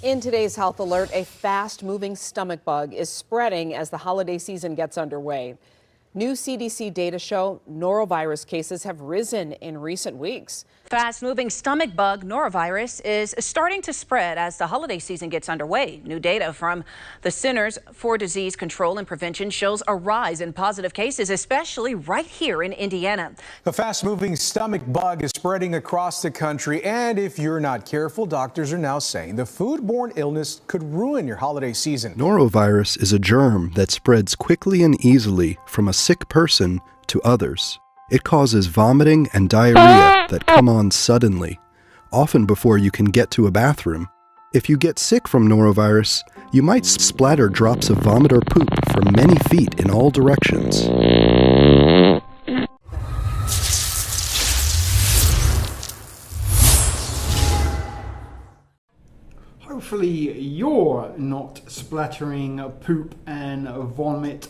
In today's health alert, a fast-moving stomach bug is spreading as the holiday season gets underway. New CDC data show norovirus cases have risen in recent weeks. Fast-moving stomach bug norovirus is starting to spread as the holiday season gets underway. New data from the Centers for Disease Control and Prevention shows a rise in positive cases, especially right here in Indiana. The fast-moving stomach bug is spreading across the country, and if you're not careful, doctors are now saying the foodborne illness could ruin your holiday season. Norovirus is a germ that spreads quickly and easily from a sick person to others. It causes vomiting and diarrhea that come on suddenly, often before you can get to a bathroom. If you get sick from norovirus, you might splatter drops of vomit or poop from many feet in all directions. Hopefully you're not splattering poop and vomit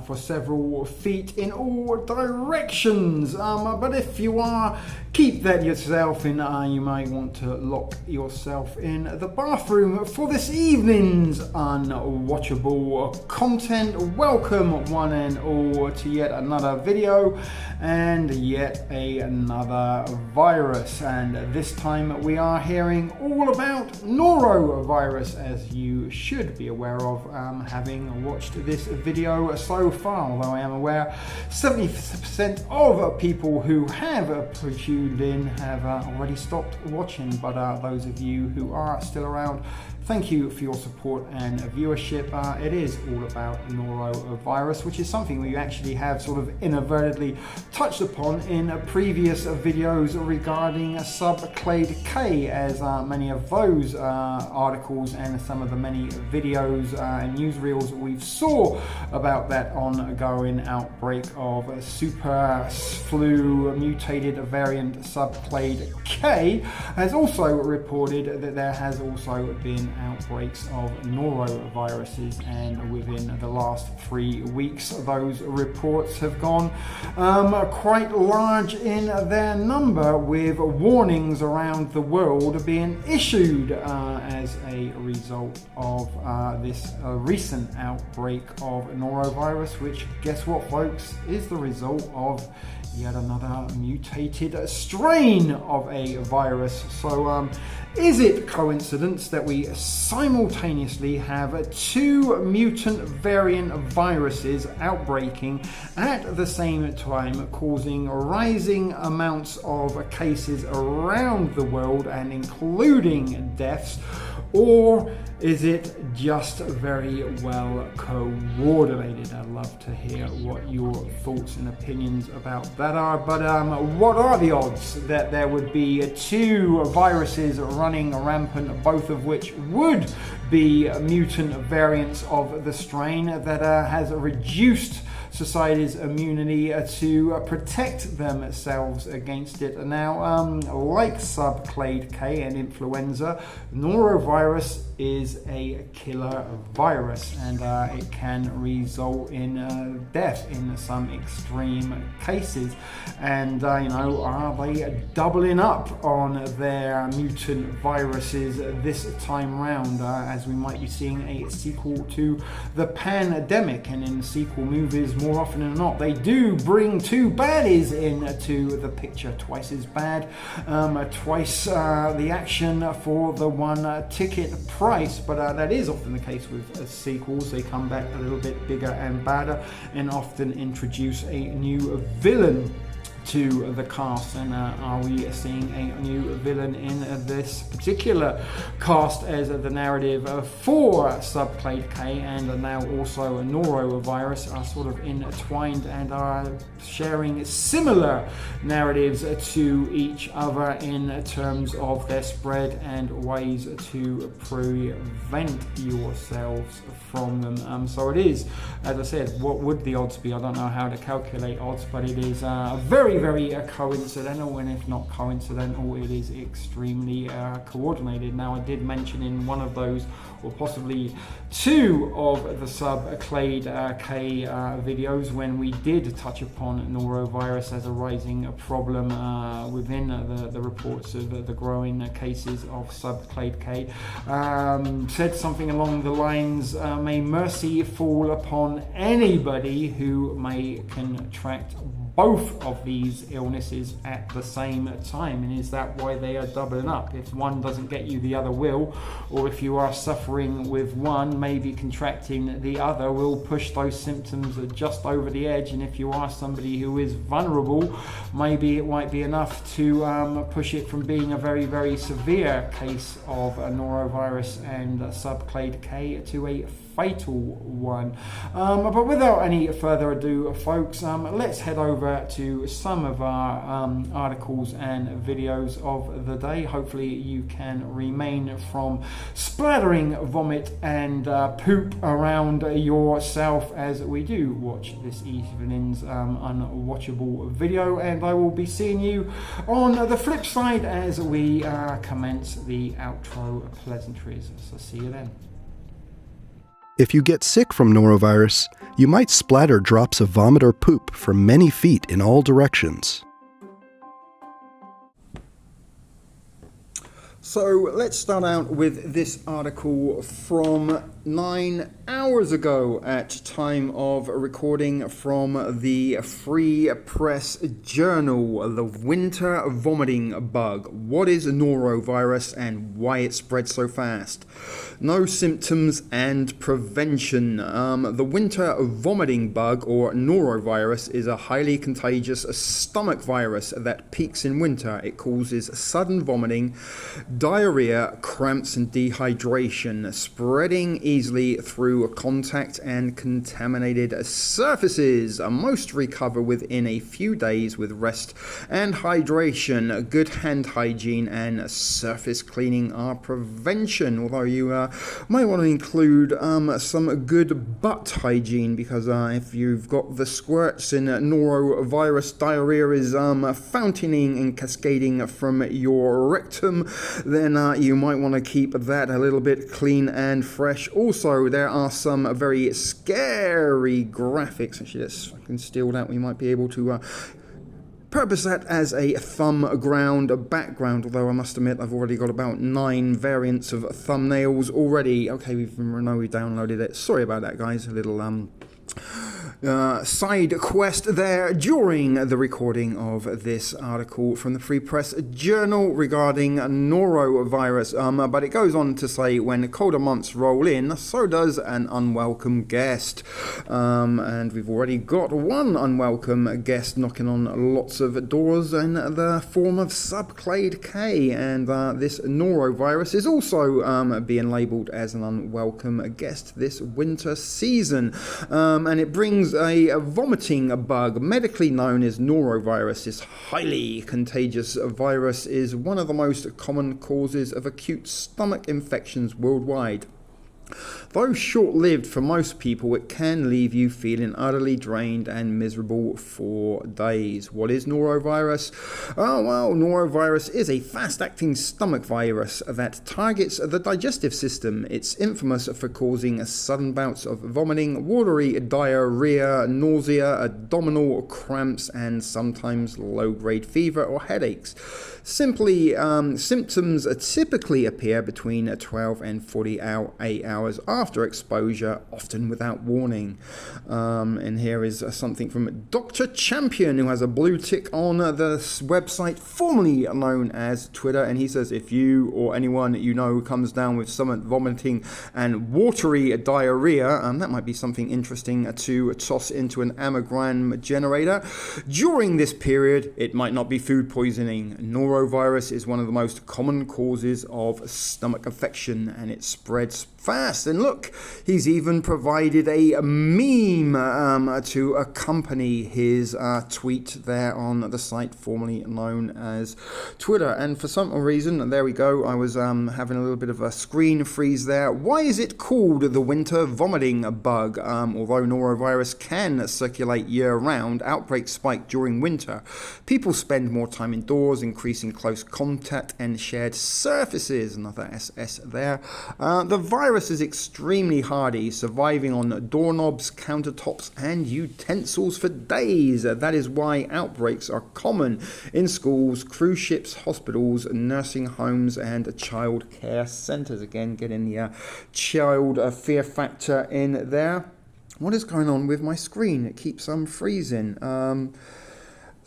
for several feet in all directions, but if you are, keep that yourself in. You might want to lock yourself in the bathroom for this evening's unwatchable content. Welcome one and all to yet another video and yet another virus, and this time we are hearing all about norovirus, as you should be aware of, having watched this video so far. Although I am aware 70% of people who have tuned in have already stopped watching, but those of you who are still around, thank you for your support and viewership. It is all about norovirus, which is something we actually have sort of inadvertently touched upon in previous videos regarding subclade K, as many of those articles and some of the many videos and newsreels we've saw about that ongoing outbreak of super flu mutated variant subclade K has also reported that there has also been outbreaks of noroviruses, and within the last 3 weeks those reports have gone quite large in their number, with warnings around the world being issued as a result of this recent outbreak of norovirus, which, guess what folks, is the result of yet another mutated strain of a virus. So is it coincidence that we simultaneously have 2 mutant variant viruses outbreaking at the same time, causing rising amounts of cases around the world and including deaths? Or is it just very well coordinated? I'd love to hear what your thoughts and opinions about that are. But what are the odds that there would be 2 viruses running rampant, both of which would be mutant variants of the strain that has reduced society's immunity to protect themselves against it? Now, like subclade K and influenza, norovirus is a killer virus, and it can result in death in some extreme cases. And are they doubling up on their mutant viruses this time round, as we might be seeing a sequel to the pandemic? And in sequel movies, more often than not, they do bring 2 baddies into the picture. Twice as bad, twice the action for the 1 ticket price. But that is often the case with sequels. They come back a little bit bigger and badder, and often introduce a new villain to the cast. And are we seeing a new villain in this particular cast, as the narrative for subclade K and now also norovirus are sort of entwined and are sharing similar narratives to each other in terms of their spread and ways to prevent yourselves from them. So it is, as I said, what would the odds be? I don't know how to calculate odds, but it is very very, very coincidental, and if not coincidental, it is extremely coordinated. Now, I did mention in one of those, or possibly two of the Subclade K videos, when we did touch upon norovirus as a rising problem within the reports of the growing cases of Subclade K, said something along the lines, may mercy fall upon anybody who may contract both of these illnesses at the same time. And is that why they are doubling up? If one doesn't get you, the other will, or if you are suffering with one, maybe contracting the other will push those symptoms just over the edge. And if you are somebody who is vulnerable, maybe it might be enough to push it from being a very, very severe case of a norovirus and Subclade K to a fatal one. But without any further ado, folks, let's head over to some of our articles and videos of the day. Hopefully you can remain from splattering vomit and poop around yourself as we do watch this evening's unwatchable video, and I will be seeing you on the flip side as we commence the outro pleasantries. So see you then. If you get sick from norovirus, you might splatter drops of vomit or poop from many feet in all directions. So let's start out with this article from 9 hours ago at time of recording from the Free Press Journal. The winter vomiting bug. What is norovirus and why it spreads so fast? No symptoms and prevention. The winter vomiting bug, or norovirus, is a highly contagious stomach virus that peaks in winter. It causes sudden vomiting, diarrhea, cramps and dehydration, spreading easily through contact and contaminated surfaces. Most recover within a few days with rest and hydration. Good hand hygiene and surface cleaning are prevention, although you might want to include some good butt hygiene, because if you've got the squirts and norovirus diarrhea is fountaining and cascading from your rectum, then you might want to keep that a little bit clean and fresh. Also, there are some very scary graphics. Actually, let's fucking steal that. We might be able to purpose that as a thumb ground background, although I must admit I've already got about 9 variants of thumbnails already. Okay, we downloaded it. Sorry about that, guys. A little side quest there during the recording of this article from the Free Press Journal regarding norovirus. But it goes on to say, when colder months roll in, so does an unwelcome guest. And we've already got one unwelcome guest knocking on lots of doors in the form of Subclade K. And this norovirus is also being labelled as an unwelcome guest this winter season. And it brings a vomiting bug, medically known as norovirus. This highly contagious virus is one of the most common causes of acute stomach infections worldwide. Though short-lived for most people, it can leave you feeling utterly drained and miserable for days. What is norovirus? Oh, well, norovirus is a fast-acting stomach virus that targets the digestive system. It's infamous for causing sudden bouts of vomiting, watery diarrhea, nausea, abdominal cramps, and sometimes low-grade fever or headaches. Symptoms typically appear between 12 and 48 hours after exposure, often without warning. And here is something from Dr. Champion, who has a blue tick on the website formerly known as Twitter, and he says, if you or anyone you know comes down with stomach vomiting and watery diarrhea, that might be something interesting to toss into an anagram generator. During this period, it might not be food poisoning. Norovirus is one of the most common causes of stomach infection, and it spreads fast fast. And look, he's even provided a meme to accompany his tweet there on the site formerly known as Twitter. And for some reason, there we go, I was having a little bit of a screen freeze there. Why is it called the winter vomiting bug? Although norovirus can circulate year-round, outbreaks spike during winter. People spend more time indoors, increasing close contact and shared surfaces. Another SS there. The virus is extremely hardy, surviving on doorknobs, countertops, and utensils for days. That is why outbreaks are common in schools, cruise ships, hospitals, nursing homes, and child care centres. Again, getting the child fear factor in there. What is going on with my screen? It keeps freezing.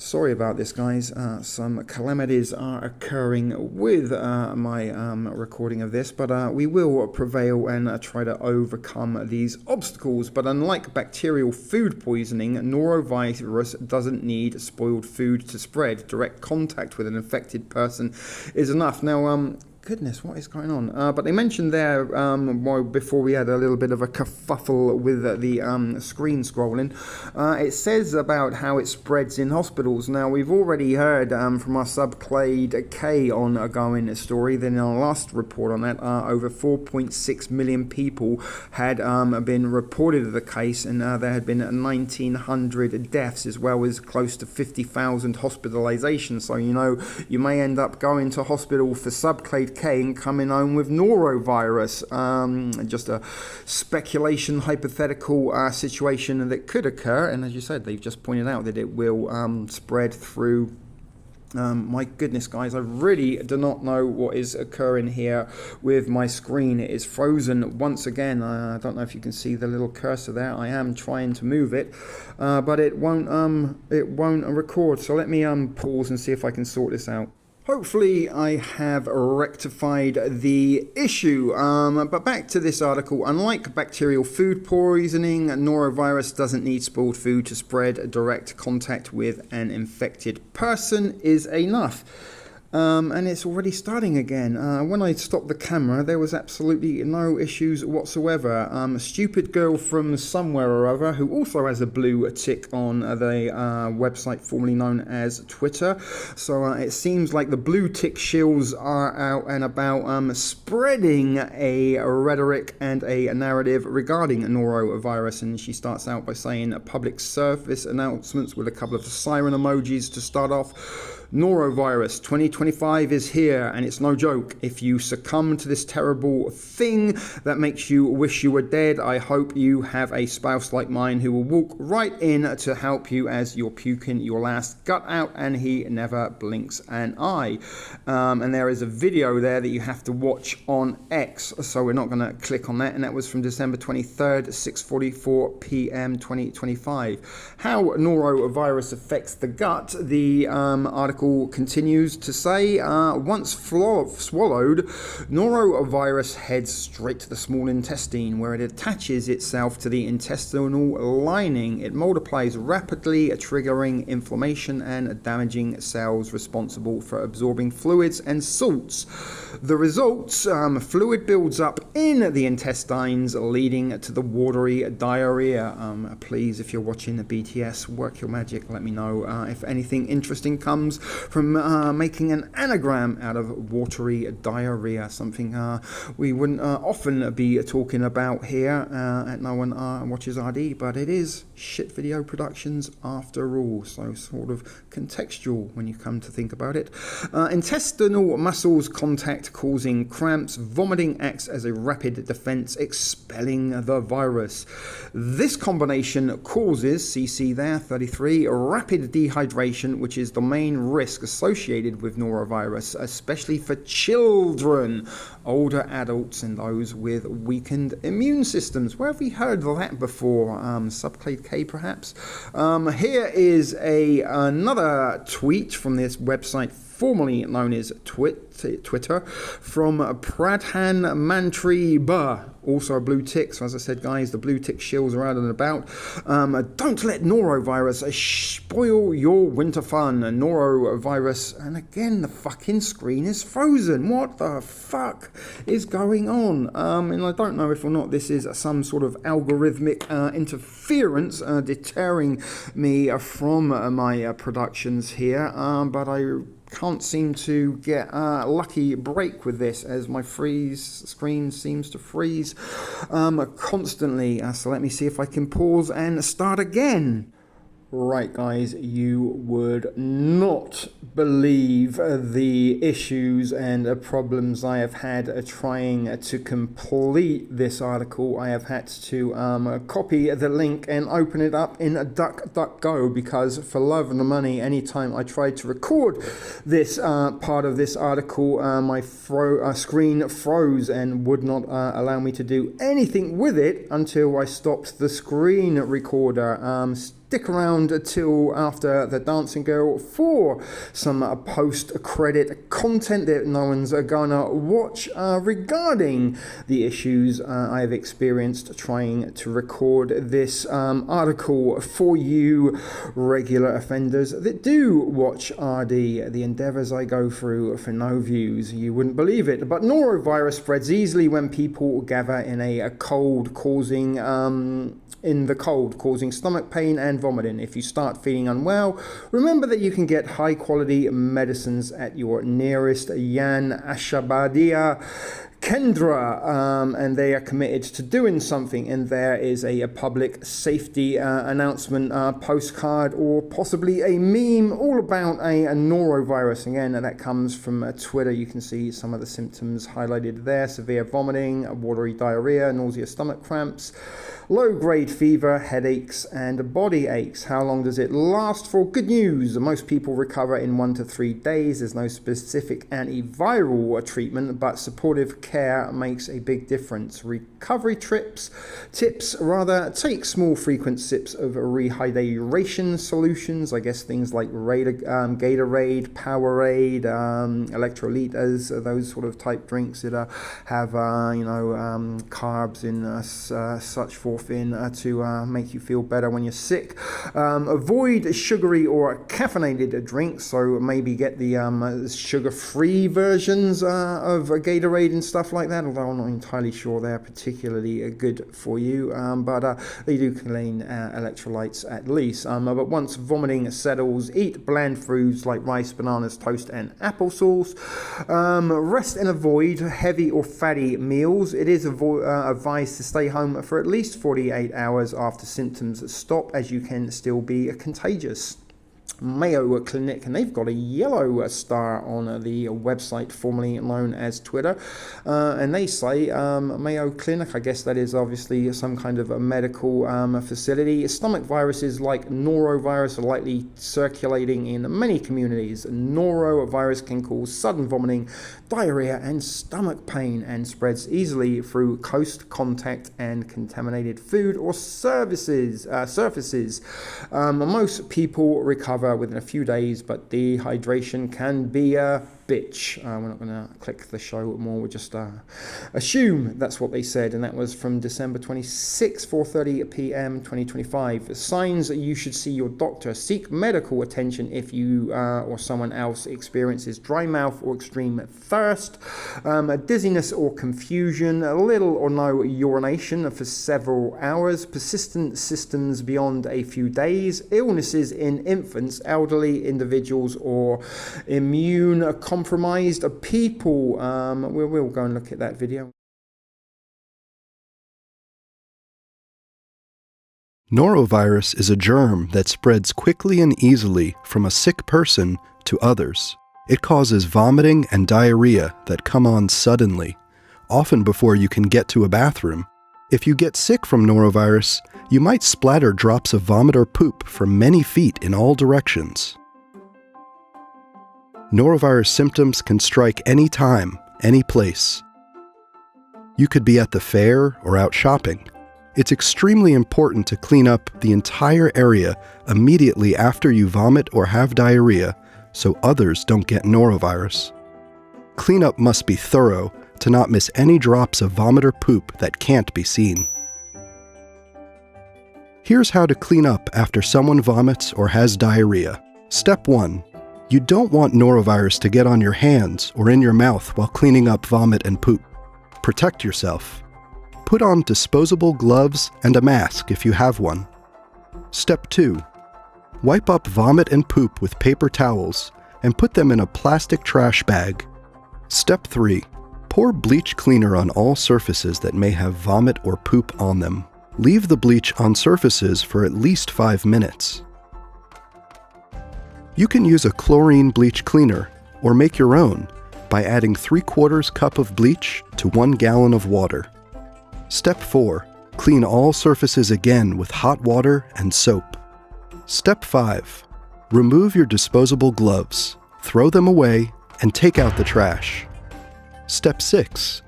Sorry about this, guys. Some calamities are occurring with my recording of this, but we will prevail and try to overcome these obstacles. But unlike bacterial food poisoning, norovirus doesn't need spoiled food to spread. Direct contact with an infected person is enough. Now, goodness, what is going on? But they mentioned there, before we had a little bit of a kerfuffle with the screen scrolling, it says about how it spreads in hospitals. Now, we've already heard from our subclade K on a going story. Then in our last report on that, over 4.6 million people had been reported of the case, and there had been 1,900 deaths, as well as close to 50,000 hospitalizations. So, you know, you may end up going to hospital for subclade K and coming home with norovirus. Just a speculation, hypothetical situation that could occur. And as you said, they've just pointed out that it will spread through. My goodness, guys, I really do not know what is occurring here with my screen. It is frozen once again. I don't know if you can see the little cursor there. I am trying to move it, but it won't record. So let me pause and see if I can sort this out. Hopefully I have rectified the issue, but back to this article. Unlike bacterial food poisoning, norovirus doesn't need spoiled food to spread. Direct contact with an infected person is enough. And it's already starting again. When I stopped the camera, there was absolutely no issues whatsoever. A stupid girl from somewhere or other, who also has a blue tick on the website formerly known as Twitter. So it seems like the blue tick shills are out and about spreading a rhetoric and a narrative regarding norovirus. And she starts out by saying public service announcements with a couple of siren emojis to start off. Norovirus 2025 is here, and it's no joke. If you succumb to this terrible thing that makes you wish you were dead, I hope you have a spouse like mine who will walk right in to help you as you're puking your last gut out, and he never blinks an eye. And there is a video there that you have to watch on X, so we're not going to click on that, and that was from December 23rd, 6:44 p.m. 2025. How norovirus affects the gut, the article continues to say, once swallowed, norovirus heads straight to the small intestine, where it attaches itself to the intestinal lining. It multiplies rapidly, triggering inflammation and damaging cells responsible for absorbing fluids and salts. The results, fluid builds up in the intestines, leading to the watery diarrhea. Please, if you're watching the BTS, work your magic. Let me know if anything interesting comes from making an anagram out of watery diarrhea, something we wouldn't often be talking about here at NoOneWatchesArDee, but it is shit video productions after all, so sort of contextual when you come to think about it. Intestinal muscles contact causing cramps. Vomiting acts as a rapid defense, expelling the virus. This combination causes, CC there, 33, rapid dehydration, which is the main risk associated with norovirus, especially for children, older adults, and those with weakened immune systems. Where have we heard that before? Subclade K, perhaps? Here is another tweet from this website formerly known as Twitter, from Pradhan Mantri Ba, also a blue tick. So as I said, guys, the blue tick shills are out and about. Don't let norovirus spoil your winter fun. Norovirus, and again, the fucking screen is frozen. What the fuck is going on? And I don't know if or not this is some sort of algorithmic interference deterring me from my productions here, but I can't seem to get a lucky break with this, as my screen seems to freeze constantly. So let me see if I can pause and start again. Right, guys, you would not believe the issues and problems I have had trying to complete this article. I have had to copy the link and open it up in DuckDuckGo, because for love and money, anytime I tried to record this part of this article, my screen froze and would not allow me to do anything with it until I stopped the screen recorder. Stick around till after the Dancing Girl for some post-credit content that no one's gonna watch regarding the issues I have experienced trying to record this article for you regular offenders that do watch RD. The endeavors I go through for no views, you wouldn't believe it. But norovirus spreads easily when people gather in a cold, causing stomach pain and vomiting. If you start feeling unwell, remember that you can get high quality medicines at your nearest Jan Ashabadia Kendra, and they are committed to doing something, and there is a public safety announcement postcard or possibly a meme all about a norovirus. Again, that comes from Twitter. You can see some of the symptoms highlighted there: severe vomiting, watery diarrhea, nausea, stomach cramps, low-grade fever, headaches, and body aches. How long does it last for? Good news, most people recover in 1 to 3 days. There's no specific antiviral treatment, but supportive care makes a big difference. Recovery tips, take small frequent sips of rehydration solutions. I guess things like Gatorade, Powerade, electrolytes, those sort of type drinks that have carbs in such forth in to make you feel better when you're sick. Avoid sugary or caffeinated drinks, so maybe get the sugar-free versions of Gatorade and stuff like that, although I'm not entirely sure they're particularly good for you, but they do contain electrolytes at least. But once vomiting settles, eat bland foods like rice, bananas, toast, and applesauce. Rest and avoid heavy or fatty meals. It is advised to stay home for at least 48 hours after symptoms stop, as you can still be contagious. Mayo Clinic, and they've got a yellow star on the website formerly known as Twitter, and they say Mayo Clinic, I guess that is obviously some kind of a medical facility. Stomach viruses like norovirus are likely circulating in many communities. Norovirus can cause sudden vomiting, diarrhea, and stomach pain, and spreads easily through close contact and contaminated food or surfaces. Most people recover within a few days, but dehydration can be a bitch. We're not going to click the show more, we'll just assume that's what they said, and that was from December 26, 4:30 p.m. 2025. Signs that you should see your doctor. Seek medical attention if you or someone else experiences dry mouth or extreme thirst, dizziness or confusion, little or no urination for several hours, persistent symptoms beyond a few days, illnesses in infants, elderly individuals, or immune compromised people. We'll go and look at that video. Norovirus is a germ that spreads quickly and easily from a sick person to others. It causes vomiting and diarrhea that come on suddenly, often before you can get to a bathroom. If you get sick from norovirus, you might splatter drops of vomit or poop from many feet in all directions. Norovirus symptoms can strike any time, any place. You could be at the fair or out shopping. It's extremely important to clean up the entire area immediately after you vomit or have diarrhea so others don't get norovirus. Cleanup must be thorough. to not miss any drops of vomit or poop that can't be seen. Here's how to clean up after someone vomits or has diarrhea. Step 1. You don't want norovirus to get on your hands or in your mouth while cleaning up vomit and poop. Protect yourself. Put on disposable gloves and a mask if you have one. Step 2. Wipe up vomit and poop with paper towels and put them in a plastic trash bag. Step 3. Pour bleach cleaner on all surfaces that may have vomit or poop on them. Leave the bleach on surfaces for at least 5 minutes. You can use a chlorine bleach cleaner or make your own by adding 3/4 cup of bleach to 1 gallon of water. Step 4. Clean all surfaces again with hot water and soap. Step 5. Remove your disposable gloves, throw them away, and take out the trash. Step 6.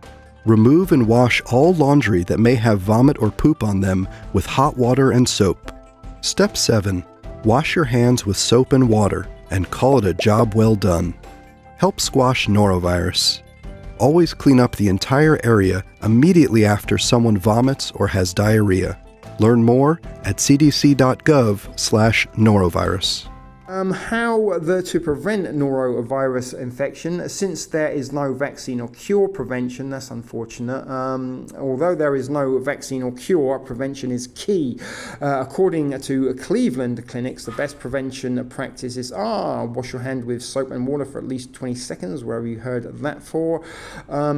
Remove and wash all laundry that may have vomit or poop on them with hot water and soap. Step 7. Wash your hands with soap and water and call it a job well done. Help squash norovirus. Always clean up the entire area immediately after someone vomits or has diarrhea. Learn more at cdc.gov/norovirus. How to prevent norovirus infection. Since there is no vaccine or cure, prevention, that's unfortunate. Although there is no vaccine or cure, prevention is key. According to Cleveland clinics, the best prevention practices are wash your hand with soap and water for at least 20 seconds, wherever you heard that for.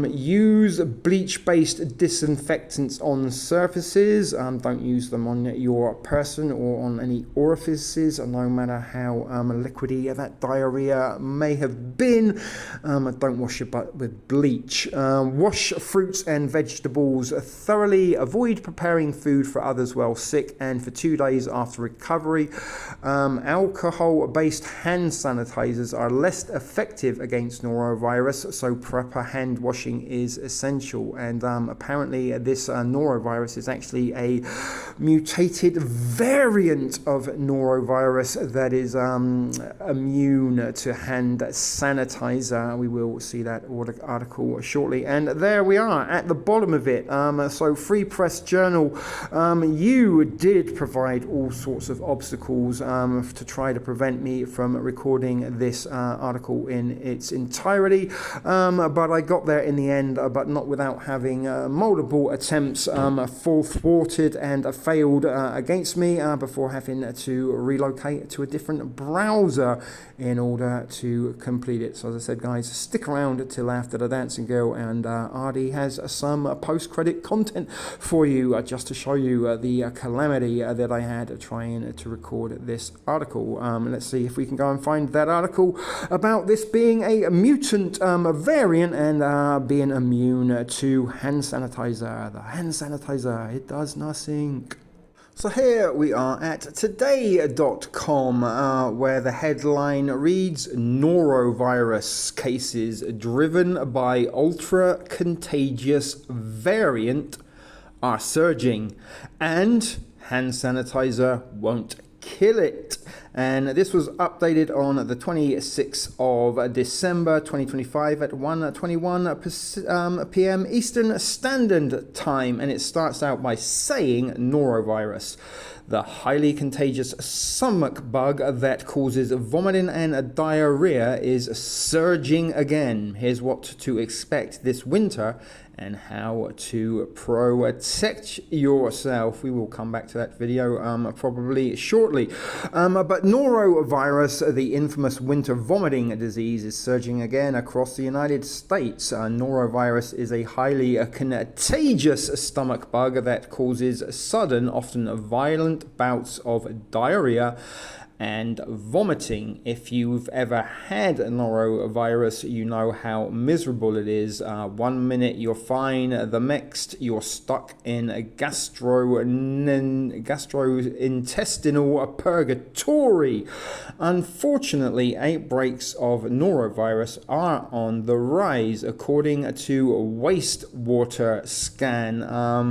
Use bleach-based disinfectants on surfaces. Don't use them on your person or on any orifices, no matter how liquidy that diarrhea may have been. Don't wash your butt with bleach. Wash fruits and vegetables thoroughly. Avoid preparing food for others while sick and for 2 days after recovery. Alcohol-based hand sanitizers are less effective against norovirus, so proper hand washing is essential. And apparently this norovirus is actually a mutated variant of norovirus that is immune to hand sanitizer. We will see that article shortly. And there we are at the bottom of it. So Free Press Journal, you did provide all sorts of obstacles to try to prevent me from recording this article in its entirety. But I got there in the end, but not without having multiple attempts full thwarted and failed against me before having to relocate to a different browser in order to complete it. So as I said, guys, stick around till after the dancing girl and Ardy has some post-credit content for you just to show you the calamity that I had trying to record this article. Let's see if we can go and find that article about this being a mutant variant and being immune to hand sanitizer. The hand sanitizer, it does nothing. So here we are at today.com, where the headline reads, Norovirus cases driven by ultra-contagious variant are surging, and hand sanitizer won't kill it. And this was updated on the 26th of December 2025 at 1:21 p.m. Eastern Standard Time. And it starts out by saying norovirus, the highly contagious stomach bug that causes vomiting and diarrhea, is surging again. Here's what to expect this winter and how to protect yourself. We will come back to that video probably shortly. But norovirus, the infamous winter vomiting disease, is surging again across the United States. Norovirus is a highly contagious stomach bug that causes sudden, often violent bouts of diarrhea and vomiting. If you've ever had norovirus, you know how miserable it is. 1 minute you're fine, the next you're stuck in a gastrointestinal purgatory. Unfortunately, outbreaks of norovirus are on the rise, according to wastewater scan.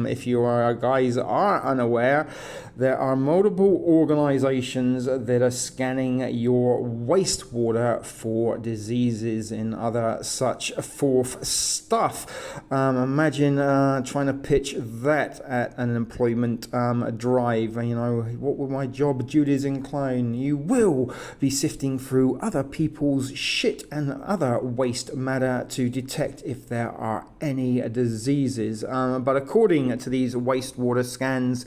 If you guys are unaware, there are multiple organizations that are scanning your wastewater for diseases and other such forth stuff. Imagine trying to pitch that at an employment drive. You know, what will my job duties incline? You will be sifting through other people's shit and other waste matter to detect if there are any diseases. But according to these wastewater scans,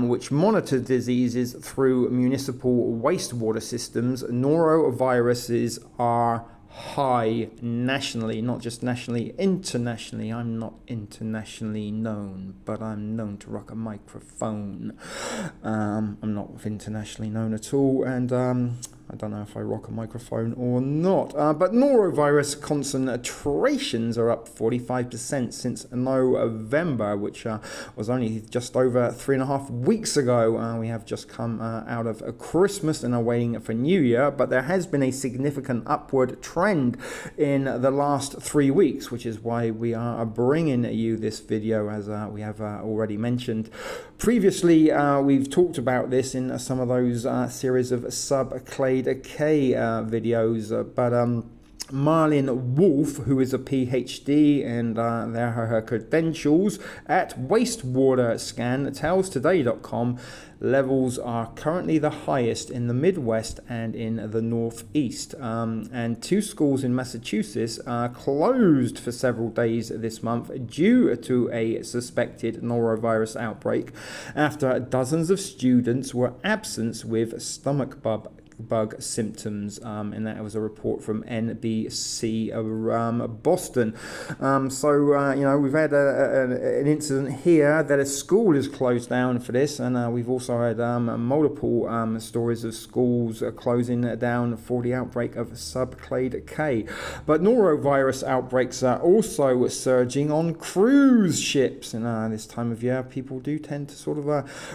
which monitor diseases through municipal wastewater systems, noroviruses are high nationally, not just nationally, internationally. I'm not internationally known, but I'm known to rock a microphone. I'm not internationally known at all, and I don't know if I rock a microphone or not. But norovirus concentrations are up 45% since November, which was only just over 3.5 weeks ago. We have just come out of Christmas and are waiting for New Year, but there has been a significant upward trend in the last 3 weeks, which is why we are bringing you this video, as we have already mentioned. Previously, we've talked about this in some of those series of subclade K videos, but Marlene Wolf, who is a PhD, and there are her credentials at Wastewater Scan, tells Today.com levels are currently the highest in the Midwest and in the Northeast. And 2 schools in Massachusetts are closed for several days this month due to a suspected norovirus outbreak after dozens of students were absent with stomach bug symptoms, and that was a report from NBC Boston. So you know, we've had an incident here that a school is closed down for this, and we've also had multiple stories of schools closing down for the outbreak of subclade K. But norovirus outbreaks are also surging on cruise ships, and this time of year people do tend to sort of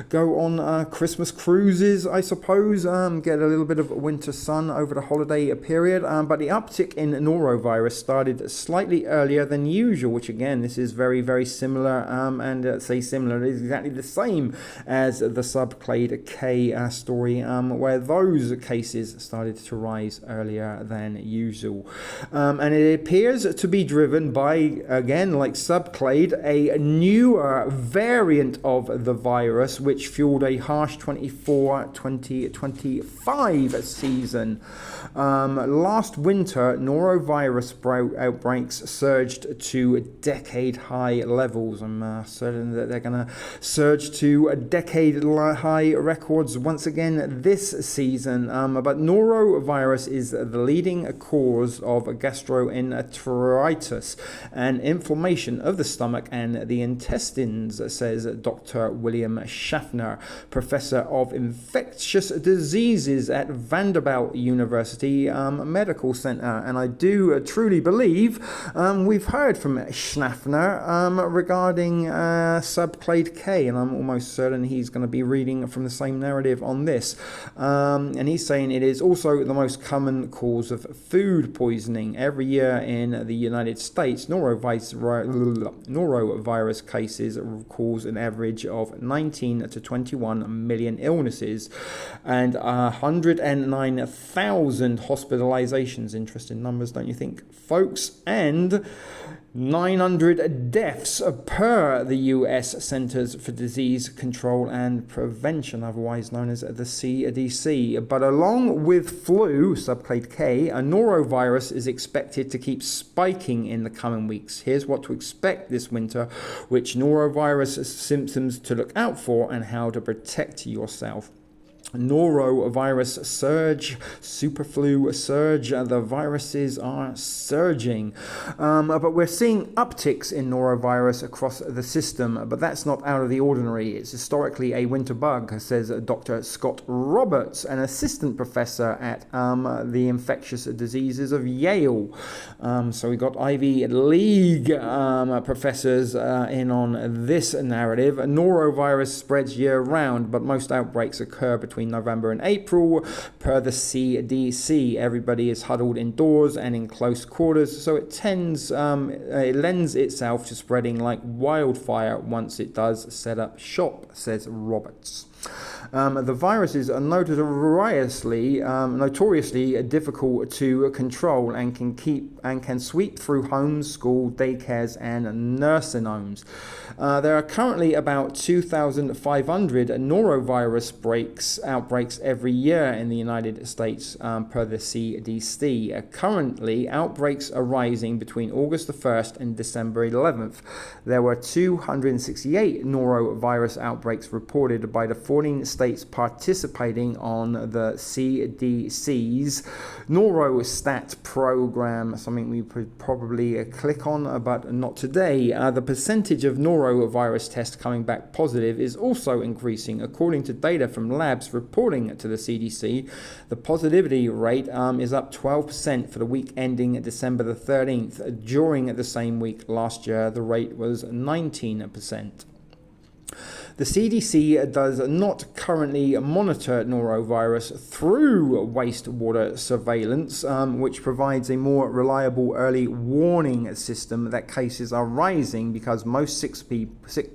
go on Christmas cruises, I suppose, get a little bit of winter sun over the holiday period, but the uptick in norovirus started slightly earlier than usual, which again, this is very, very similar, and say similar, it is exactly the same as the subclade K story, where those cases started to rise earlier than usual. And it appears to be driven by, again, like subclade, a newer variant of the virus, which fueled a harsh 2024-2025 season. Last winter, norovirus outbreaks surged to decade-high levels. I'm certain that they're going to surge to decade-high records once again this season. But norovirus is the leading cause of gastroenteritis and inflammation of the stomach and the intestines, says Dr. William Schaffner, professor of infectious diseases at Vanderbilt University Medical Center. And I do truly believe we've heard from Schaffner regarding subclade K, and I'm almost certain he's going to be reading from the same narrative on this. And he's saying it is also the most common cause of food poisoning. Every year in the United States, norovirus cases cause an average of 19 to 21 million illnesses and 109,000 hospitalizations. Interesting numbers, don't you think, folks? And 900 deaths per the U.S. Centers for Disease Control and Prevention, otherwise known as the CDC. But along with flu, subclade K, a norovirus is expected to keep spiking in the coming weeks. Here's what to expect this winter, which norovirus symptoms to look out for, and how to protect yourself. Norovirus surge, superflu surge, the viruses are surging. But we're seeing upticks in norovirus across the system, but that's not out of the ordinary. It's historically a winter bug, says Dr. Scott Roberts, an assistant professor at the infectious diseases of Yale. So we got Ivy League professors in on this narrative. Norovirus spreads year round, but most outbreaks occur between November and April, per the CDC. Everybody is huddled indoors and in close quarters, so it lends itself to spreading like wildfire once it does set up shop, says Roberts. The viruses are notoriously difficult to control and can sweep through homes, school, daycares, and nursing homes. There are currently about 2,500 norovirus outbreaks every year in the United States, per the CDC. Currently, outbreaks are rising between August the 1st and December 11th. There were 268 norovirus outbreaks reported by the 14 states participating on the CDC's Norostat program, something we could probably click on, but not today. The percentage of norovirus tests coming back positive is also increasing. According to data from labs reporting to the CDC, the positivity rate is up 12% for the week ending December the 13th. During the same week last year, the rate was 19%. The CDC does not currently monitor norovirus through wastewater surveillance, which provides a more reliable early warning system that cases are rising because most sick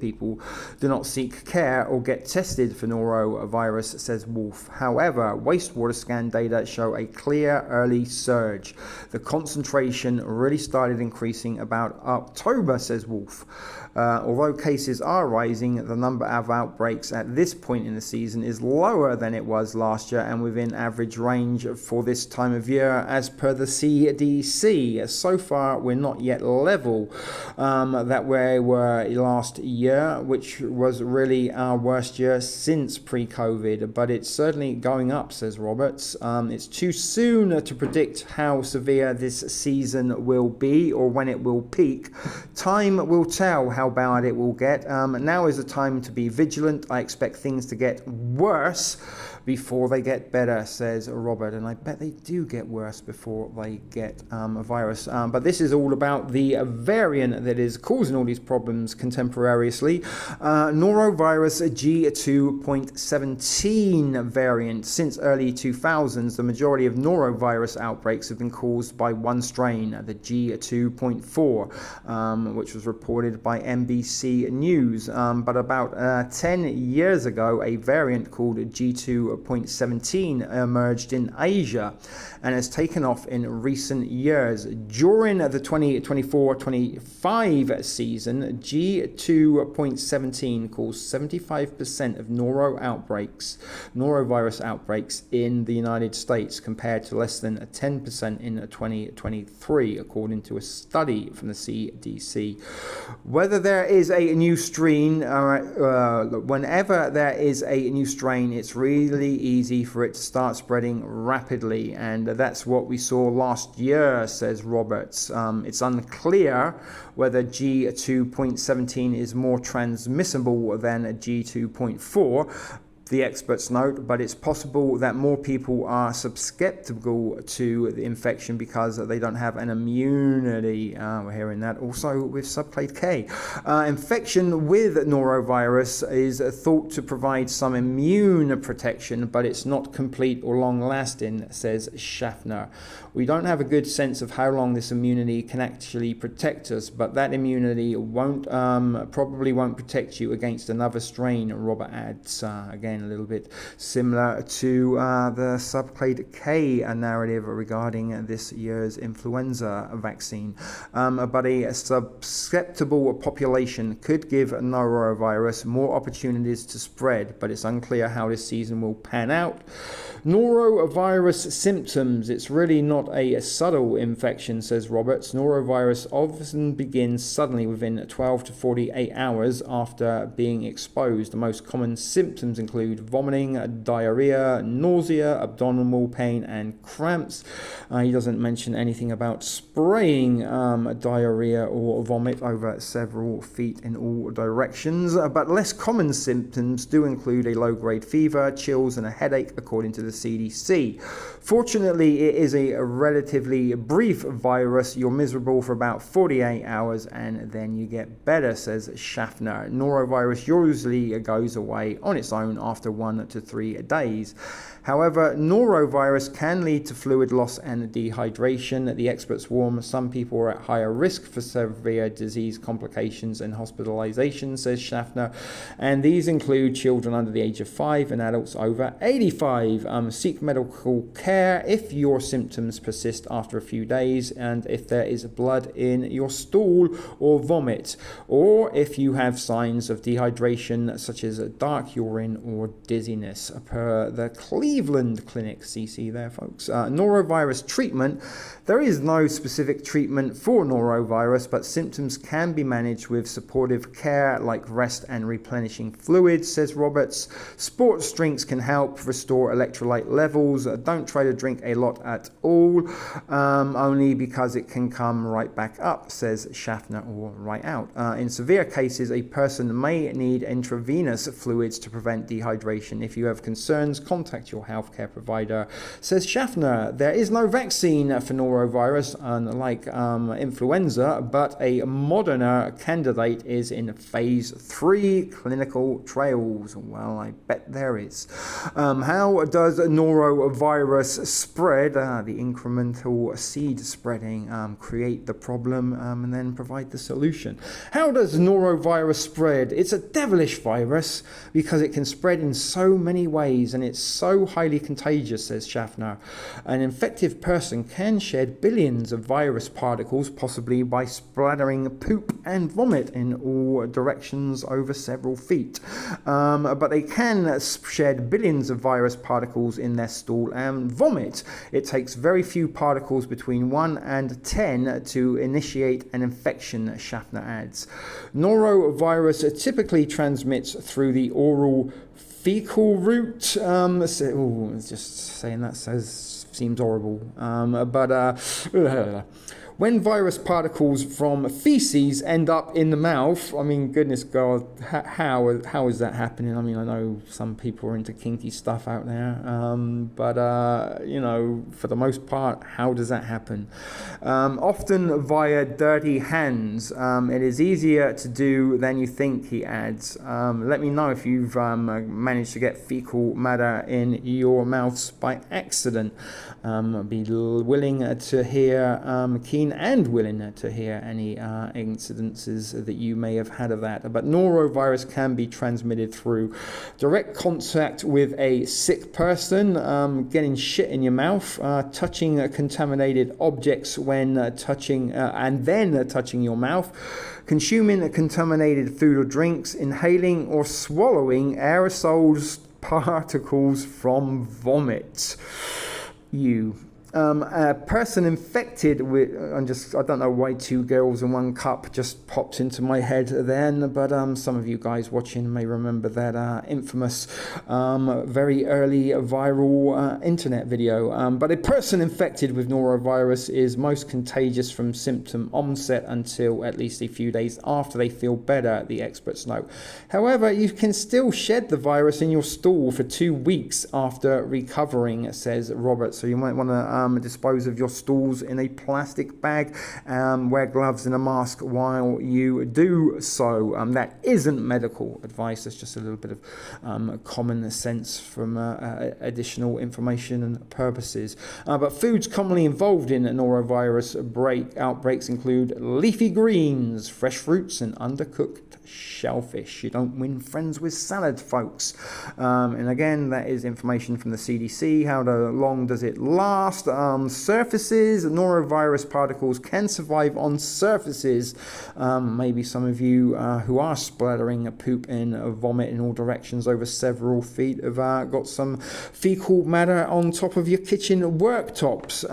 people do not seek care or get tested for norovirus, says Wolf. However, wastewater scan data show a clear early surge. The concentration really started increasing about October, says Wolf. Although cases are rising, the number of outbreaks at this point in the season is lower than it was last year and within average range for this time of year, as per the CDC. So far, we're not yet level that we were last year, which was really our worst year since pre-COVID, but it's certainly going up, says Roberts. It's too soon to predict how severe this season will be or when it will peak. Time will tell how bad it will get. Now is the time to be vigilant. I expect things to get worse before they get better, says Robert, and I bet they do get worse before they get a virus. But this is all about the variant that is causing all these problems contemporaneously. Norovirus G2.17 variant. Since early 2000s, the majority of norovirus outbreaks have been caused by one strain, the G2.4, which was reported by NBC News. But about 10 years ago, a variant called G2.17 emerged in Asia and has taken off in recent years. During the 2024-25 season, G2.17 caused 75% of norovirus outbreaks in the United States, compared to less than 10% in 2023, according to a study from the CDC. Whether there is a new strain, whenever there is a new strain, it's really easy for it to start spreading rapidly, and that's what we saw last year, says Roberts. It's unclear whether G2.17 is more transmissible than G2.4, the experts note, but it's possible that more people are susceptible to the infection because they don't have an immunity. We're hearing that also with subclade K. Infection with norovirus is thought to provide some immune protection, but it's not complete or long-lasting, says Schaffner. We don't have a good sense of how long this immunity can actually protect us, but that immunity probably won't protect you against another strain, Robert adds. Again, a little bit similar to the subclade K narrative regarding this year's influenza vaccine. But a susceptible population could give norovirus more opportunities to spread, but it's unclear how this season will pan out. Norovirus symptoms. It's really not a subtle infection, says Roberts. Norovirus often begins suddenly within 12 to 48 hours after being exposed. The most common symptoms include vomiting, diarrhea, nausea, abdominal pain, and cramps. He doesn't mention anything about spraying diarrhea or vomit over several feet in all directions. But less common symptoms do include a low-grade fever, chills, and a headache, according to the CDC. Fortunately, it is a relatively brief virus. You're miserable for about 48 hours and then you get better, says Schaffner. Norovirus usually goes away on its own after 1 to 3 days. However, norovirus can lead to fluid loss and dehydration. The experts warn some people are at higher risk for severe disease complications and hospitalization, says Schaffner, and these include children under the age of 5 and adults over 85. Seek medical care if your symptoms persist after a few days and if there is blood in your stool or vomit, or if you have signs of dehydration such as dark urine or dizziness, per the Cleveland Clinic. CC there, folks. Norovirus treatment. There is no specific treatment for norovirus, but symptoms can be managed with supportive care like rest and replenishing fluids, says Roberts. Sports drinks can help restore electrolyte levels. Don't try to drink a lot at all, only because it can come right back up, says Schaffner, or right out. In severe cases, a person may need intravenous fluids to prevent dehydration. If you have concerns, contact your healthcare provider, says Schaffner. There is no vaccine for norovirus, unlike influenza, but a Moderna candidate is in phase 3 clinical trials. Well, I bet there is. How does norovirus spread? The incremental seed spreading create the problem and then provide the solution. How does norovirus spread? It's a devilish virus because it can spread in so many ways and it's so highly contagious, says Schaffner. An infected person can shed billions of virus particles, possibly by splattering poop and vomit in all directions over several feet. But they can shed billions of virus particles in their stool and vomit. It takes very few particles, between 1 and 10, to initiate an infection, Schaffner adds. Norovirus typically transmits through the oral fecal route. Just saying that seems horrible. When virus particles from feces end up in the mouth, I mean, goodness God, how is that happening? I mean, I know some people are into kinky stuff out there, but for the most part, how does that happen? Often via dirty hands. It is easier to do than you think, he adds. Let me know if you've managed to get fecal matter in your mouths by accident. I'd be willing to hear, keen and willing to hear any incidences that you may have had of that. But norovirus can be transmitted through direct contact with a sick person, getting shit in your mouth, touching contaminated objects when touching your mouth, consuming contaminated food or drinks, inhaling or swallowing aerosols particles from vomit. A person infected with, I don't know why 2 girls in 1 cup just popped into my head then, but some of you guys watching may remember that infamous, very early viral internet video. But a person infected with norovirus is most contagious from symptom onset until at least a few days after they feel better, the experts note. However, you can still shed the virus in your stool for 2 weeks after recovering, says Robert. So you might want to dispose of your stools in a plastic bag, wear gloves and a mask while you do so. That isn't medical advice, that's just a little bit of common sense from additional information and purposes. But foods commonly involved in norovirus outbreaks include leafy greens, fresh fruits and undercooked shellfish. You don't win friends with salad, folks. And again, that is information from the CDC. How long does it last? Surfaces. Norovirus particles can survive on surfaces. Maybe some of you who are splattering poop and vomit in all directions over several feet have got some fecal matter on top of your kitchen worktops.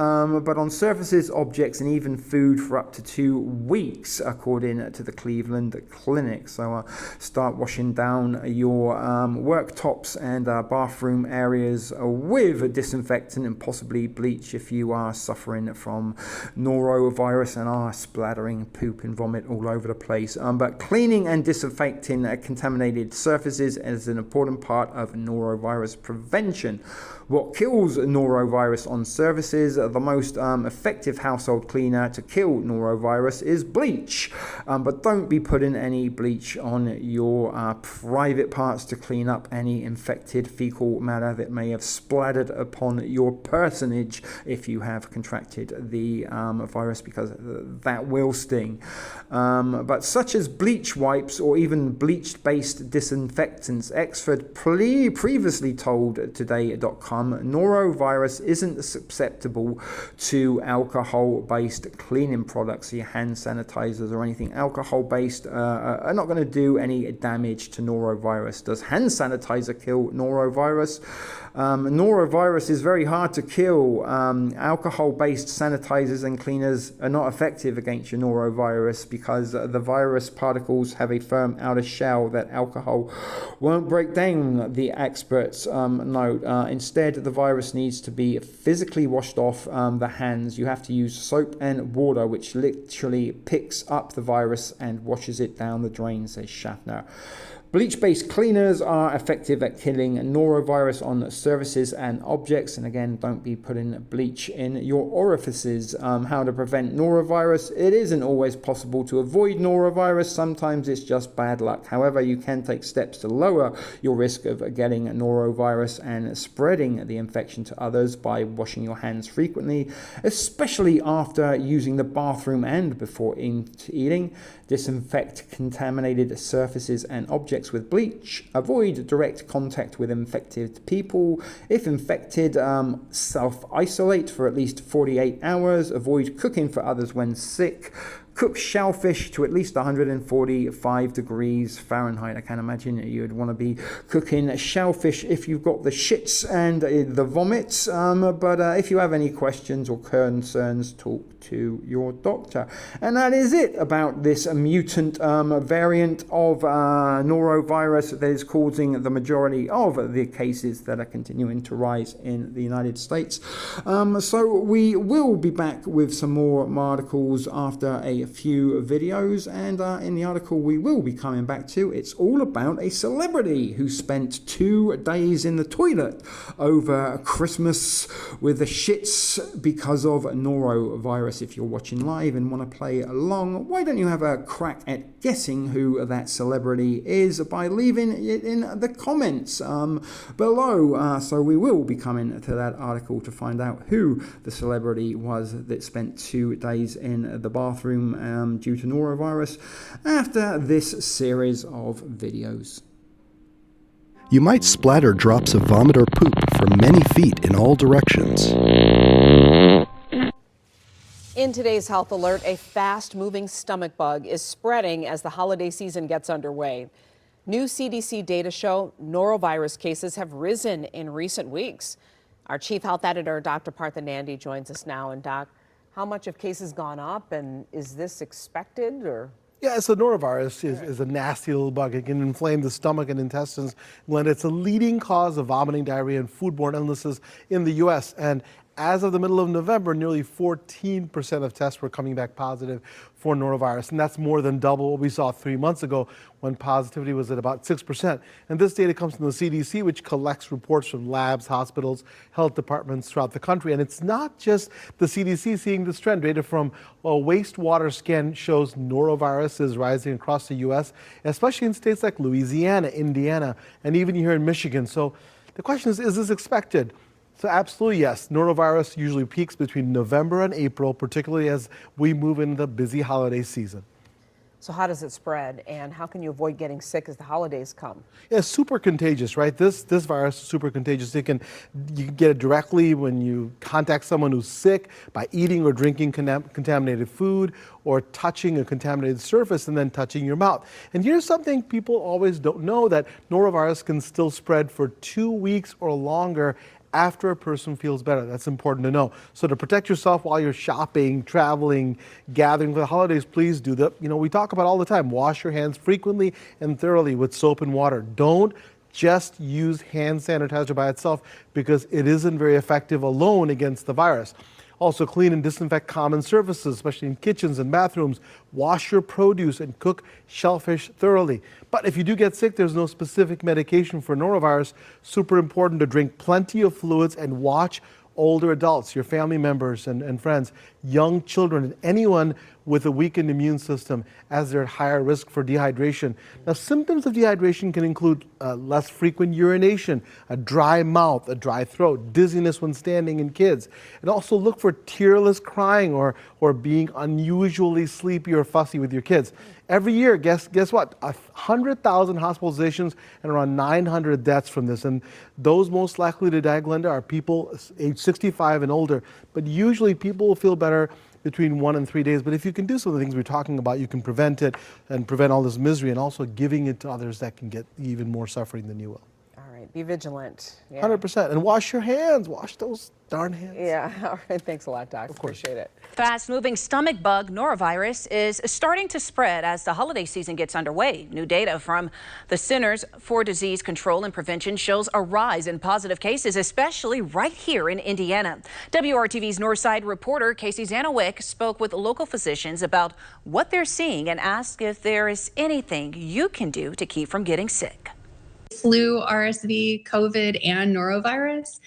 But on surfaces, objects and even food for up to 2 weeks, according to the Cleveland Clinic. So start washing down your worktops and bathroom areas with disinfectant and possibly bleach if you are suffering from norovirus and are splattering poop and vomit all over the place. But cleaning and disinfecting contaminated surfaces is an important part of norovirus prevention. What kills norovirus on surfaces? The most effective household cleaner to kill norovirus is bleach. But don't be putting any bleach bleach on your private parts to clean up any infected fecal matter that may have splattered upon your personage if you have contracted the virus, because that will sting. But such as bleach wipes or even bleach-based disinfectants, Exford previously told Today.com Noro virus isn't susceptible to alcohol-based cleaning products, your hand sanitizers or anything alcohol-based are not going to do any damage to norovirus. Does hand sanitizer kill norovirus? Norovirus is very hard to kill. Alcohol-based sanitizers and cleaners are not effective against your norovirus because the virus particles have a firm outer shell that alcohol won't break down, the experts note. Instead, the virus needs to be physically washed off the hands. You have to use soap and water, which literally picks up the virus and washes it down the drain, says Schaffner. Bleach-based cleaners are effective at killing norovirus on surfaces and objects. And again, don't be putting bleach in your orifices. How to prevent norovirus? It isn't always possible to avoid norovirus. Sometimes it's just bad luck. However, you can take steps to lower your risk of getting norovirus and spreading the infection to others by washing your hands frequently, especially after using the bathroom and before eating. Disinfect contaminated surfaces and objects with bleach. Avoid direct contact with infected people. If infected, self-isolate for at least 48 hours. Avoid cooking for others when sick. Cook shellfish to at least 145 degrees Fahrenheit. I can't imagine you'd want to be cooking shellfish if you've got the shits and the vomits. But if you have any questions or concerns, talk to your doctor. And that is it about this mutant variant of norovirus that is causing the majority of the cases that are continuing to rise in the United States. So we will be back with some more articles after a few videos, and in the article we will be coming back to, it's all about a celebrity who spent 2 days in the toilet over Christmas with the shits because of norovirus. If you're watching live and want to play along, why don't you have a crack at guessing who that celebrity is by leaving it in the comments below. So we will be coming to that article to find out who the celebrity was that spent 2 days in the bathroom due to norovirus after this series of videos. You might splatter drops of vomit or poop from many feet in all directions. In today's health alert, a fast-moving stomach bug is spreading as the holiday season gets underway. New CDC data show norovirus cases have risen in recent weeks. Our chief health editor, Dr. Partha Nandi, joins us now. And Doc, how much have cases gone up, and is this expected, or? Yeah, so norovirus is a nasty little bug. It can inflame the stomach and intestines. Glenn, it's a leading cause of vomiting, diarrhea, and foodborne illnesses in the U.S. And as of the middle of November, nearly 14% of tests were coming back positive for norovirus. And that's more than double what we saw 3 months ago when positivity was at about 6%. And this data comes from the CDC, which collects reports from labs, hospitals, health departments throughout the country. And it's not just the CDC seeing this trend. Data from a wastewater scan shows norovirus is rising across the U.S., especially in states like Louisiana, Indiana, and even here in Michigan. So the question is this expected? So absolutely yes, norovirus usually peaks between November and April, particularly as we move into the busy holiday season. So how does it spread, and how can you avoid getting sick as the holidays come? Yeah, super contagious, right? This virus is super contagious. You can get it directly when you contact someone who's sick by eating or drinking contaminated food or touching a contaminated surface and then touching your mouth. And here's something people always don't know, that norovirus can still spread for 2 weeks or longer after a person feels better. That's important to know. So to protect yourself while you're shopping, traveling, gathering for the holidays, please do that. We talk about all the time, wash your hands frequently and thoroughly with soap and water. Don't just use hand sanitizer by itself because it isn't very effective alone against the virus. Also, clean and disinfect common surfaces, especially in kitchens and bathrooms. Wash your produce and cook shellfish thoroughly. But if you do get sick, there's no specific medication for norovirus. Super important to drink plenty of fluids and watch older adults, your family members and friends, young children, and anyone with a weakened immune system as they're at higher risk for dehydration. Now, symptoms of dehydration can include less frequent urination, a dry mouth, a dry throat, dizziness when standing in kids. And also look for tearless crying or being unusually sleepy or fussy with your kids. Every year, guess what? 100,000 hospitalizations and around 900 deaths from this. And those most likely to die, Glenda, are people age 65 and older. But usually people will feel better between 1 and 3 days. But if you can do some of the things we're talking about, you can prevent it and prevent all this misery, and also giving it to others that can get even more suffering than you will. All right, be vigilant. Yeah. 100%. And wash your hands. Wash those darn hands. Yeah, all right. Thanks a lot, Doc. Appreciate it. Fast-moving stomach bug Noro virus is starting to spread as the holiday season gets underway. New data from the Centers for Disease Control and Prevention shows a rise in positive cases, especially right here in Indiana. WRTV's Northside reporter Casey Zanowick spoke with local physicians about what they're seeing and asked if there is anything you can do to keep from getting sick. Flu, RSV, COVID, and norovirus.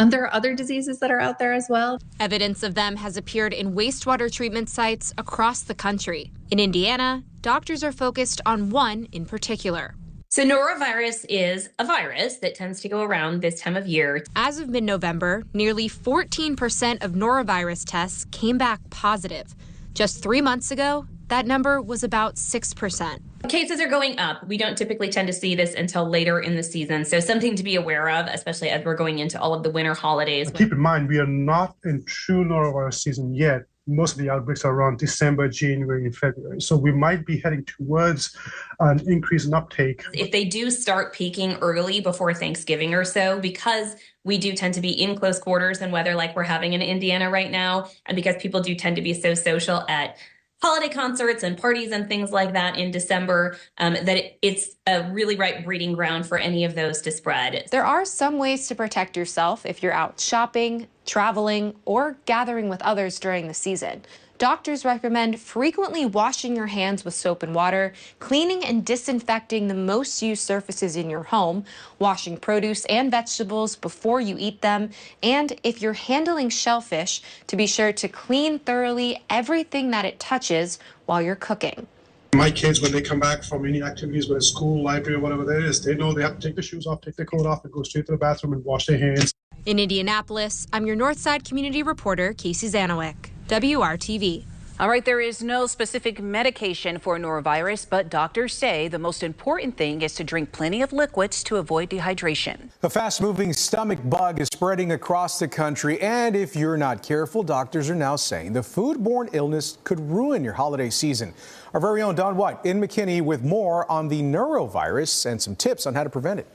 There are other diseases that are out there as well. Evidence of them has appeared in wastewater treatment sites across the country. In Indiana, doctors are focused on one in particular. So norovirus is a virus that tends to go around this time of year. As of mid-November, nearly 14% of norovirus tests came back positive. Just 3 months ago, that number was about 6%. Cases are going up. We don't typically tend to see this until later in the season. So something to be aware of, especially as we're going into all of the winter holidays. Keep in mind, we are not in true norovirus season yet. Most of the outbreaks are around December, January, and February. So we might be heading towards an increase in uptake. If they do start peaking early before Thanksgiving or so, because we do tend to be in close quarters and weather like we're having in Indiana right now, and because people do tend to be so social at holiday concerts and parties and things like that in December, it's a really ripe breeding ground for any of those to spread. There are some ways to protect yourself if you're out shopping, traveling, or gathering with others during the season. Doctors recommend frequently washing your hands with soap and water, cleaning and disinfecting the most used surfaces in your home, washing produce and vegetables before you eat them, and if you're handling shellfish, to be sure to clean thoroughly everything that it touches while you're cooking. My kids, when they come back from any activities, whether it's school, library, or whatever that is, they know they have to take their shoes off, take their coat off, and go straight to the bathroom and wash their hands. In Indianapolis, I'm your Northside community reporter, Casey Zanowick, WRTV. All right, there is no specific medication for norovirus, but doctors say the most important thing is to drink plenty of liquids to avoid dehydration. A fast-moving stomach bug is spreading across the country, and if you're not careful, doctors are now saying the foodborne illness could ruin your holiday season. Our very own Don White in McKinney with more on the norovirus and some tips on how to prevent it.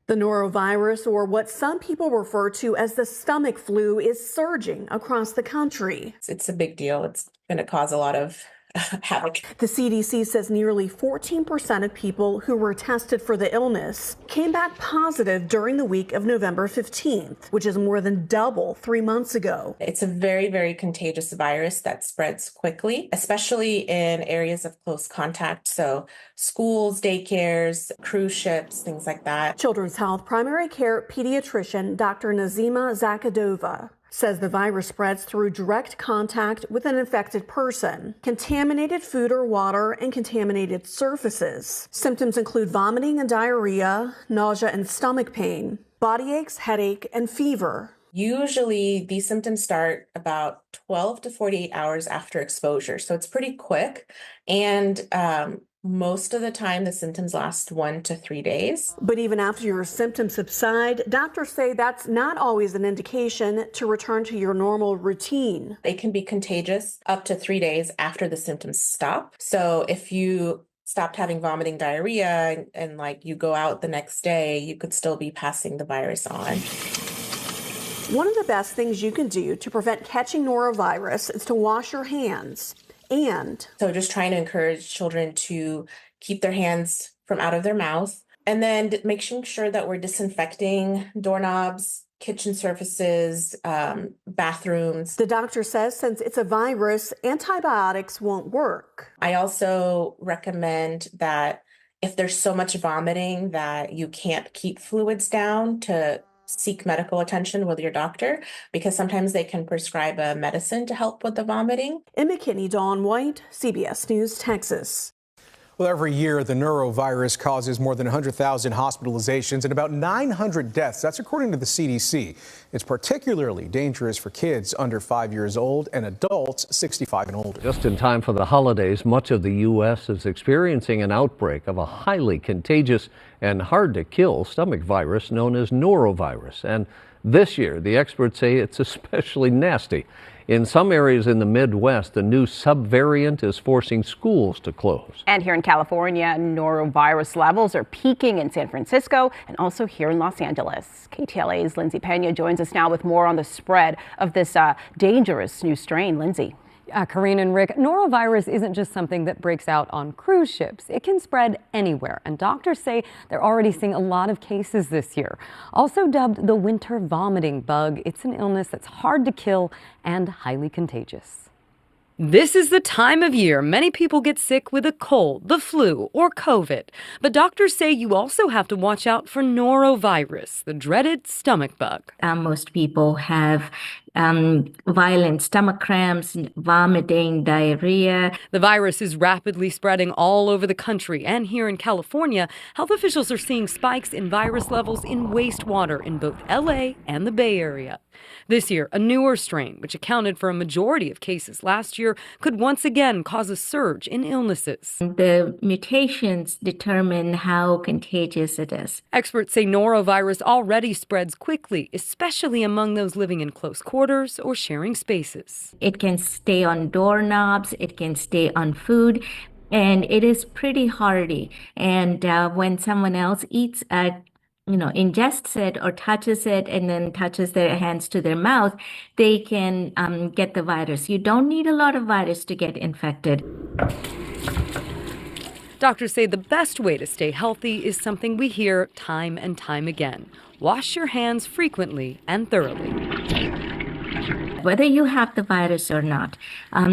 The norovirus, or what some people refer to as the stomach flu, is surging across the country. It's a big deal. It's going to cause a lot of havoc. The CDC says nearly 14% of people who were tested for the illness came back positive during the week of November 15th, which is more than double 3 months ago. It's a very, very contagious virus that spreads quickly, especially in areas of close contact. So schools, daycares, cruise ships, things like that. Children's Health primary care pediatrician Dr. Nazima Zakadova says the virus spreads through direct contact with an infected person, contaminated food or water, and contaminated surfaces. Symptoms include vomiting and diarrhea, nausea and stomach pain, body aches, headache, and fever. Usually these symptoms start about 12 to 48 hours after exposure. So it's pretty quick. And most of the time, the symptoms last 1 to 3 days. But even after your symptoms subside, doctors say that's not always an indication to return to your normal routine. They can be contagious up to 3 days after the symptoms stop. So if you stopped having vomiting, diarrhea, and like you go out the next day, you could still be passing the virus on. One of the best things you can do to prevent catching norovirus is to wash your hands. And so just trying to encourage children to keep their hands from out of their mouth, and then making sure that we're disinfecting doorknobs, kitchen surfaces, bathrooms. The doctor says since it's a virus, antibiotics won't work. I also recommend that if there's so much vomiting that you can't keep fluids down, to seek medical attention with your doctor because sometimes they can prescribe a medicine to help with the vomiting. In McKinney, Dawn White, CBS News, Texas. Well, every year, the Noro virus causes more than 100,000 hospitalizations and about 900 deaths. That's according to the CDC. It's particularly dangerous for kids under 5 years old and adults 65 and older. Just in time for the holidays, much of the U.S. is experiencing an outbreak of a highly contagious and hard-to-kill stomach virus known as norovirus. And this year, the experts say it's especially nasty. In some areas in the Midwest, the new subvariant is forcing schools to close. And here in California, norovirus levels are peaking in San Francisco and also here in Los Angeles. KTLA's Lindsay Pena joins us now with more on the spread of this dangerous new strain. Lindsay. Karine and Rick, norovirus isn't just something that breaks out on cruise ships. It can spread anywhere, and doctors say they're already seeing a lot of cases this year. Also dubbed the winter vomiting bug, it's an illness that's hard to kill and highly contagious. This is the time of year many people get sick with a cold, the flu, or COVID. But doctors say you also have to watch out for norovirus, the dreaded stomach bug. Most people have violent stomach cramps, vomiting, diarrhea. The virus is rapidly spreading all over the country, and here in California, health officials are seeing spikes in virus levels in wastewater in both LA and the Bay Area. This year, a newer strain, which accounted for a majority of cases last year, could once again cause a surge in illnesses. The mutations determine how contagious it is. Experts say norovirus already spreads quickly, especially among those living in close quarters or sharing spaces. It can stay on doorknobs, it can stay on food, and it is pretty hardy. And when someone else eats ingests it or touches it and then touches their hands to their mouth, they can get the virus. You don't need a lot of virus to get infected. Doctors say the best way to stay healthy is something we hear time and time again. Wash your hands frequently and thoroughly. Whether you have the virus or not,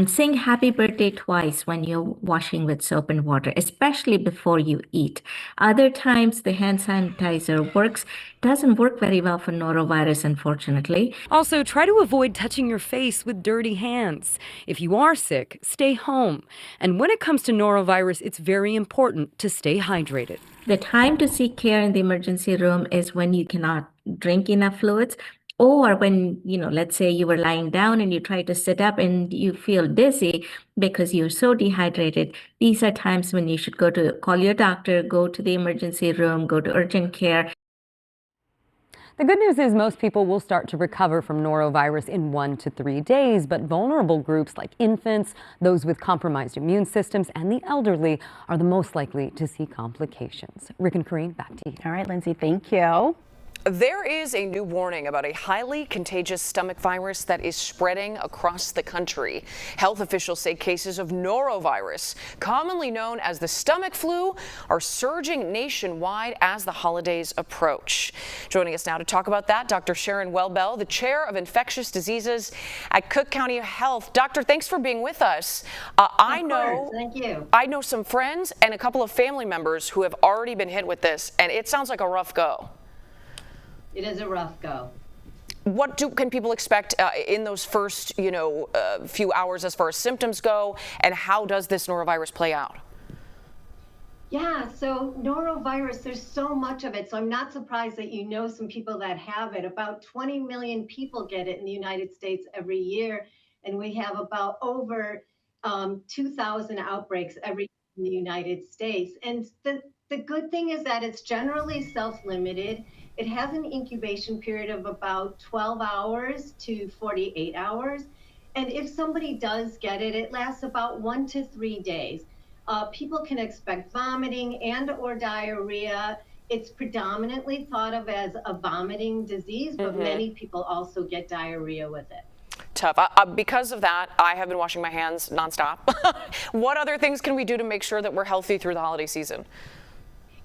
sing happy birthday twice when you're washing with soap and water, especially before you eat. Other times the hand sanitizer doesn't work very well for norovirus, unfortunately. Also, try to avoid touching your face with dirty hands. If you are sick, stay home. And when it comes to norovirus, it's very important to stay hydrated. The time to seek care in the emergency room is when you cannot drink enough fluids, or when, let's say you were lying down and you try to sit up and you feel dizzy because you're so dehydrated. These are times when you should call your doctor, go to the emergency room, go to urgent care. The good news is most people will start to recover from norovirus in 1 to 3 days, but vulnerable groups like infants, those with compromised immune systems, and the elderly are the most likely to see complications. Rick and Karine, back to you. All right, Lindsay, thank you. There is a new warning about a highly contagious stomach virus that is spreading across the country. Health officials say cases of norovirus, commonly known as the stomach flu, are surging nationwide as the holidays approach. Joining us now to talk about that, Dr. Sharon Welbel, the chair of infectious diseases at Cook County Health. Doctor, thanks for being with us. Thank you. I know some friends and a couple of family members who have already been hit with this, and it sounds like a rough go. It is a rough go. What can people expect in those first, few hours as far as symptoms go, and how does this norovirus play out? Yeah, so norovirus, there's so much of it. So I'm not surprised that you know some people that have it. About 20 million people get it in the United States every year, and we have about over 2,000 outbreaks every year in the United States. And the good thing is that it's generally self-limited. It has an incubation period of about 12 hours to 48 hours. And if somebody does get it, it lasts about 1 to 3 days. People can expect vomiting and or diarrhea. It's predominantly thought of as a vomiting disease, but many people also get diarrhea with it. Tough. Because of that, I have been washing my hands nonstop. What other things can we do to make sure that we're healthy through the holiday season?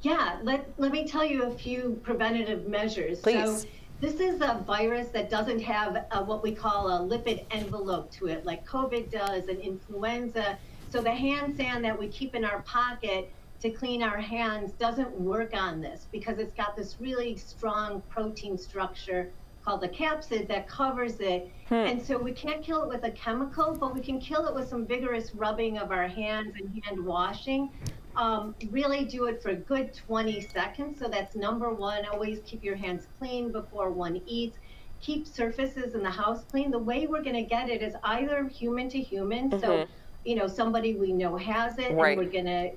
Yeah, let me tell you a few preventative measures. Please. So this is a virus that doesn't have what we call a lipid envelope to it, like COVID does and influenza. So the hand sand that we keep in our pocket to clean our hands doesn't work on this because it's got this really strong protein structure called the capsid that covers it. And so we can't kill it with a chemical, but we can kill it with some vigorous rubbing of our hands and hand washing. Really do it for a good 20 seconds. So that's number one. Always keep your hands clean before one eats. Keep surfaces in the house clean. The way we're going to get it is either human to human. So, you know, somebody we know has it, and we're going to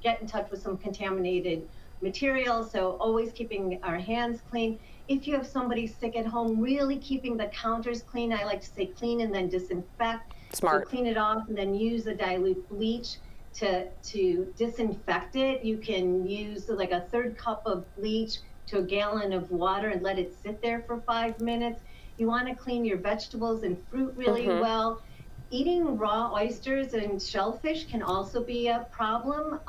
get in touch with some contaminated material. So always keeping our hands clean. If you have somebody sick at home, really keeping the counters clean. I like to say clean and then disinfect. Smart. So clean it off and then use a dilute bleach to disinfect it. You can use like a 1/3 cup of bleach to a gallon of water and let it sit there for 5 minutes. You want to clean your vegetables and fruit really well. Eating raw oysters and shellfish can also be a problem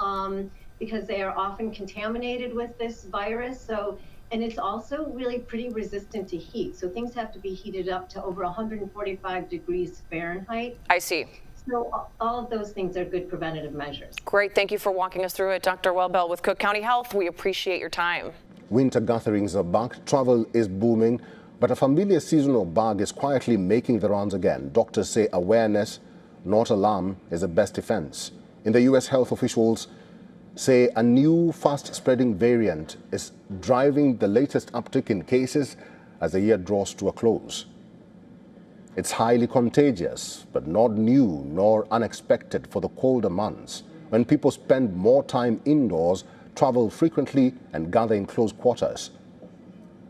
because they are often contaminated with this virus. So, and it's also really pretty resistant to heat. So things have to be heated up to over 145 degrees Fahrenheit. I see. So all of those things are good preventative measures. Great. Thank you for walking us through it. Dr. Welbel with Cook County Health. We appreciate your time. Winter gatherings are back, travel is booming, but a familiar seasonal bug is quietly making the rounds again. Doctors say awareness, not alarm, is the best defense. In the U.S., health officials say a new fast-spreading variant is driving the latest uptick in cases as the year draws to a close. It's highly contagious, but not new nor unexpected for the colder months, when people spend more time indoors, travel frequently, and gather in close quarters.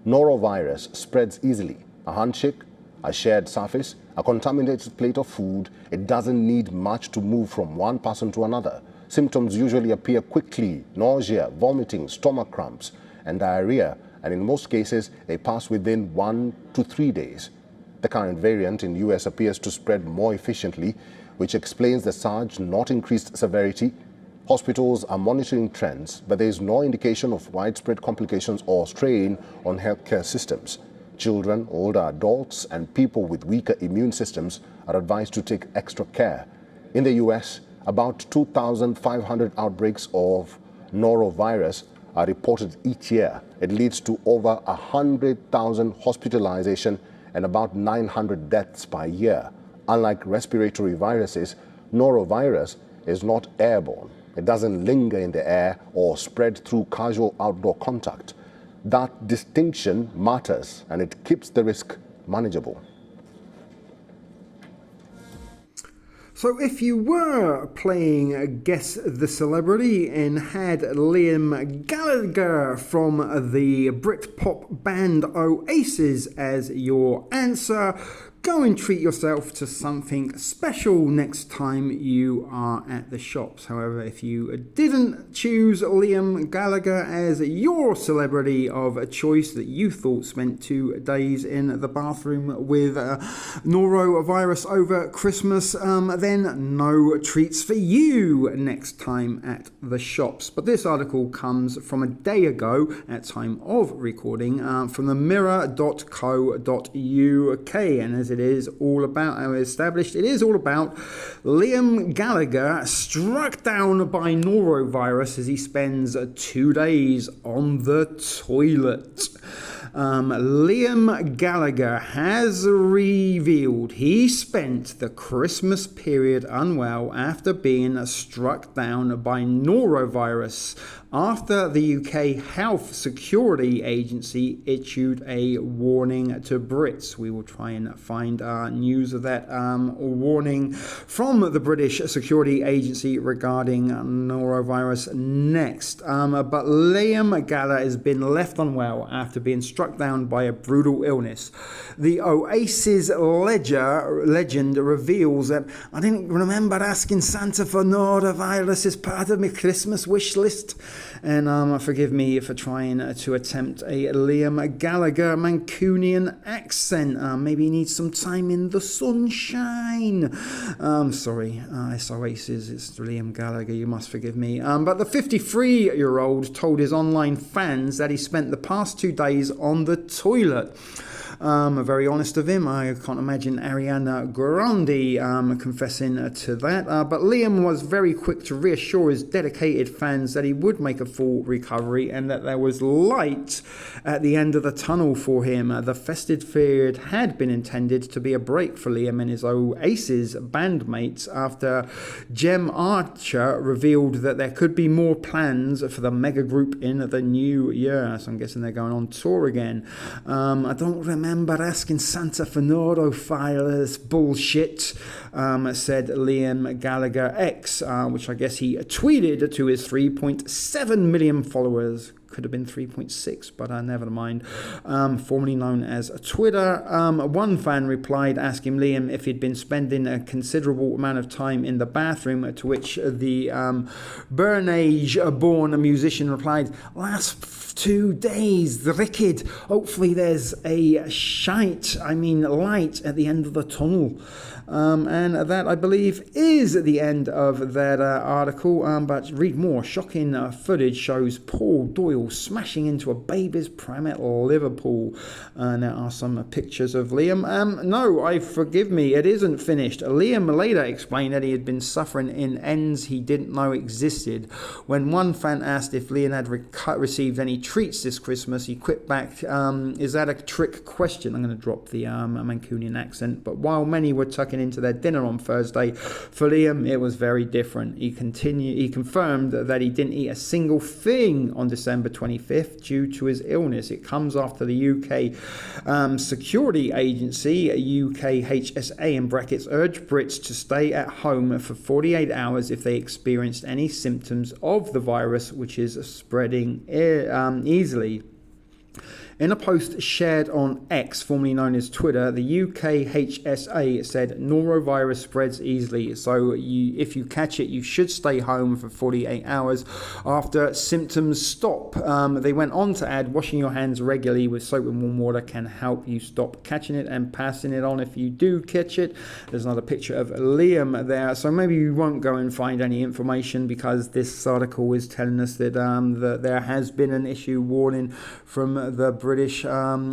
Noro virus spreads easily. A handshake, a shared surface, a contaminated plate of food. It doesn't need much to move from one person to another. Symptoms usually appear quickly: nausea, vomiting, stomach cramps, and diarrhea, and in most cases, they pass within 1 to 3 days. The current variant in US appears to spread more efficiently, which explains the surge, not increased severity. Hospitals are monitoring trends, but there is no indication of widespread complications or strain on healthcare systems. Children, older adults, and people with weaker immune systems are advised to take extra care. In the US, about 2,500 outbreaks of norovirus are reported each year. It leads to over 100,000 hospitalizations and about 900 deaths per year. Unlike respiratory viruses, norovirus is not airborne. It doesn't linger in the air or spread through casual outdoor contact. That distinction matters, and it keeps the risk manageable. So if you were playing Guess the Celebrity and had Liam Gallagher from the Britpop band Oasis as your answer, go and treat yourself to something special next time you are at the shops. However, if you didn't choose Liam Gallagher as your celebrity of choice that you thought spent 2 days in the bathroom with norovirus over Christmas, then no treats for you next time at the shops. But this article comes from a day ago at time of recording from the mirror.co.uk, and as it is all about, I established, it is all about Liam Gallagher struck down by norovirus as he spends 2 days on the toilet. Liam Gallagher has revealed he spent the Christmas period unwell after being struck down by norovirus after the UK Health Security Agency issued a warning to Brits. We will try and find news of that warning from the British Security Agency regarding norovirus next. But Liam Gallagher has been left unwell after being struck down by a brutal illness. The Oasis legend reveals that I didn't remember asking Santa for norovirus as part of my Christmas wish list. And forgive me for trying to attempt a Liam Gallagher Mancunian accent. Maybe he needs some time in the sunshine. Sorry, it's Oasis, it's Liam Gallagher, you must forgive me. But the 53-year-old told his online fans that he spent the past 2 days on the toilet. Very honest of him. I can't imagine Ariana Grande confessing to that. But Liam was very quick to reassure his dedicated fans that he would make a full recovery and that there was light at the end of the tunnel for him. The festive period had been intended to be a break for Liam and his Oasis bandmates after Jem Archer revealed that there could be more plans for the mega group in the new year. So I'm guessing they're going on tour again. I don't remember asking Santa for Noro Virus bullshit, said Liam Gallagher X, which I guess he tweeted to his 3.7 million followers. Could have been 3.6, but never mind. Formerly known as Twitter. One fan replied asking Liam if he'd been spending a considerable amount of time in the bathroom, to which the Bernage-born musician replied, "Last 2 days, wicked. Hopefully there's a light at the end of the tunnel." And that, I believe, is the end of that article. But read more. Shocking footage shows Paul Doyle smashing into a baby's pram at Liverpool. There are some pictures of Liam. Forgive me, it isn't finished. Liam later explained that he had been suffering in ends he didn't know existed. When one fan asked if Liam had received any treats this Christmas, he quipped back, "Is that a trick question?" I'm going to drop the Mancunian accent. But while many were tucking into their dinner on Thursday, for Liam it was very different. He confirmed that he didn't eat a single thing on December 25th due to his illness. It comes after the UK security agency, UKHSA in brackets, urged Brits to stay at home for 48 hours if they experienced any symptoms of the virus, which is spreading easily. In a post shared on X, formerly known as Twitter, the UKHSA said norovirus spreads easily, so if you catch it, you should stay home for 48 hours after symptoms stop. They went on to add, washing your hands regularly with soap and warm water can help you stop catching it and passing it on if you do catch it. There's another picture of Liam there, so maybe you won't go and find any information because this article is telling us that, that there has been an issue warning from the British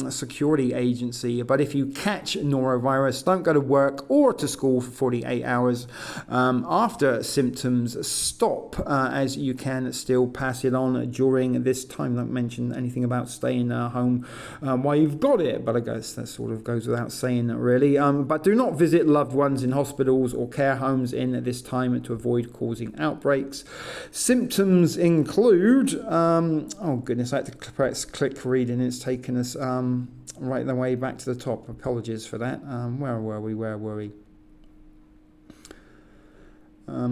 security agency. But if you catch norovirus, don't go to work or to school for 48 hours after symptoms stop, as you can still pass it on during this time. Don't mention anything about staying home while you've got it, but I guess that sort of goes without saying, really. But do not visit loved ones in hospitals or care homes in this time to avoid causing outbreaks. Symptoms include, oh goodness, I had to press click read and it's taken us right the way back to the top. Apologies for that. Where were we?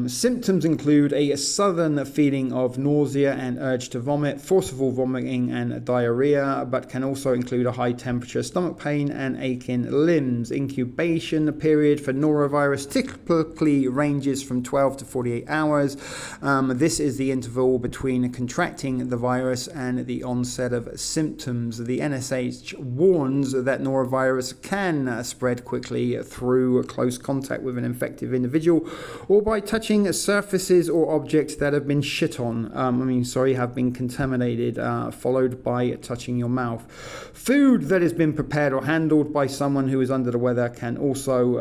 Symptoms include a sudden feeling of nausea and urge to vomit, forcible vomiting and diarrhea, but can also include a high temperature, stomach pain and aching limbs. Incubation period for norovirus typically ranges from 12 to 48 hours. This is the interval between contracting the virus and the onset of symptoms. The NSH warns that norovirus can spread quickly through close contact with an infected individual or by touching surfaces or objects that have been shit on, have been contaminated, followed by touching your mouth. Food that has been prepared or handled by someone who is under the weather can also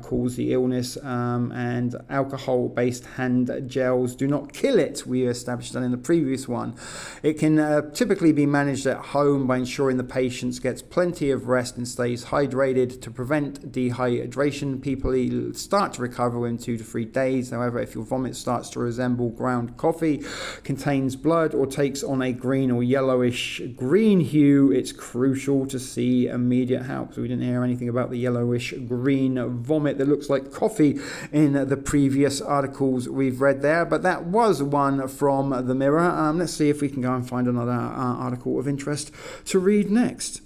cause the illness, and alcohol-based hand gels do not kill it. We established that in the previous one. It can typically be managed at home by ensuring the patient gets plenty of rest and stays hydrated to prevent dehydration. People start to recover within 2 to 3 days. However, if your vomit starts to resemble ground coffee, contains blood, or takes on a green or yellowish green hue, it's crucial to see immediate help. So we didn't hear anything about the yellowish green vomit that looks like coffee in the previous articles we've read there, but that was one from the Mirror. Let's see if we can go and find another article of interest to read next.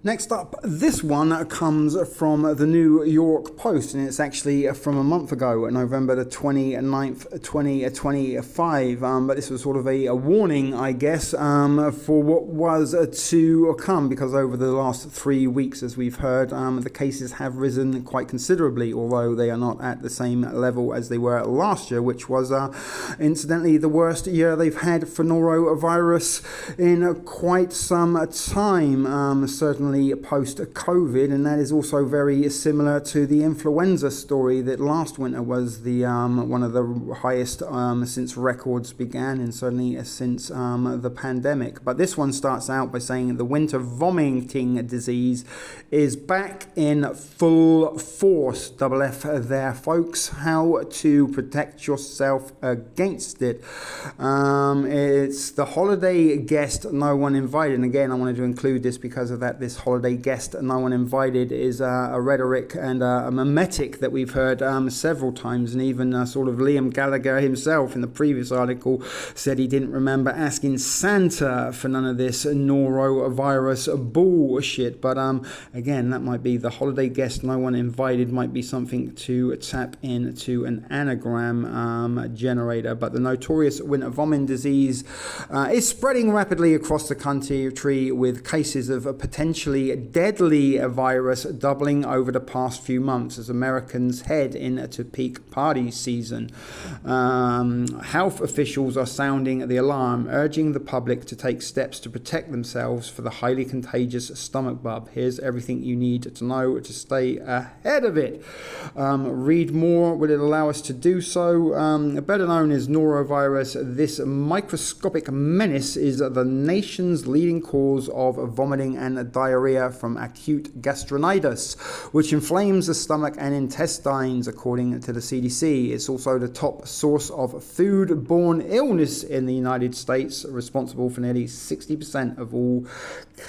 Next up, this one comes from the New York Post, and it's actually from a month ago, November the 29th, 2025. But this was sort of a warning, I guess, for what was to come, because over the last 3 weeks, as we've heard, the cases have risen quite considerably, although they are not at the same level as they were last year, which was incidentally the worst year they've had for norovirus in quite some time, certainly post-COVID, and that is also very similar to the influenza story that last winter was the one of the highest since records began, and certainly since the pandemic. But this one starts out by saying the winter vomiting disease is back in full force. Double F there, folks. How to protect yourself against it. It's the holiday guest no one invited, and again I wanted to include this because of that. This holiday guest no one invited is a rhetoric and a mimetic that we've heard several times, and even sort of Liam Gallagher himself in the previous article said he didn't remember asking Santa for none of this norovirus bullshit. But again, that might be the holiday guest no one invited, might be something to tap into an anagram generator. But the notorious winter vomiting disease is spreading rapidly across the country, with cases of a potentially deadly virus doubling over the past few months as Americans head into peak party season. Health officials are sounding the alarm, urging the public to take steps to protect themselves for the highly contagious stomach bug. Here's everything you need to know to stay ahead of it. Read more. Will it allow us to do so? Better known as norovirus, this microscopic menace is the nation's leading cause of vomiting and diarrhea from acute gastritis, which inflames the stomach and intestines, according to the CDC. It's also the top source of foodborne illness in the United States, responsible for nearly 60% of all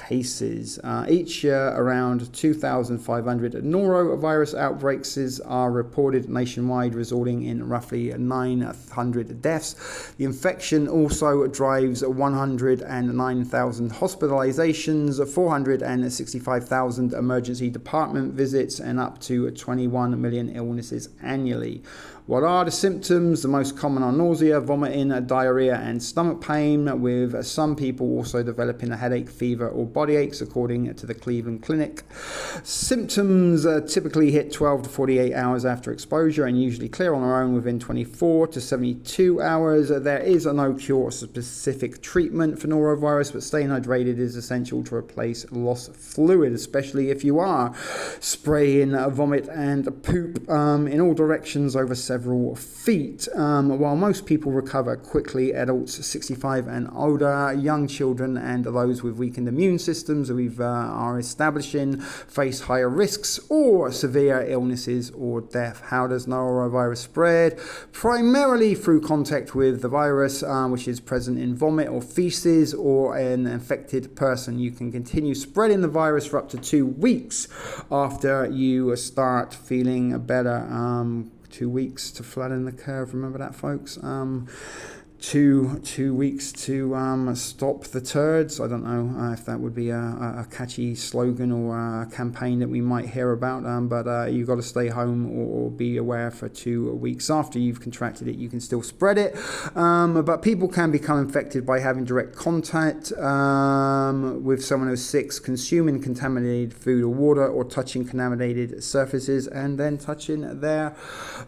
cases. Each year, around 2,500 norovirus outbreaks are reported nationwide, resulting in roughly 900 deaths. The infection also drives 109,000 hospitalizations, 465,000 emergency department visits, and up to 21 million illnesses annually. What are the symptoms? The most common are nausea, vomiting, diarrhea, and stomach pain, with some people also developing a headache, fever, or body aches, according to the Cleveland Clinic. Symptoms typically hit 12 to 48 hours after exposure and usually clear on their own within 24 to 72 hours. There is no cure or specific treatment for norovirus, but staying hydrated is essential to replace lost fluid, especially if you are spraying vomit and poop in all directions over several feet. While most people recover quickly, adults 65 and older, young children, and those with weakened immune systems we are establishing face higher risks or severe illnesses or death. How does norovirus spread? Primarily through contact with the virus, which is present in vomit or feces or an infected person. You can continue spreading the virus for up to 2 weeks after you start feeling better. 2 weeks to flatten the curve. Remember that, folks? 2 weeks to stop the turds. I don't know if that would be a catchy slogan or a campaign that we might hear about, but you've got to stay home or be aware for 2 weeks. After you've contracted it, you can still spread it, but people can become infected by having direct contact with someone who's sick, consuming contaminated food or water, or touching contaminated surfaces and then touching their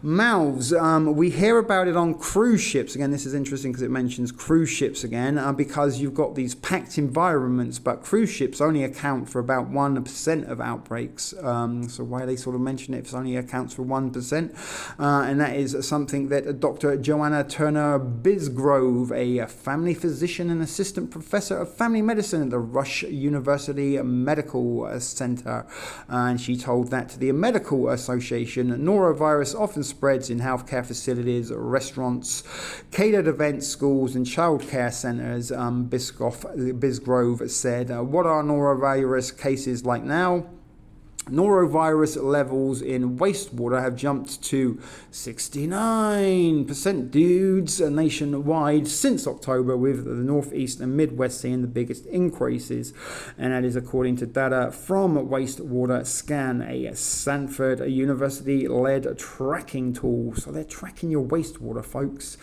mouths. We hear about it on cruise ships. Again, this is interesting because it mentions cruise ships again, because you've got these packed environments, but cruise ships only account for about 1% of outbreaks. So why they sort of mention it if it only accounts for 1%? And that is something that Dr. Joanna Turner Bisgrove, a family physician and assistant professor of family medicine at the Rush University Medical Center, and she told that to the Medical Association. Norovirus often spreads in healthcare facilities, restaurants, catered events, schools, and childcare centers. Bisgrove said, what are norovirus cases like now? Norovirus levels in wastewater have jumped to 69% dudes nationwide since October, with the Northeast and Midwest seeing the biggest increases. And that is according to data from Wastewater Scan, a Stanford University-led tracking tool. So they're tracking your wastewater, folks.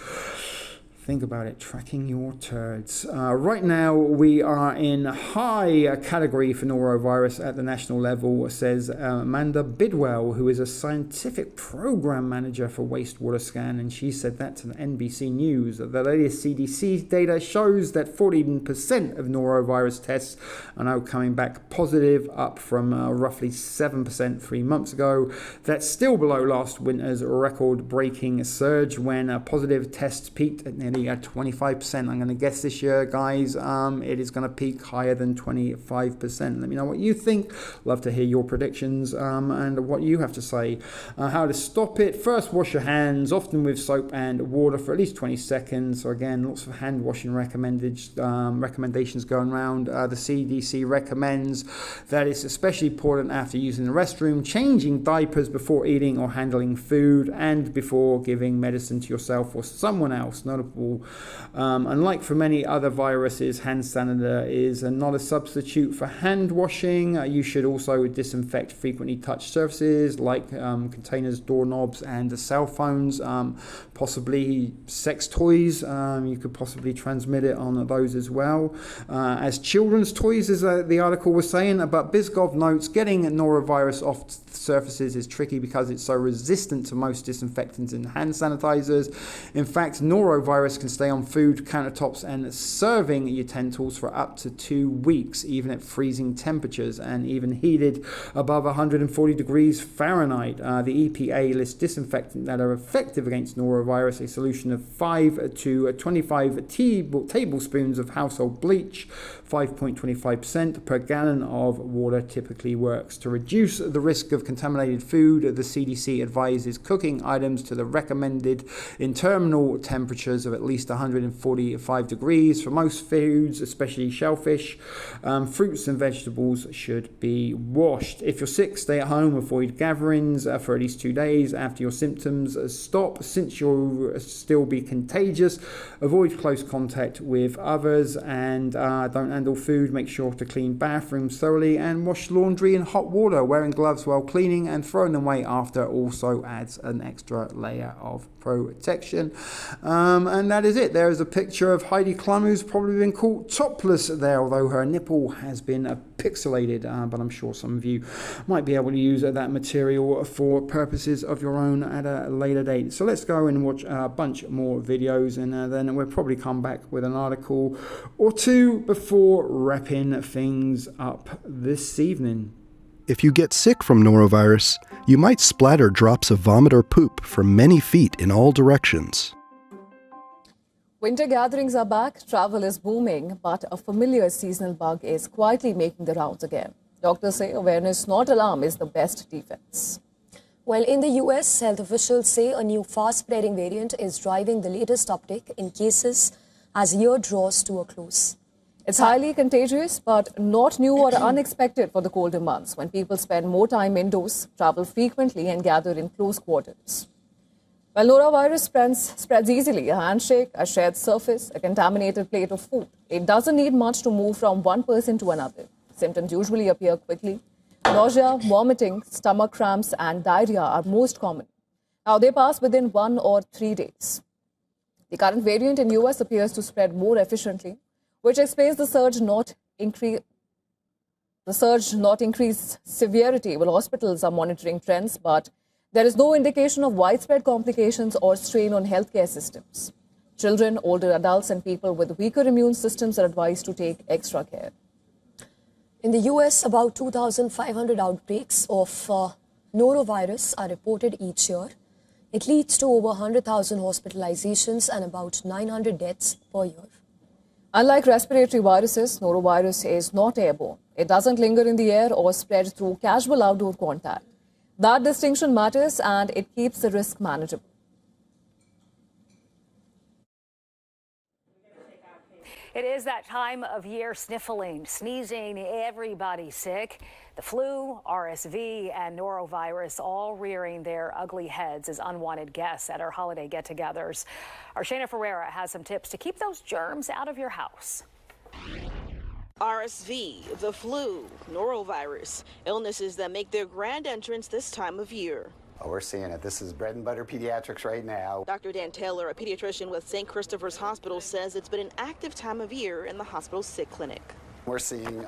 Think about it, tracking your turds. Right now, we are in high category for norovirus at the national level, says Amanda Bidwell, who is a scientific program manager for Wastewater Scan, and she said that to the NBC News. The latest CDC data shows that 14% of norovirus tests are now coming back positive, up from roughly 7% 3 months ago. That's still below last winter's record-breaking surge when positive tests peaked at nearly at 25%. I'm going to guess this year, guys, it is going to peak higher than 25%. Let me know what you think. Love to hear your predictions and what you have to say. How to stop it. First, wash your hands, often with soap and water, for at least 20 seconds. So again, lots of hand washing recommendations going around. The CDC recommends that it's especially important after using the restroom, changing diapers before eating or handling food, and before giving medicine to yourself or someone else. Notable. Unlike for many other viruses, hand sanitizer is not a substitute for hand washing. You should also disinfect frequently touched surfaces like containers, doorknobs, and cell phones, possibly sex toys. You could possibly transmit it on those as well. As children's toys, as the article was saying, but Bisgov notes getting norovirus off surfaces is tricky because it's so resistant to most disinfectants and hand sanitizers. In fact, norovirus can stay on food, countertops, and serving utensils for up to 2 weeks, even at freezing temperatures, and even heated above 140 degrees Fahrenheit. The EPA lists disinfectants that are effective against norovirus. A solution of 5 to 25 tablespoons of household bleach, 5.25% per gallon of water, typically works. To reduce the risk of contaminated food, the CDC advises cooking items to the recommended internal temperatures of at least 145 degrees. For most foods, especially shellfish, fruits and vegetables should be washed. If you're sick, stay at home. Avoid gatherings for at least 2 days after your symptoms stop, since you'll still be contagious. Avoid close contact with others, and don't handle food. Make sure to clean bathrooms thoroughly and wash laundry in hot water. Wearing gloves while cleaning and throwing them away after also adds an extra layer of protection. And that is it. There is a picture of Heidi Klum, who's probably been caught topless there, although her nipple has been pixelated, but I'm sure some of you might be able to use that material for purposes of your own at a later date. So let's go and watch a bunch more videos, and then we'll probably come back with an article or two before wrapping things up this evening. If you get sick from norovirus, you might splatter drops of vomit or poop from many feet in all directions. Winter gatherings are back, travel is booming, but a familiar seasonal bug is quietly making the rounds again. Doctors say awareness, not alarm, is the best defense. Well, in the US, health officials say a new fast-spreading variant is driving the latest uptick in cases as year draws to a close. It's highly contagious, but not new or unexpected for the colder months, when people spend more time indoors, travel frequently, and gather in close quarters. Well, norovirus spreads easily. A handshake, a shared surface, a contaminated plate of food. It doesn't need much to move from one person to another. Symptoms usually appear quickly. Nausea, vomiting, stomach cramps, and diarrhea are most common. Now, they pass within 1 or 3 days. The current variant in US appears to spread more efficiently, which explains the surge not increase severity. Well, hospitals are monitoring trends, but there is no indication of widespread complications or strain on healthcare systems. Children, older adults, and people with weaker immune systems are advised to take extra care. In the US, about 2,500 outbreaks of norovirus are reported each year. It leads to over 100,000 hospitalizations and about 900 deaths per year. Unlike respiratory viruses, norovirus is not airborne. It doesn't linger in the air or spread through casual outdoor contact. That distinction matters, and it keeps the risk manageable. It is that time of year, sniffling, sneezing, everybody sick. The flu, RSV, and norovirus all rearing their ugly heads as unwanted guests at our holiday get-togethers. Our Shayna Ferreira has some tips to keep those germs out of your house. RSV, the flu, norovirus, illnesses that make their grand entrance this time of year. Oh, we're seeing it. This is bread and butter pediatrics right now. Dr. Dan Taylor, a pediatrician with St. Christopher's Hospital, says it's been an active time of year in the hospital's sick clinic. We're seeing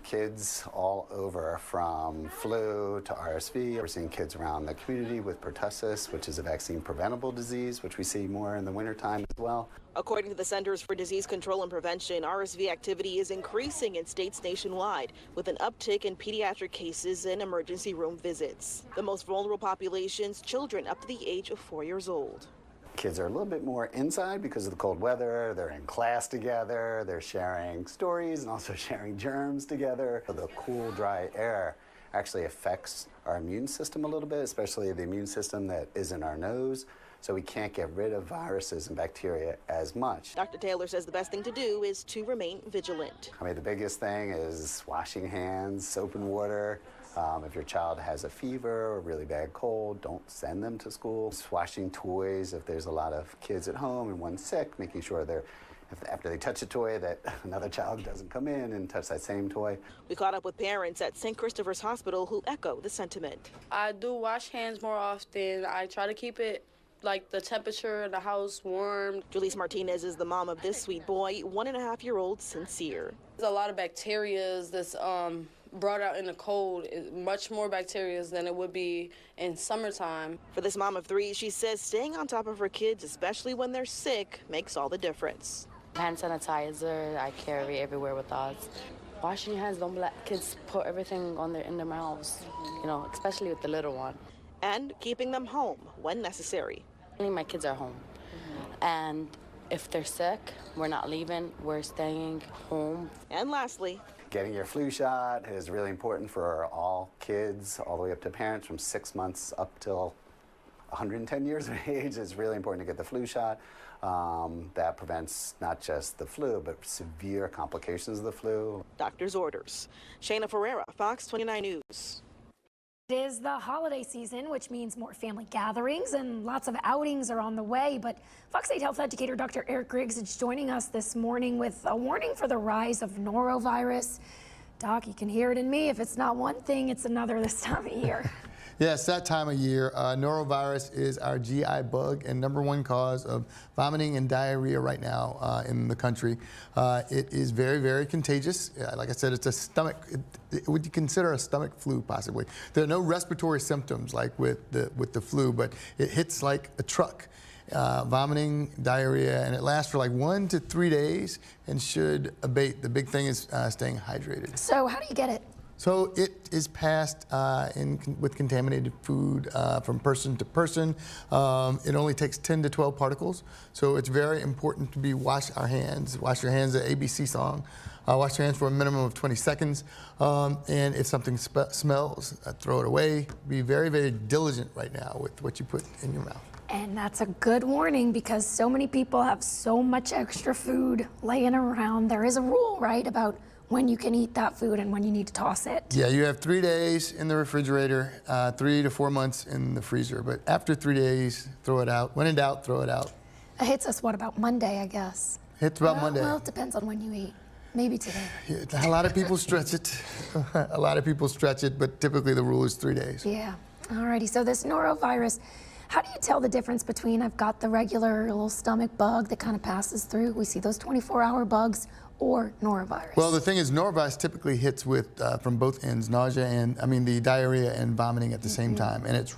kids all over, from flu to RSV. We're seeing kids around the community with pertussis, which is a vaccine-preventable disease, which we see more in the wintertime as well. According to the Centers for Disease Control and Prevention, RSV activity is increasing in states nationwide, with an uptick in pediatric cases and emergency room visits. The most vulnerable populations, children up to the age of 4 years old. Kids are a little bit more inside because of the cold weather. They're in class together. They're sharing stories and also sharing germs together. The cool, dry air actually affects our immune system a little bit, especially the immune system that is in our nose. So we can't get rid of viruses and bacteria as much. Dr. Taylor says the best thing to do is to remain vigilant. I mean, the biggest thing is washing hands, soap and water. If your child has a fever or a really bad cold, don't send them to school. Washing toys if there's a lot of kids at home and one's sick, making sure after they touch a toy that another child doesn't come in and touch that same toy. We caught up with parents at St. Christopher's Hospital who echo the sentiment. I do wash hands more often. I try to keep it like the temperature in the house warm. Julisse Martinez is the mom of this sweet boy, 1.5-year-old Sincere. There's a lot of bacteria that's brought out in the cold, much more bacteria than it would be in summertime. For this mom of 3, she says staying on top of her kids, especially when they're sick, makes all the difference. Hand sanitizer, I carry everywhere with us. Washing your hands, don't let kids put everything in their mouths, especially with the little one. And keeping them home when necessary. My kids are home. And if they're sick, we're not leaving, we're staying home. And lastly, getting your flu shot is really important for all kids, all the way up to parents from 6 months up till 110 years of age. It's really important to get the flu shot. That prevents not just the flu, but severe complications of the flu. Doctor's orders. Shayna Ferreira, Fox 29 News. It is the holiday season, which means more family gatherings and lots of outings are on the way. But Fox 8 health educator Dr. Eric Griggs is joining us this morning with a warning for the rise of norovirus. Doc, you can hear it in me. If it's not one thing, it's another this time of year. Yes, that time of year. Norovirus is our GI bug and #1 cause of vomiting and diarrhea right now in the country. It is very, very contagious. Like I said, it's a stomach, would you consider a stomach flu possibly? There are no respiratory symptoms like with the flu, but it hits like a truck. Vomiting, diarrhea, and it lasts for like 1 to 3 days and should abate. The big thing is staying hydrated. So how do you get it? So it is passed with contaminated food from person to person. It only takes 10 to 12 particles. So it's very important to wash our hands. Wash your hands, the ABC song. Wash your hands for a minimum of 20 seconds. And if something smells, throw it away. Be very, very diligent right now with what you put in your mouth. And that's a good warning because so many people have so much extra food laying around. There is a rule, right, about when you can eat that food and when you need to toss it. Yeah, you have 3 days in the refrigerator, 3 to 4 months in the freezer. But after 3 days, throw it out. When in doubt, throw it out. It hits us, what, about Monday, I guess? Hits about Monday. Well, it depends on when you eat. Maybe today. Yeah, a lot of people stretch it. A lot of people stretch it, but typically the rule is 3 days. Yeah. Alrighty, so this norovirus, how do you tell the difference between I've got the regular little stomach bug that kind of passes through, we see those 24-hour bugs, or norovirus? Well, the thing is, norovirus typically hits with from both ends, nausea and the diarrhea and vomiting at the same time, and it's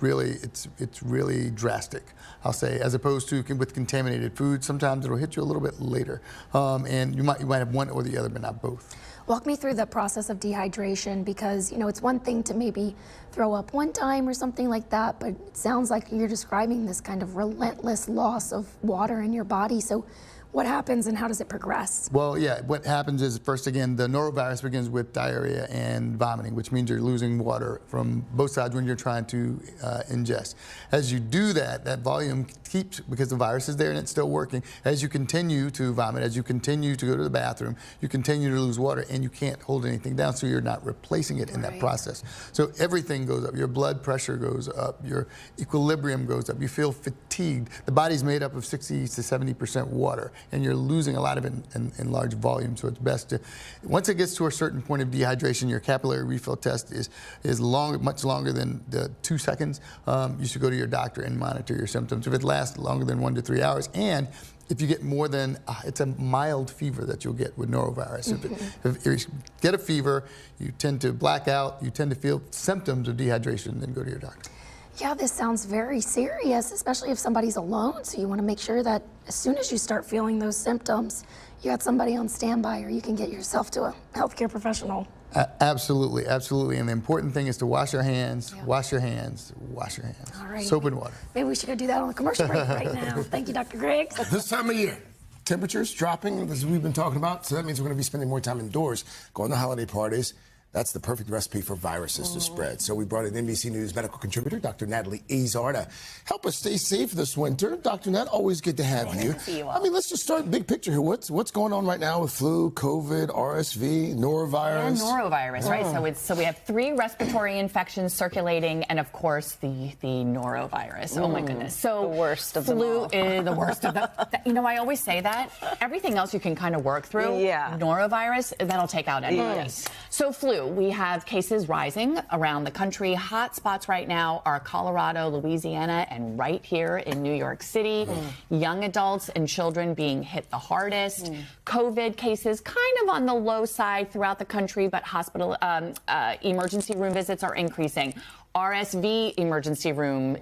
really drastic, I'll say, as opposed to with contaminated food. Sometimes it'll hit you a little bit later, and you might have one or the other, but not both. Walk me through the process of dehydration because, it's one thing to maybe throw up one time or something like that, but it sounds like you're describing this kind of relentless loss of water in your body. So what happens and how does it progress? Well, yeah, what happens is, first, again, the norovirus begins with diarrhea and vomiting, which means you're losing water from both sides when you're trying to ingest. As you do that, that volume keeps, because the virus is there and it's still working, as you continue to vomit, as you continue to go to the bathroom, you continue to lose water and you can't hold anything down, so you're not replacing it in that process. So everything goes up. Your blood pressure goes up. Your equilibrium goes up. You feel fatigued. The body's made up of 60 to 70% water, and you're losing a lot of it in large volumes. So it's best to, once it gets to a certain point of dehydration, your capillary refill test is much longer than the 2 seconds. You should go to your doctor and monitor your symptoms. If it lasts longer than 1 to 3 hours, and if you get more than, it's a mild fever that you'll get with norovirus. If you get a fever, you tend to black out, you tend to feel symptoms of dehydration, then go to your doctor. Yeah, this sounds very serious, especially if somebody's alone. So you want to make sure that as soon as you start feeling those symptoms, you got somebody on standby, or you can get yourself to a healthcare professional. Absolutely, absolutely. And the important thing is to wash your hands, wash your hands, wash your hands. All right. Soap and water. Maybe we should go do that on the commercial break right now. Thank you, Dr. Griggs. This time of year, temperatures dropping, as we've been talking about, so that means we're going to be spending more time indoors, going to holiday parties. That's the perfect recipe for viruses to spread. So we brought in NBC News medical contributor, Dr. Natalie Azar, to help us stay safe this winter. Dr. Nat, always good to have you. Good to see you all. I mean, let's just start big picture here. What's going on right now with flu, COVID, RSV, norovirus? Yeah, norovirus, right? So we have 3 respiratory infections circulating, and of course the norovirus. Oh my goodness. So the worst of them all. Flu is the worst of them. You know, I always say that. Everything else you can kind of work through. Yeah. Norovirus, that'll take out anybody. Yes. So flu, we have cases rising around the country. Hot spots right now are Colorado, Louisiana, and right here in New York City. Young adults and children being hit the hardest. COVID cases kind of on the low side throughout the country, but hospital emergency room visits are increasing. RSV emergency room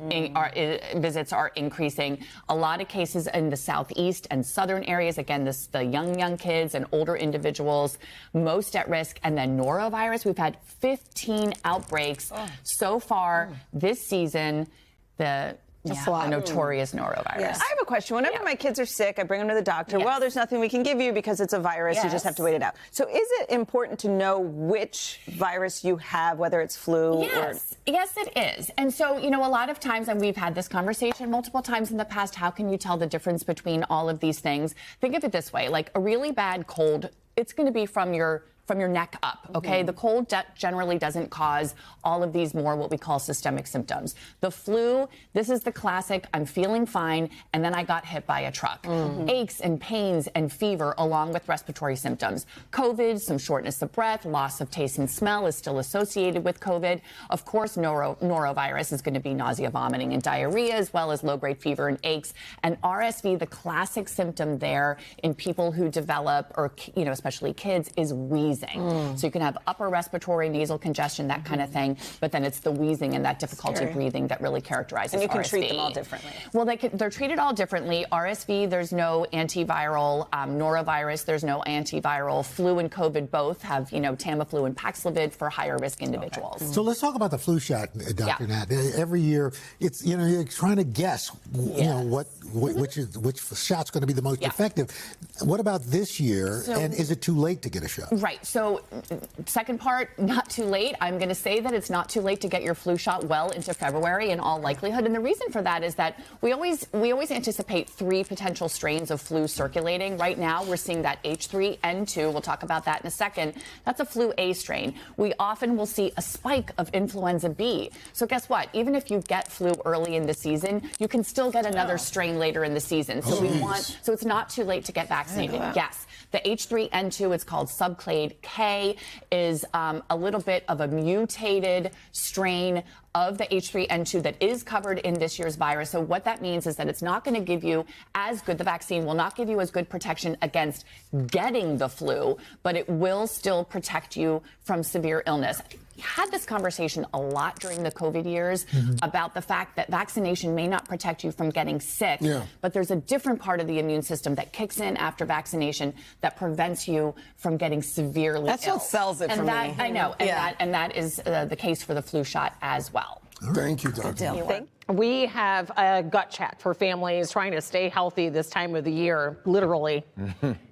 visits are increasing. A lot of cases in the southeast and southern areas. Again, the young kids and older individuals most at risk. And then norovirus, we've had 15 outbreaks so far this season. The notorious norovirus. Yes. I have a question. Whenever my kids are sick, I bring them to the doctor. Yes. Well, there's nothing we can give you because it's a virus. You just have to wait it out. So is it important to know which virus you have, whether it's flu or... Yes, it is. And so, you know, a lot of times, and we've had this conversation multiple times in the past, how can you tell the difference between all of these things? Think of it this way, like a really bad cold, it's going to be from your neck up, okay? The cold generally doesn't cause all of these more what we call systemic symptoms. The flu, this is the classic, I'm feeling fine, and then I got hit by a truck. Aches and pains and fever along with respiratory symptoms. COVID, some shortness of breath, loss of taste and smell is still associated with COVID. Of course, norovirus is going to be nausea, vomiting, and diarrhea, as well as low-grade fever and aches. And RSV, the classic symptom there in people who develop, or, you know, especially kids, is wheezing. So you can have upper respiratory, nasal congestion, that kind of thing, but then it's the wheezing and that difficulty breathing that really characterizes RSV. And you can treat them all differently. Well, they're treated all differently. RSV, there's no antiviral. Norovirus, there's no antiviral. Flu and COVID both have, you know, Tamiflu and Paxlovid for higher risk individuals. So let's talk about the flu shot, Dr. Nat. Every year, it's, you know, you're trying to guess, you know, which shot's going to be the most effective. What about this year? And is it too late to get a shot? Right. So second part, not too late. I'm going to say that it's not too late to get your flu shot well into February in all likelihood. And the reason for that is that we always anticipate 3 potential strains of flu circulating. Right now, we're seeing that H3N2. We'll talk about that in a second. That's a flu A strain. We often will see a spike of influenza B. So guess what? Even if you get flu early in the season, you can still get another strain later in the season. So so it's not too late to get vaccinated. Yes. The H3N2, it's called subclade K, is a little bit of a mutated strain of the H3N2 that is covered in this year's virus. So what that means is that it's not going to give you as good, the vaccine will not give you as good protection against getting the flu, but it will still protect you from severe illness. We had this conversation a lot during the COVID years about the fact that vaccination may not protect you from getting sick, but there's a different part of the immune system that kicks in after vaccination that prevents you from getting severely ill. That's what sells it for me. I know, and that is the case for the flu shot as well. Thank you, Doctor. We have a gut check for families trying to stay healthy this time of the year, literally.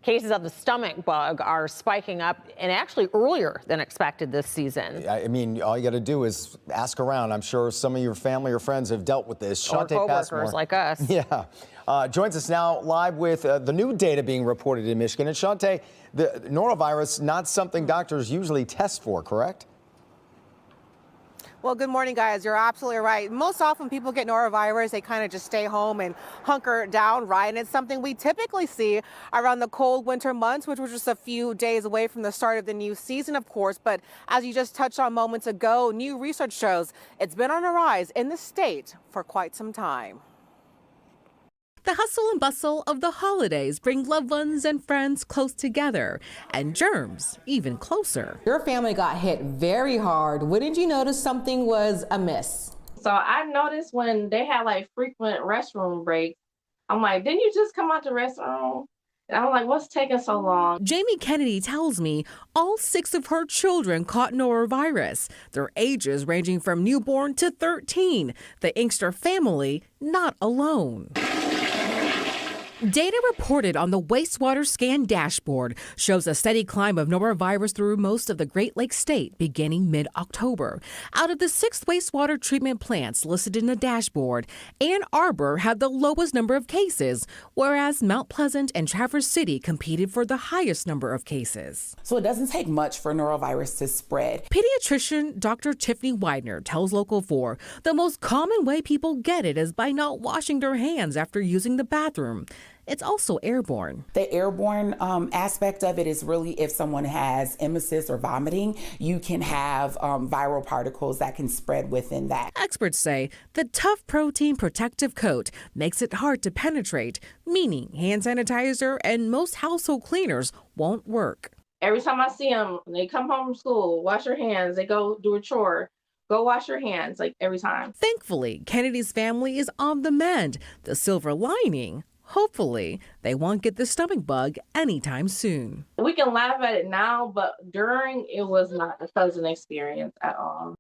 Cases of the stomach bug are spiking up and actually earlier than expected this season. I mean, all you got to do is ask around. I'm sure some of your family or friends have dealt with this. Or co-workers like us. Yeah. Joins us now live with the new data being reported in Michigan. And Shante, the norovirus, not something doctors usually test for, correct? Well, good morning, guys. You're absolutely right. Most often people get norovirus, they kind of just stay home and hunker down, right? And it's something we typically see around the cold winter months, which was just a few days away from the start of the new season, of course. But as you just touched on moments ago, new research shows it's been on a rise in the state for quite some time. The hustle and bustle of the holidays bring loved ones and friends close together, and germs even closer. Your family got hit very hard. When did you notice something was amiss? So I noticed when they had like frequent restroom breaks, I'm like, didn't you just come out the restroom? And I'm like, what's taking so long? Jamie Kennedy tells me all 6 of her children caught norovirus, their ages ranging from newborn to 13. The Inkster family not alone. Data reported on the wastewater scan dashboard shows a steady climb of norovirus through most of the Great Lakes state beginning mid-October. Out of the 6 wastewater treatment plants listed in the dashboard, Ann Arbor had the lowest number of cases, whereas Mount Pleasant and Traverse City competed for the highest number of cases. So it doesn't take much for norovirus to spread. Pediatrician Dr. Tiffany Widener tells Local 4 the most common way people get it is by not washing their hands after using the bathroom. It's also airborne. The airborne aspect of it is really if someone has emesis or vomiting, you can have viral particles that can spread within that. Experts say the tough protein protective coat makes it hard to penetrate, meaning hand sanitizer and most household cleaners won't work. Every time I see them, they come home from school, wash your hands, they go do a chore. Go wash your hands, like every time. Thankfully, Kennedy's family is on the mend. The silver lining, hopefully, they won't get the stomach bug anytime soon. We can laugh at it now, but during, it was not a pleasant experience at all.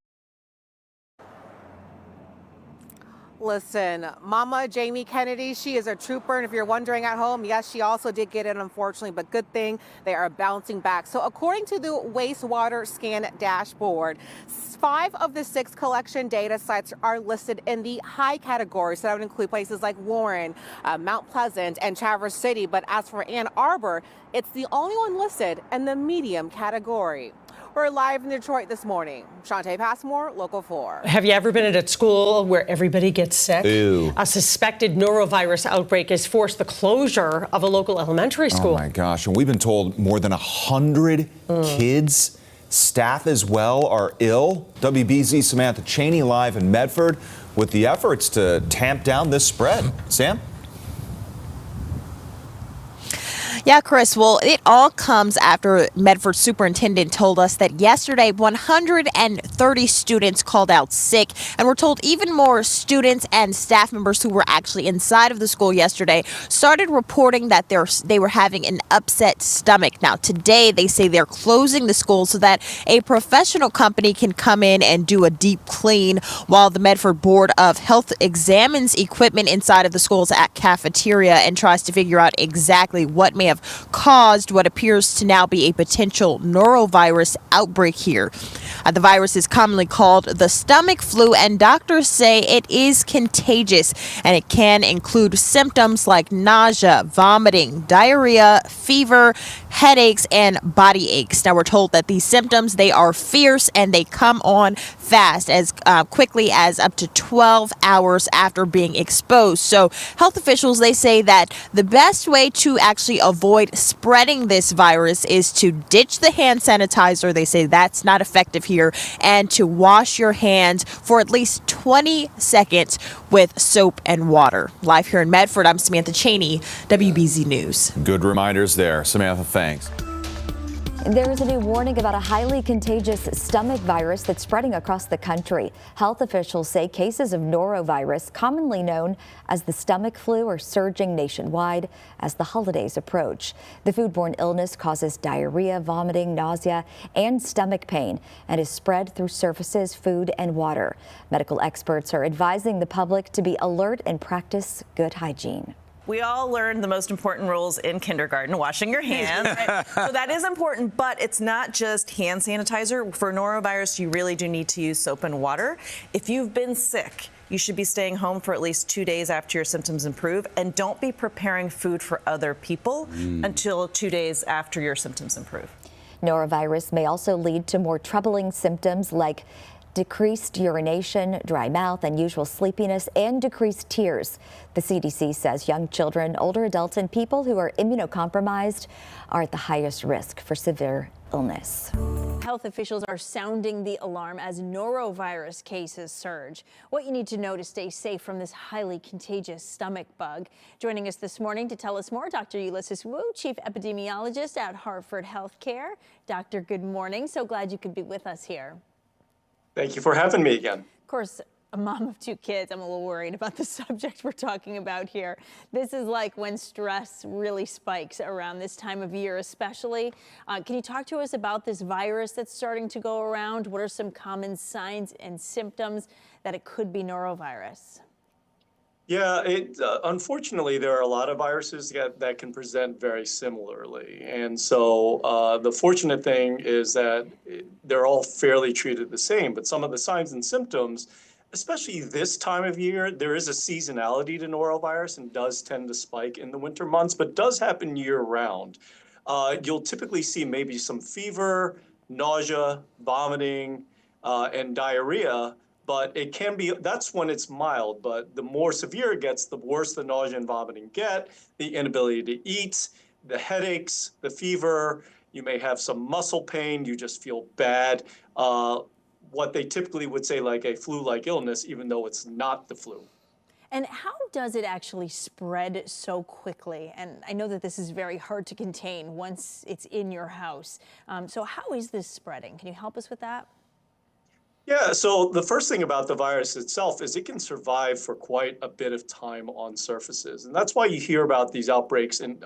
Listen, Mama Jamie Kennedy, she is a trooper. And if you're wondering at home, yes, she also did get it, unfortunately, but good thing they are bouncing back. So according to the wastewater scan dashboard, 5 of the 6 collection data sites are listed in the high category. So that would include places like Warren, Mount Pleasant, and Traverse City. But as for Ann Arbor, it's the only one listed in the medium category. We're live in Detroit this morning. Shante Passmore, Local 4. Have you ever been at a school where everybody gets sick? Ew. A suspected norovirus outbreak has forced the closure of a local elementary school. Oh my gosh, and we've been told more than 100 kids, staff as well, are ill. WBZ's Samantha Cheney live in Medford with the efforts to tamp down this spread. Sam? Yeah, Chris, well, it all comes after Medford superintendent told us that yesterday 130 students called out sick, and we're told even more students and staff members who were actually inside of the school yesterday started reporting that they were having an upset stomach. Now, today they say they're closing the school so that a professional company can come in and do a deep clean while the Medford Board of Health examines equipment inside of the school's cafeteria and tries to figure out exactly what may have caused what appears to now be a potential norovirus outbreak here. The virus is commonly called the stomach flu, and doctors say it is contagious, and it can include symptoms like nausea, vomiting, diarrhea, fever, headaches, and body aches. Now, we're told that these symptoms, they are fierce and they come on fast, as quickly as up to 12 hours after being exposed. So health officials, they say that the best way to actually avoid spreading this virus is to ditch the hand sanitizer. They say that's not effective here, and to wash your hands for at least 20 seconds with soap and water. Live here in Medford, I'm Samantha Cheney, WBZ News. Good reminders there. Samantha, thanks. There is a new warning about a highly contagious stomach virus that's spreading across the country. Health officials say cases of norovirus, commonly known as the stomach flu, are surging nationwide as the holidays approach. The foodborne illness causes diarrhea, vomiting, nausea, and stomach pain, and is spread through surfaces, food, and water. Medical experts are advising the public to be alert and practice good hygiene. We all learned the most important rules in kindergarten, washing your hands. So that is important, but it's not just hand sanitizer. For norovirus, you really do need to use soap and water. If you've been sick, you should be staying home for at least 2 days after your symptoms improve, and don't be preparing food for other people until 2 days after your symptoms improve. Norovirus may also lead to more troubling symptoms like decreased urination, dry mouth, unusual sleepiness, and decreased tears. The CDC says young children, older adults, and people who are immunocompromised are at the highest risk for severe illness. Health officials are sounding the alarm as norovirus cases surge. What you need to know to stay safe from this highly contagious stomach bug. Joining us this morning to tell us more, Dr. Ulysses Wu, Chief Epidemiologist at Hartford Healthcare. Doctor, good morning. So glad you could be with us here. Thank you for having me again. Of course, a mom of 2 kids, I'm a little worried about the subject we're talking about here. This is like when stress really spikes around this time of year, especially. Can you talk to us about this virus that's starting to go around? What are some common signs and symptoms that it could be norovirus? Yeah, unfortunately, there are a lot of viruses that can present very similarly. And so the fortunate thing is that they're all fairly treated the same, but some of the signs and symptoms, especially this time of year, there is a seasonality to norovirus and does tend to spike in the winter months, but does happen year round. You'll typically see maybe some fever, nausea, vomiting, and diarrhea. But it can be, that's when it's mild, but the more severe it gets, the worse the nausea and vomiting get, the inability to eat, the headaches, the fever, you may have some muscle pain, you just feel bad. What they typically would say like a flu-like illness, even though it's not the flu. And how does it actually spread so quickly? And I know that this is very hard to contain once it's in your house. So how is this spreading? Can you help us with that? Yeah, so the first thing about the virus itself is it can survive for quite a bit of time on surfaces. And that's why you hear about these outbreaks in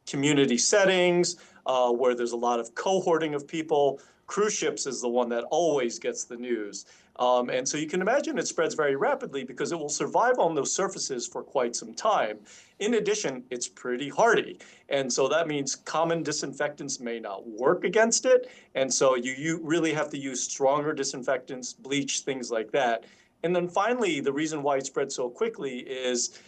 community settings where there's a lot of cohorting of people. Cruise ships is the one that always gets the news. And so you can imagine it spreads very rapidly because it will survive on those surfaces for quite some time. In addition, it's pretty hardy. And so that means common disinfectants may not work against it. And so you really have to use stronger disinfectants, bleach, things like that. And then finally, the reason why it spreads so quickly is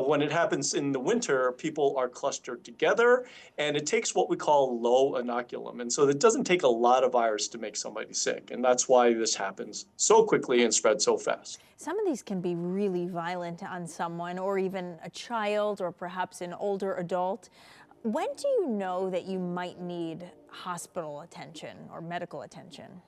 when it happens in the winter, people are clustered together, and it takes what we call low inoculum. And so it doesn't take a lot of virus to make somebody sick. And that's why this happens so quickly and spreads so fast. Some of these can be really violent on someone, or even a child, or perhaps an older adult. When do you know that you might need hospital attention or medical attention?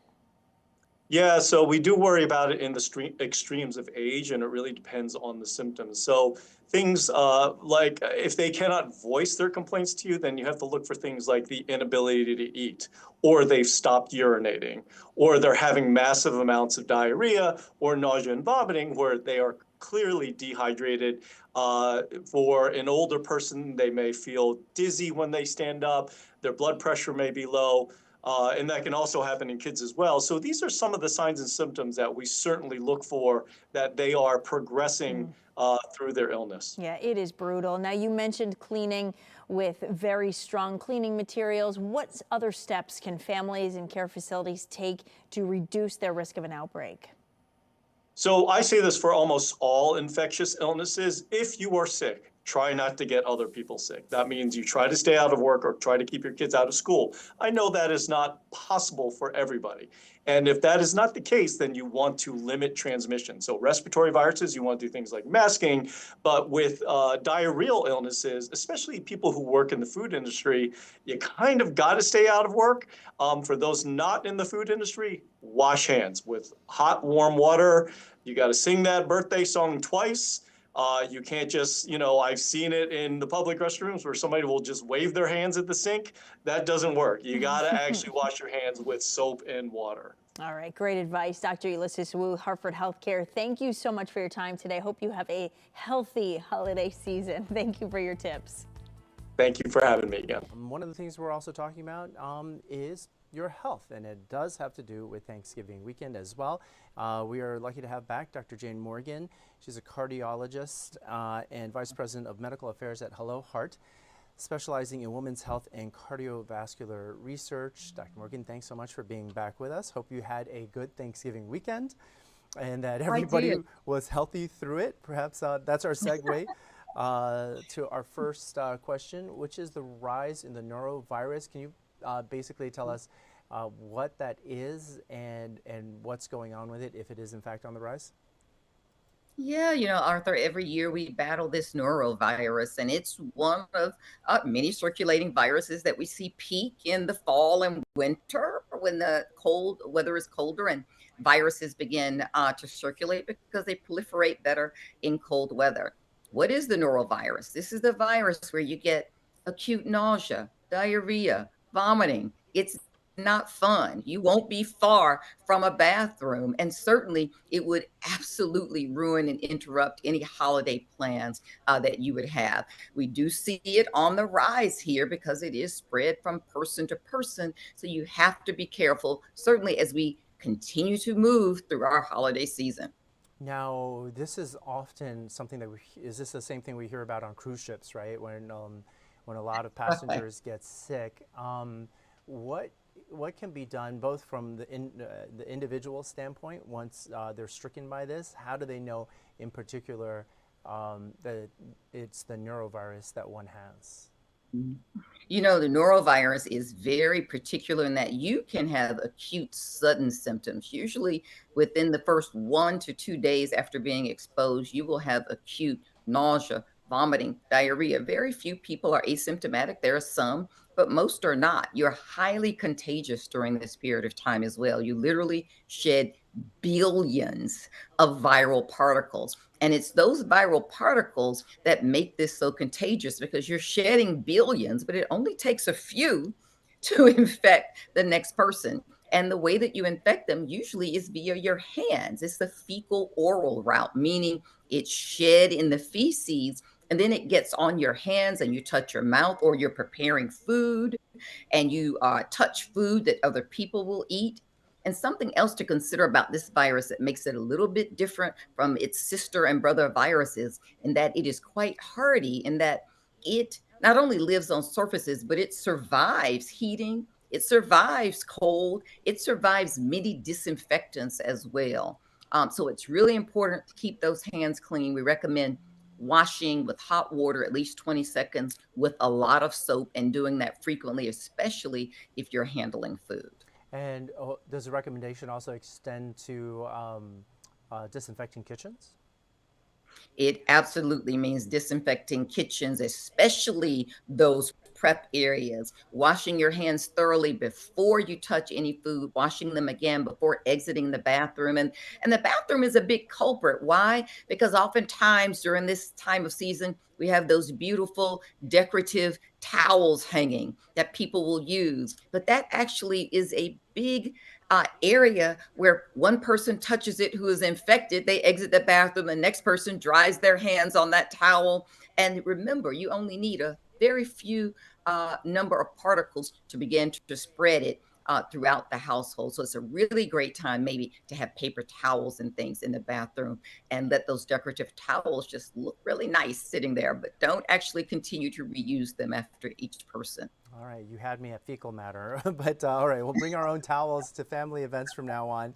Yeah, so we do worry about it in the extremes of age, and it really depends on the symptoms. So things like if they cannot voice their complaints to you, then you have to look for things like the inability to eat, or they've stopped urinating, or they're having massive amounts of diarrhea or nausea and vomiting where they are clearly dehydrated. For an older person, they may feel dizzy when they stand up, their blood pressure may be low. And that can also happen in kids as well. So these are some of the signs and symptoms that we certainly look for, that they are progressing through their illness. Yeah, it is brutal. Now, you mentioned cleaning with very strong cleaning materials. What other steps can families and care facilities take to reduce their risk of an outbreak? So I say this for almost all infectious illnesses. If you are sick, try not to get other people sick. That means you try to stay out of work or try to keep your kids out of school. I know that is not possible for everybody. And if that is not the case, then you want to limit transmission. So respiratory viruses, you want to do things like masking. But with diarrheal illnesses, especially people who work in the food industry, you kind of got to stay out of work. For those not in the food industry, wash hands with hot, warm water. You got to sing that birthday song twice. You can't just, I've seen it in the public restrooms where somebody will just wave their hands at the sink. That doesn't work. You got to actually wash your hands with soap and water. All right, great advice. Dr. Ulysses Wu, Hartford Healthcare. Thank you so much for your time today. Hope you have a healthy holiday season. Thank you for your tips. Thank you for having me again. One of the things we're also talking about is your health, and it does have to do with Thanksgiving weekend as well. We are lucky to have back Dr. Jane Morgan. She's a cardiologist and Vice President of Medical Affairs at Hello Heart, specializing in women's health and cardiovascular research. Dr. Morgan, thanks so much for being back with us. Hope you had a good Thanksgiving weekend and that everybody was healthy through it. Perhaps that's our segue to our first question, which is the rise in the Noro virus. Can you basically tell us what that is and what's going on with it, if it is in fact on the rise? Yeah, Arthur, every year we battle this norovirus, and it's one of many circulating viruses that we see peak in the fall and winter when the cold weather is colder and viruses begin to circulate because they proliferate better in cold weather. What is the norovirus? This is the virus where you get acute nausea, diarrhea, vomiting. It's not fun. You won't be far from a bathroom, and certainly it would absolutely ruin and interrupt any holiday plans that you would have. We do see it on the rise here because it is spread from person to person, so you have to be careful, certainly as we continue to move through our holiday season. Now, this is often something that is this the same thing we hear about on cruise ships, right? When a lot of passengers get sick. What can be done both from the individual standpoint once they're stricken by this? How do they know in particular that it's the norovirus that one has? The norovirus is very particular in that you can have acute sudden symptoms. Usually within the first 1 to 2 days after being exposed, you will have acute nausea, vomiting, diarrhea. Very few people are asymptomatic. There are some, but most are not. You're highly contagious during this period of time as well. You literally shed billions of viral particles. And it's those viral particles that make this so contagious because you're shedding billions, but it only takes a few to infect the next person. And the way that you infect them usually is via your hands. It's the fecal oral route, meaning it's shed in the feces and then it gets on your hands and you touch your mouth, or you're preparing food and you touch food that other people will eat. And something else to consider about this virus that makes it a little bit different from its sister and brother viruses, in that it is quite hardy, in that it not only lives on surfaces, but it survives heating, it survives cold, it survives many disinfectants as well. So it's really important to keep those hands clean. We recommend washing with hot water at least 20 seconds with a lot of soap, and doing that frequently, especially if you're handling food. And does the recommendation also extend to disinfecting kitchens? It absolutely means disinfecting kitchens, especially those prep areas, washing your hands thoroughly before you touch any food, washing them again before exiting the bathroom. And the bathroom is a big culprit. Why? Because oftentimes during this time of season, we have those beautiful decorative towels hanging that people will use. But that actually is a big area where one person touches it who is infected, they exit the bathroom, the next person dries their hands on that towel. And remember, you only need a very few number of particles to begin to spread it throughout the household. So it's a really great time maybe to have paper towels and things in the bathroom, and let those decorative towels just look really nice sitting there, but don't actually continue to reuse them after each person. All right, you had me at fecal matter, but all right, we'll bring our own towels to family events from now on.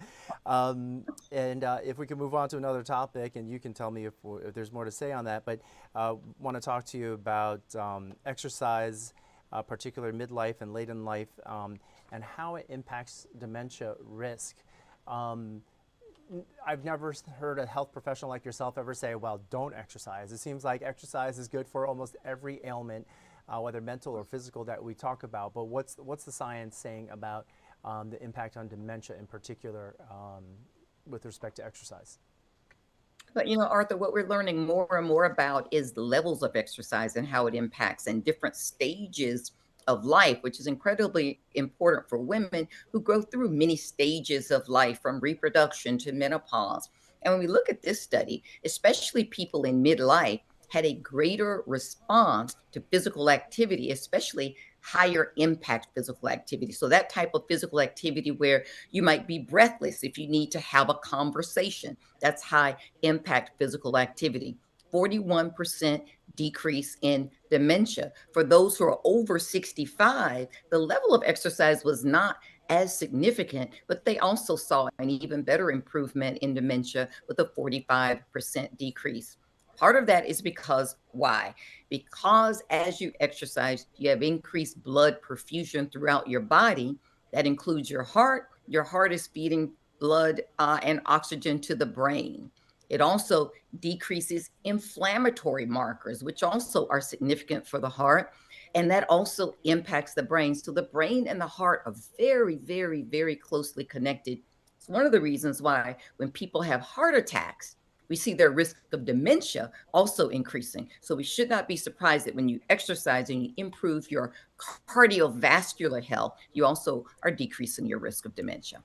And if we can move on to another topic, and you can tell me if there's more to say on that, but want to talk to you about exercise, particularly midlife and late in life, and how it impacts dementia risk. I've never heard a health professional like yourself ever say, well, don't exercise. It seems like exercise is good for almost every ailment, whether mental or physical, that we talk about. But what's the science saying about the impact on dementia in particular with respect to exercise? But Arthur, what we're learning more and more about is the levels of exercise and how it impacts and different stages of life, which is incredibly important for women who go through many stages of life from reproduction to menopause. And when we look at this study, especially people in midlife had a greater response to physical activity, especially higher impact physical activity. So that type of physical activity where you might be breathless if you need to have a conversation. That's high impact physical activity. 41% decrease in dementia. For those who are over 65, the level of exercise was not as significant, but they also saw an even better improvement in dementia with a 45% decrease. Part of that is because why? Because as you exercise, you have increased blood perfusion throughout your body. That includes your heart. Your heart is feeding blood and oxygen to the brain. It also decreases inflammatory markers, which also are significant for the heart. And that also impacts the brain. So the brain and the heart are very, very, very closely connected. It's one of the reasons why when people have heart attacks, we see their risk of dementia also increasing. So we should not be surprised that when you exercise and you improve your cardiovascular health, you also are decreasing your risk of dementia.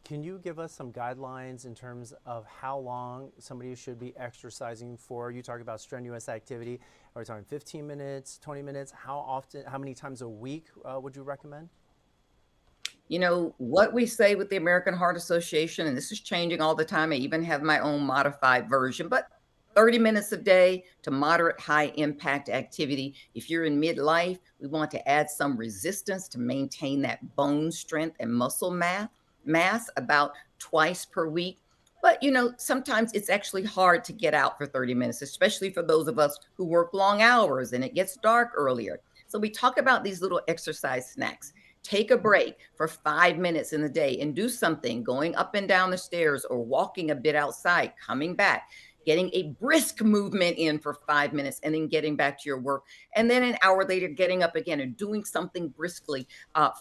Can you give us some guidelines in terms of how long somebody should be exercising for? You talk about strenuous activity. Are we talking 15 minutes, 20 minutes? How often, how many times a week would you recommend? What we say with the American Heart Association, and this is changing all the time. I even have my own modified version, but 30 minutes a day to moderate high impact activity. If you're in midlife, we want to add some resistance to maintain that bone strength and muscle mass about twice per week. But sometimes it's actually hard to get out for 30 minutes, especially for those of us who work long hours and it gets dark earlier. So we talk about these little exercise snacks. Take a break for 5 minutes in the day and do something, going up and down the stairs or walking a bit outside, coming back, getting a brisk movement in for 5 minutes and then getting back to your work. And then an hour later, getting up again and doing something briskly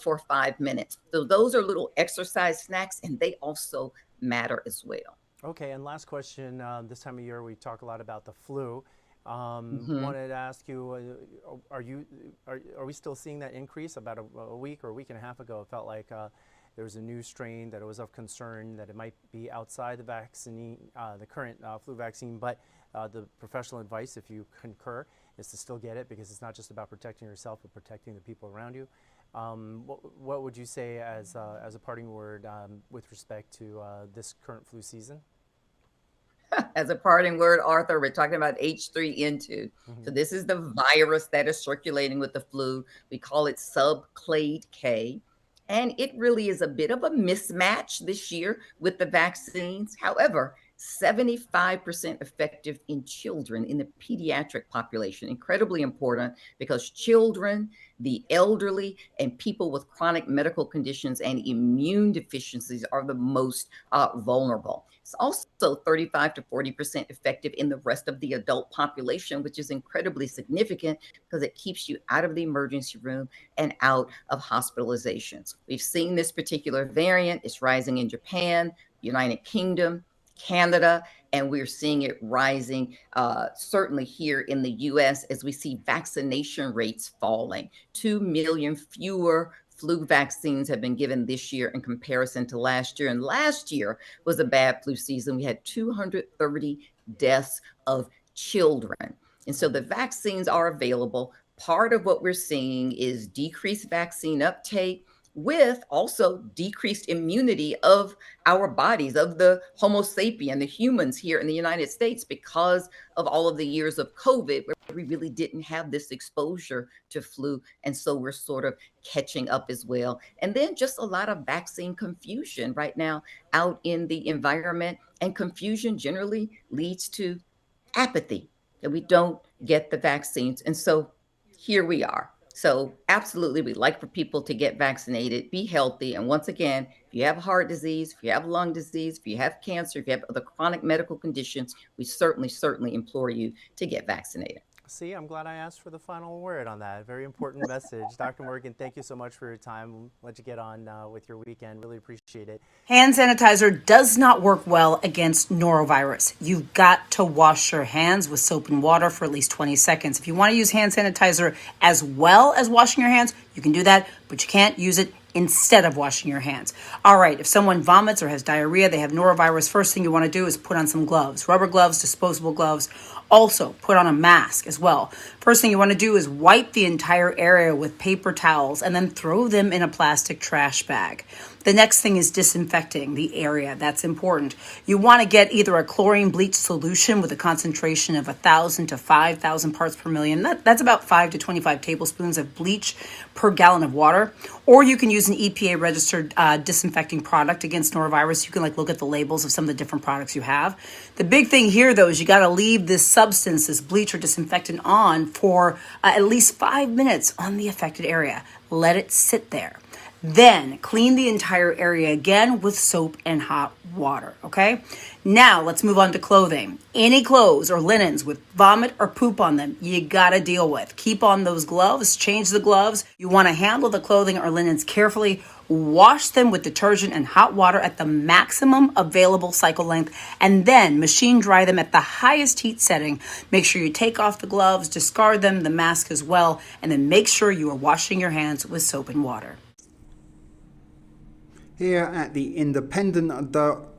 for 5 minutes. So those are little exercise snacks, and they also matter as well. Okay, and last question. This time of year, we talk a lot about the flu. Wanted to ask you, are we still seeing that increase? About a week or a week and a half ago, it felt like there was a new strain that it was of concern that it might be outside the vaccine, the current flu vaccine, but the professional advice, if you concur, is to still get it because it's not just about protecting yourself, but protecting the people around you. What would you say as a parting word with respect to this current flu season? As a parting word, Arthur, we're talking about H3N2. So this is the virus that is circulating with the flu. We call it subclade K. And it really is a bit of a mismatch this year with the vaccines. However, 75% effective in children in the pediatric population. Incredibly important because children, the elderly, and people with chronic medical conditions and immune deficiencies are the most vulnerable. It's also 35 to 40% effective in the rest of the adult population, which is incredibly significant because it keeps you out of the emergency room and out of hospitalizations. We've seen this particular variant. It's rising in Japan, United Kingdom, Canada, and we're seeing it rising certainly here in the US as we see vaccination rates falling. 2 million fewer flu vaccines have been given this year in comparison to last year. And last year was a bad flu season. We had 230 deaths of children. And so the vaccines are available. Part of what we're seeing is decreased vaccine uptake, with also decreased immunity of our bodies, of the Homo sapien, the humans here in the United States, because of all of the years of COVID, where we really didn't have this exposure to flu. And so we're sort of catching up as well. And then just a lot of vaccine confusion right now out in the environment. And confusion generally leads to apathy, that we don't get the vaccines. And so here we are. So absolutely, we'd like for people to get vaccinated, be healthy. And once again, if you have heart disease, if you have lung disease, if you have cancer, if you have other chronic medical conditions, we certainly implore you to get vaccinated. See, I'm glad I asked for the final word on that. Very important message. Dr. Morgan, thank you so much for your time. We'll let you get on with your weekend. Really appreciate it. Hand sanitizer does not work well against norovirus. You've got to wash your hands with soap and water for at least 20 seconds. If you want to use hand sanitizer as well as washing your hands, you can do that, but you can't use it instead of washing your hands. All right, if someone vomits or has diarrhea, they have norovirus, first thing you want to do is put on some gloves, rubber gloves, disposable gloves. Also, put on a mask as well. First thing you want to do is wipe the entire area with paper towels and then throw them in a plastic trash bag. The next thing is disinfecting the area. That's important. You want to get either a chlorine bleach solution with a concentration of 1,000 to 5,000 parts per million. That's about 5 to 25 tablespoons of bleach per gallon of water. Or you can use an EPA-registered disinfecting product against norovirus. You can look at the labels of some of the different products you have. The big thing here, though, is you got to leave this substance, this bleach or disinfectant, on for at least 5 minutes on the affected area. Let it sit there. Then clean the entire area again with soap and hot water, okay? Now let's move on to clothing. Any clothes or linens with vomit or poop on them, you gotta deal with. Keep on those gloves, change the gloves. You wanna handle the clothing or linens carefully. Wash them with detergent and hot water at the maximum available cycle length, and then machine dry them at the highest heat setting. Make sure you take off the gloves, discard them, the mask as well, and then make sure you are washing your hands with soap and water. Here at the independent.co.uk,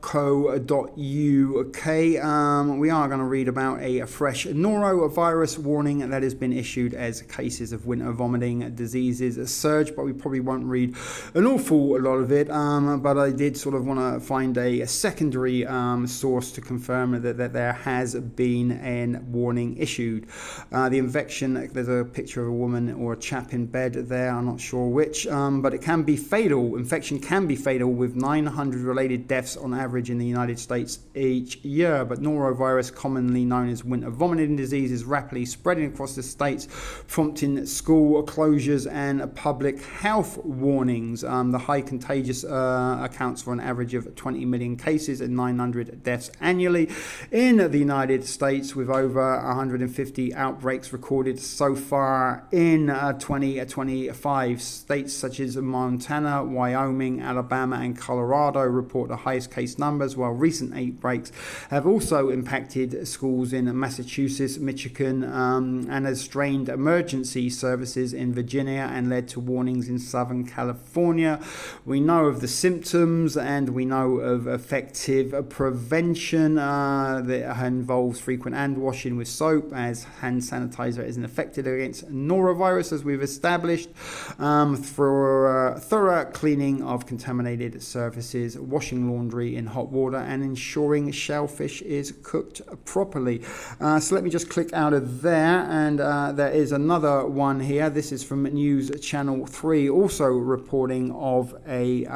we are going to read about a fresh norovirus warning that has been issued as cases of winter vomiting diseases surge, but we probably won't read an awful lot of it, but I did sort of want to find a secondary source to confirm that there has been a warning issued. The infection, there's a picture of a woman or a chap in bed there, I'm not sure which, but it can be fatal. Infection can be fatal, with 900 related deaths on average in the United States each year. But norovirus, commonly known as winter vomiting disease, is rapidly spreading across the states, prompting school closures and public health warnings. The high contagious accounts for an average of 20 million cases and 900 deaths annually in the United States, with over 150 outbreaks recorded so far in 2025. States such as Montana, Wyoming, Alabama, and Colorado report the highest case numbers, while recent outbreaks have also impacted schools in Massachusetts, Michigan, and has strained emergency services in Virginia and led to warnings in Southern California. We know of the symptoms and we know of effective prevention that involves frequent hand washing with soap, as hand sanitizer isn't effective against norovirus, as we've established, for thorough cleaning of contaminated surfaces, washing laundry in hot water, and ensuring shellfish is cooked properly. So let me just click out of there, and there is another one here. This is from News Channel 3, also reporting of a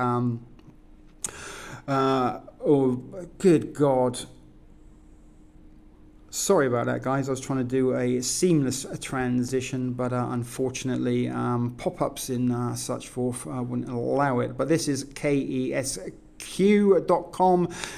oh good God, sorry about that, guys. I was trying to do a seamless transition, but unfortunately pop-ups in such forth wouldn't allow it. But this is KESQ.com,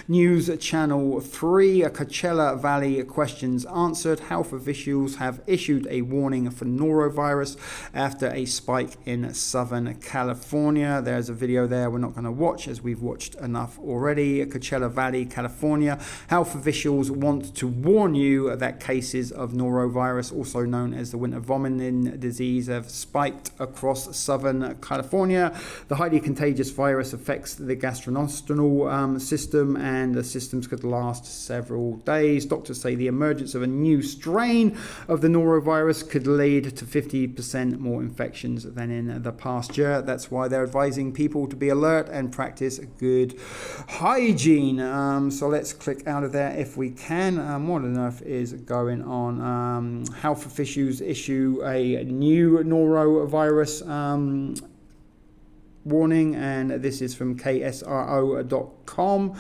News Channel 3, Coachella Valley questions answered. Health officials have issued a warning for norovirus after a spike in Southern California. There's a video there we're not going to watch, as we've watched enough already. Coachella Valley, California. Health officials want to warn you that cases of norovirus, also known as the winter vomiting disease, have spiked across Southern California. The highly contagious virus affects the gastrointestinal system, and the symptoms could last several days. Doctors say the emergence of a new strain of the norovirus could lead to 50% more infections than in the past year. That's why they're advising people to be alert and practice good hygiene. So let's click out of there if we can. What on earth is going on? Health officials issue a new norovirus warning, and this is from KSRO.com.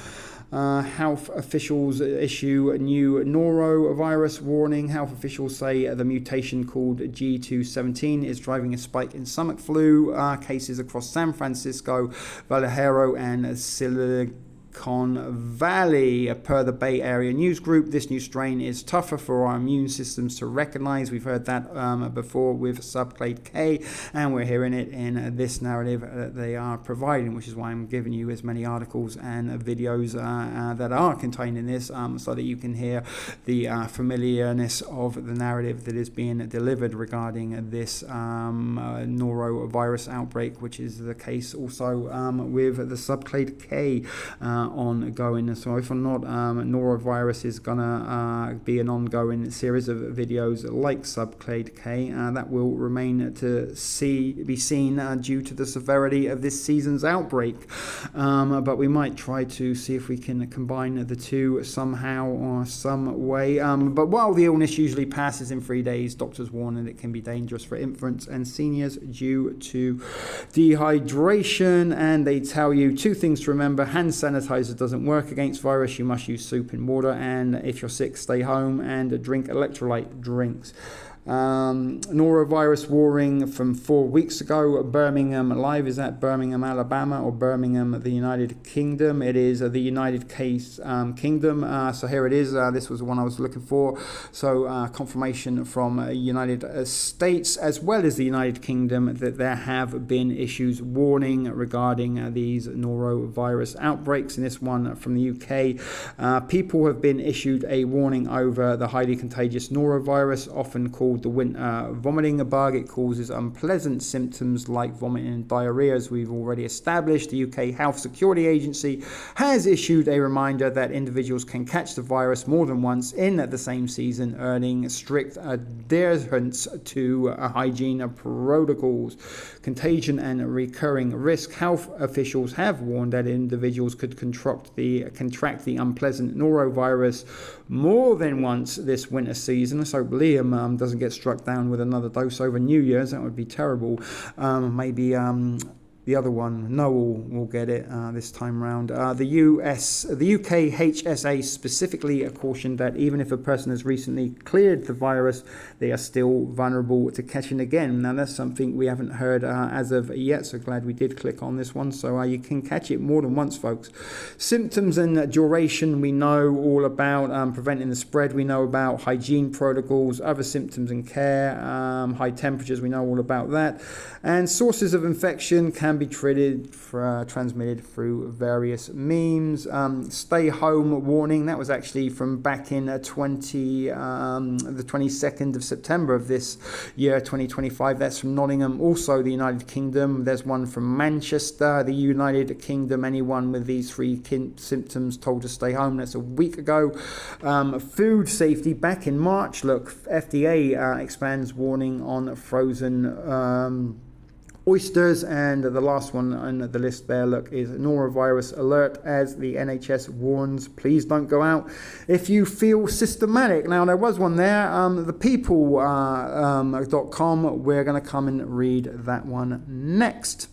Health officials issue a new norovirus warning. Health officials say the mutation called G217 is driving a spike in stomach flu cases across San Francisco, Vallejo, and Valley. Per the Bay Area News Group, this new strain is tougher for our immune systems to recognize. We've heard that before with subclade K, and we're hearing it in this narrative that they are providing, which is why I'm giving you as many articles and videos that are contained in this, so that you can hear the familiarness of the narrative that is being delivered regarding this norovirus outbreak, which is the case also with the subclade K ongoing. So if or not, norovirus is gonna be an ongoing series of videos like subclade K that will remain to be seen due to the severity of this season's outbreak. But we might try to see if we can combine the two somehow or some way. But while the illness usually passes in 3 days, doctors warn that it can be dangerous for infants and seniors due to dehydration. And they tell you two things to remember: hand sanitizer doesn't work against virus. You must use soup and water, and if you're sick, stay home and drink electrolyte drinks. Norovirus warning from 4 weeks ago. Birmingham Live is at Birmingham, Alabama, or Birmingham, the United Kingdom. It is the United Kingdom. So here it is. This was the one I was looking for. So confirmation from United States as well as the United Kingdom that there have been issues warning regarding these norovirus outbreaks. In this one from the UK, people have been issued a warning over the highly contagious norovirus, often called the winter vomiting bug. It causes unpleasant symptoms like vomiting and diarrhea, as we've already established. The UK Health Security Agency has issued a reminder that individuals can catch the virus more than once in the same season, urging strict adherence to hygiene protocols. Contagion and recurring risk. Health officials have warned that individuals could contract the unpleasant norovirus more than once this winter season. So Liam doesn't get struck down with another dose over New Year's. That would be terrible. Maybe the other one, Noel, will get it this time round. The UK HSA specifically cautioned that even if a person has recently cleared the virus, they are still vulnerable to catching again. Now that's something we haven't heard as of yet, so glad we did click on this one. So you can catch it more than once, folks. Symptoms and duration we know all about. Preventing the spread we know about. Hygiene protocols, other symptoms and care. High temperatures we know all about that. And sources of infection can be transmitted through various means. Stay home warning, that was actually from back in the 22nd of September of this year, 2025. That's from Nottingham. Also the United Kingdom, there's one from Manchester. The United Kingdom, anyone with these three symptoms told to stay home. That's a week ago. Food safety back in March. Look, FDA expands warning on frozen oysters, and the last one on the list there, look, is norovirus alert as the NHS warns, please don't go out if you feel systematic. Now there was one there, thepeople.com. We're going to come and read that one next.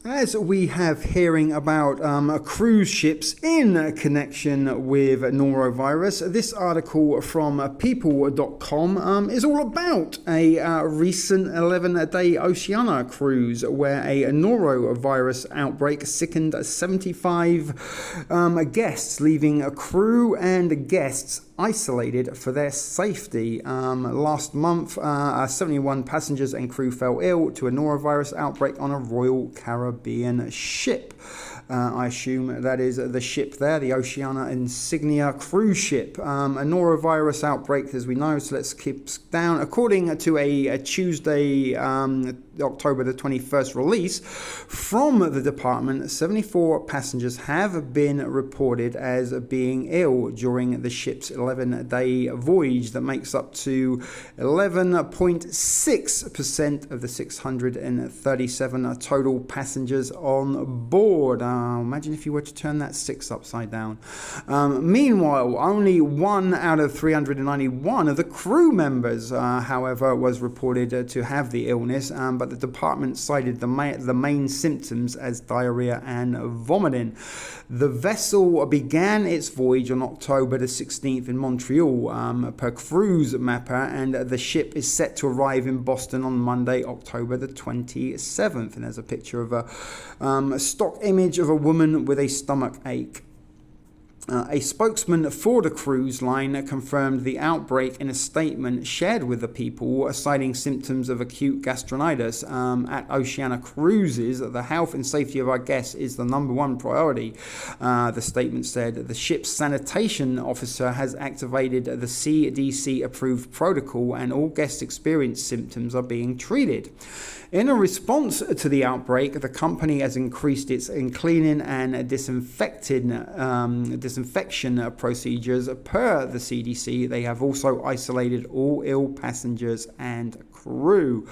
As we have hearing about cruise ships in connection with norovirus, this article from people.com is all about a recent 11-day Oceania cruise where a norovirus outbreak sickened 75 guests, leaving a crew and guests isolated for their safety. Last month, 71 passengers and crew fell ill to a norovirus outbreak on a Royal Caribbean ship. I assume that is the ship there, the Oceania Insignia cruise ship. A norovirus outbreak, as we know, so let's keep down. According to a Tuesday, October the 21st release from the department, 74 passengers have been reported as being ill during the ship's 11-day voyage. That makes up to 11.6% of the 637 total passengers on board. Imagine if you were to turn that 6 upside down. Meanwhile, only 1 out of 391 of the crew members, however, was reported to have the illness, but the department cited the main symptoms as diarrhea and vomiting. The vessel began its voyage on October the 16th in Montreal per cruise mapper, and the ship is set to arrive in Boston on Monday, October the 27th. And there's a picture of a stock image of a woman with a stomach ache. A spokesman for the cruise line confirmed the outbreak in a statement shared with the people, citing symptoms of acute gastritis. At Oceania Cruises, the health and safety of our guests is the number one priority. The statement said the ship's sanitation officer has activated the CDC-approved protocol and all guests experienced symptoms are being treated. In a response to the outbreak, the company has increased its cleaning and disinfection procedures per the CDC. They have also isolated all ill passengers and crew.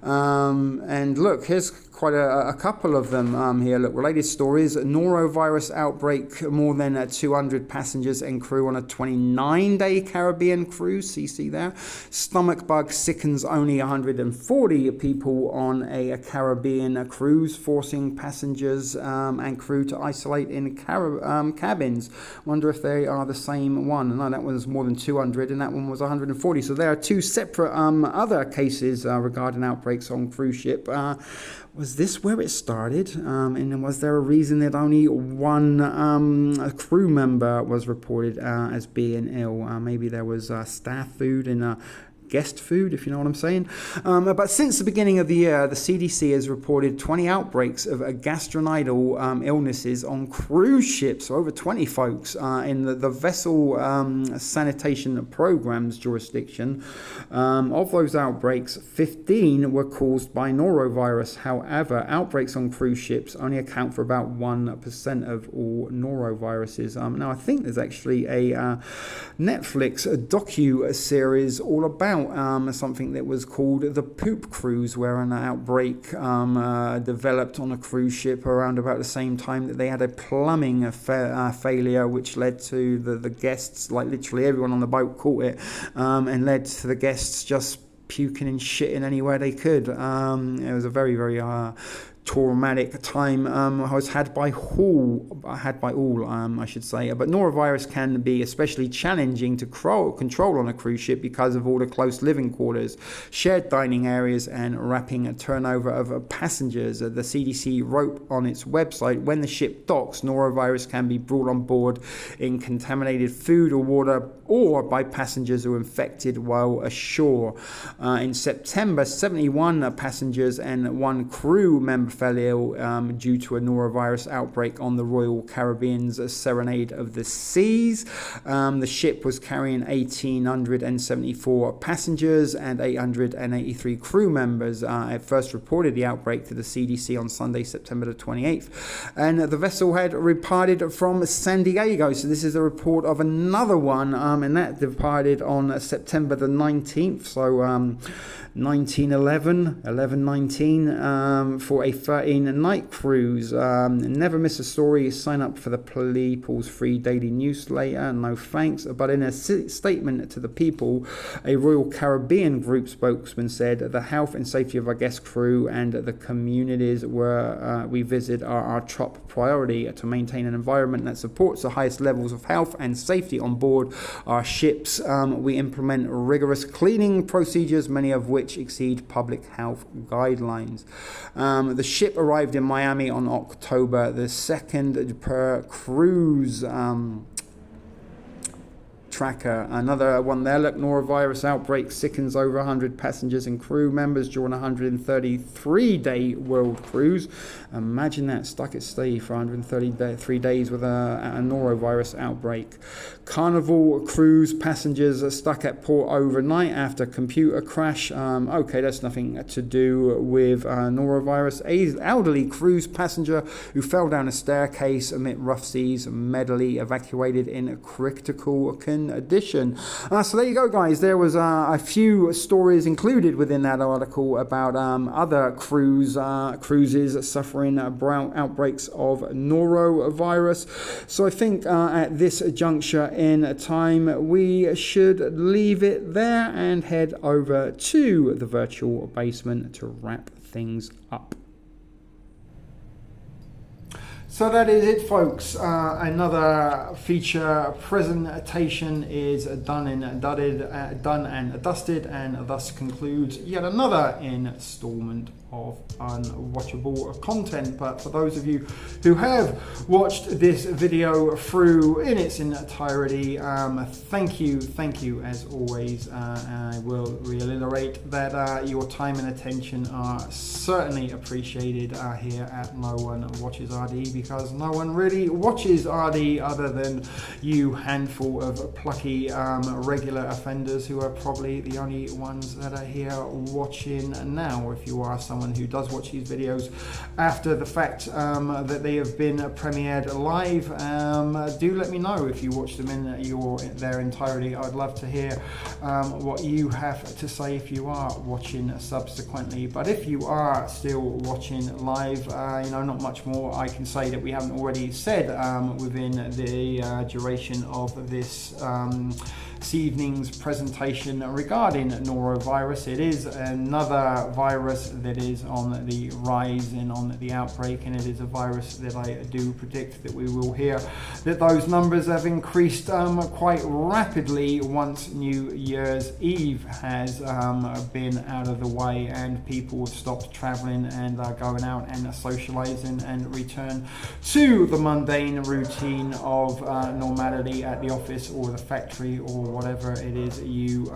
And look, here's quite a couple of them here. Look, related stories. Norovirus outbreak, more than 200 passengers and crew on a 29-day Caribbean cruise. CC there. Stomach bug sickens only 140 people on a Caribbean cruise, forcing passengers and crew to isolate in cabins. Wonder if they are the same one. No, that was more than 200 and that one was 140. So there are two separate other cases regarding outbreaks on cruise ship. Was this where it started? And was there a reason that only one crew member was reported as being ill? Maybe there was staff food and guest food, if you know what I'm saying. But since the beginning of the year, the CDC has reported 20 outbreaks of gastrointestinal illnesses on cruise ships, so over 20 folks in the vessel sanitation program's jurisdiction. Of those outbreaks, 15 were caused by norovirus. However, outbreaks on cruise ships only account for about 1% of all noroviruses. Now, I think there's actually a Netflix docu-series all about something that was called the Poop Cruise, where an outbreak developed on a cruise ship around about the same time that they had a plumbing failure, which led to the guests, like literally everyone on the boat caught it, and led to the guests just puking and shitting anywhere they could. It was a very, very traumatic time was had by all, I should say. But norovirus can be especially challenging to control on a cruise ship because of all the close living quarters, shared dining areas, and rapid turnover of passengers. The CDC wrote on its website, when the ship docks, norovirus can be brought on board in contaminated food or water or by passengers who are infected while ashore. In September, 71 passengers and one crew member fell ill due to a norovirus outbreak on the Royal Caribbean's Serenade of the Seas. The ship was carrying 1,874 passengers and 883 crew members. It first reported the outbreak to the CDC on Sunday, September the 28th. And the vessel had departed from San Diego. So this is a report of another one, and that departed on September the 19th. So 11/19 for a 13-night cruise. Never miss a story. Sign up for the People's free daily newsletter. No thanks. But in a statement to the people, a Royal Caribbean group spokesman said the health and safety of our guest crew and the communities where we visit are our top priority. To maintain an environment that supports the highest levels of health and safety on board our ships, we implement rigorous cleaning procedures, many of which exceed public health guidelines. The ship arrived in Miami on October the 2nd per cruise tracker. Another one there, look, norovirus outbreak sickens over 100 passengers and crew members during a 133-day world cruise. Imagine that, stuck at sea for 133 days with a norovirus outbreak. Carnival cruise passengers are stuck at port overnight after computer crash. Okay, that's nothing to do with norovirus. A elderly cruise passenger who fell down a staircase amid rough seas, medically evacuated in critical condition. So there you go, guys. There was a few stories included within that article about other cruises suffering outbreaks of norovirus. So I think at this juncture in time, we should leave it there and head over to the virtual basement to wrap things up. So that is it, folks. Another feature presentation is done and dusted, and thus concludes yet another installment of unwatchable content. But for those of you who have watched this video through in its entirety, thank you as always. I will reiterate that your time and attention are certainly appreciated here at No One Watches RD, because no one really watches RD other than you handful of plucky regular offenders who are probably the only ones that are here watching now. If you are someone who does watch these videos after the fact that they have been premiered live, do let me know if you watch them in their entirety. I'd love to hear what you have to say if you are watching subsequently. But if you are still watching live, not much more I can say that we haven't already said within the duration of this evening's presentation regarding norovirus. It is another virus that is on the rise and on the outbreak, and it is a virus that I do predict that we will hear that those numbers have increased quite rapidly once New Year's Eve has been out of the way and people have stopped traveling and going out and socializing and return to the mundane routine of normality at the office or the factory or whatever it is you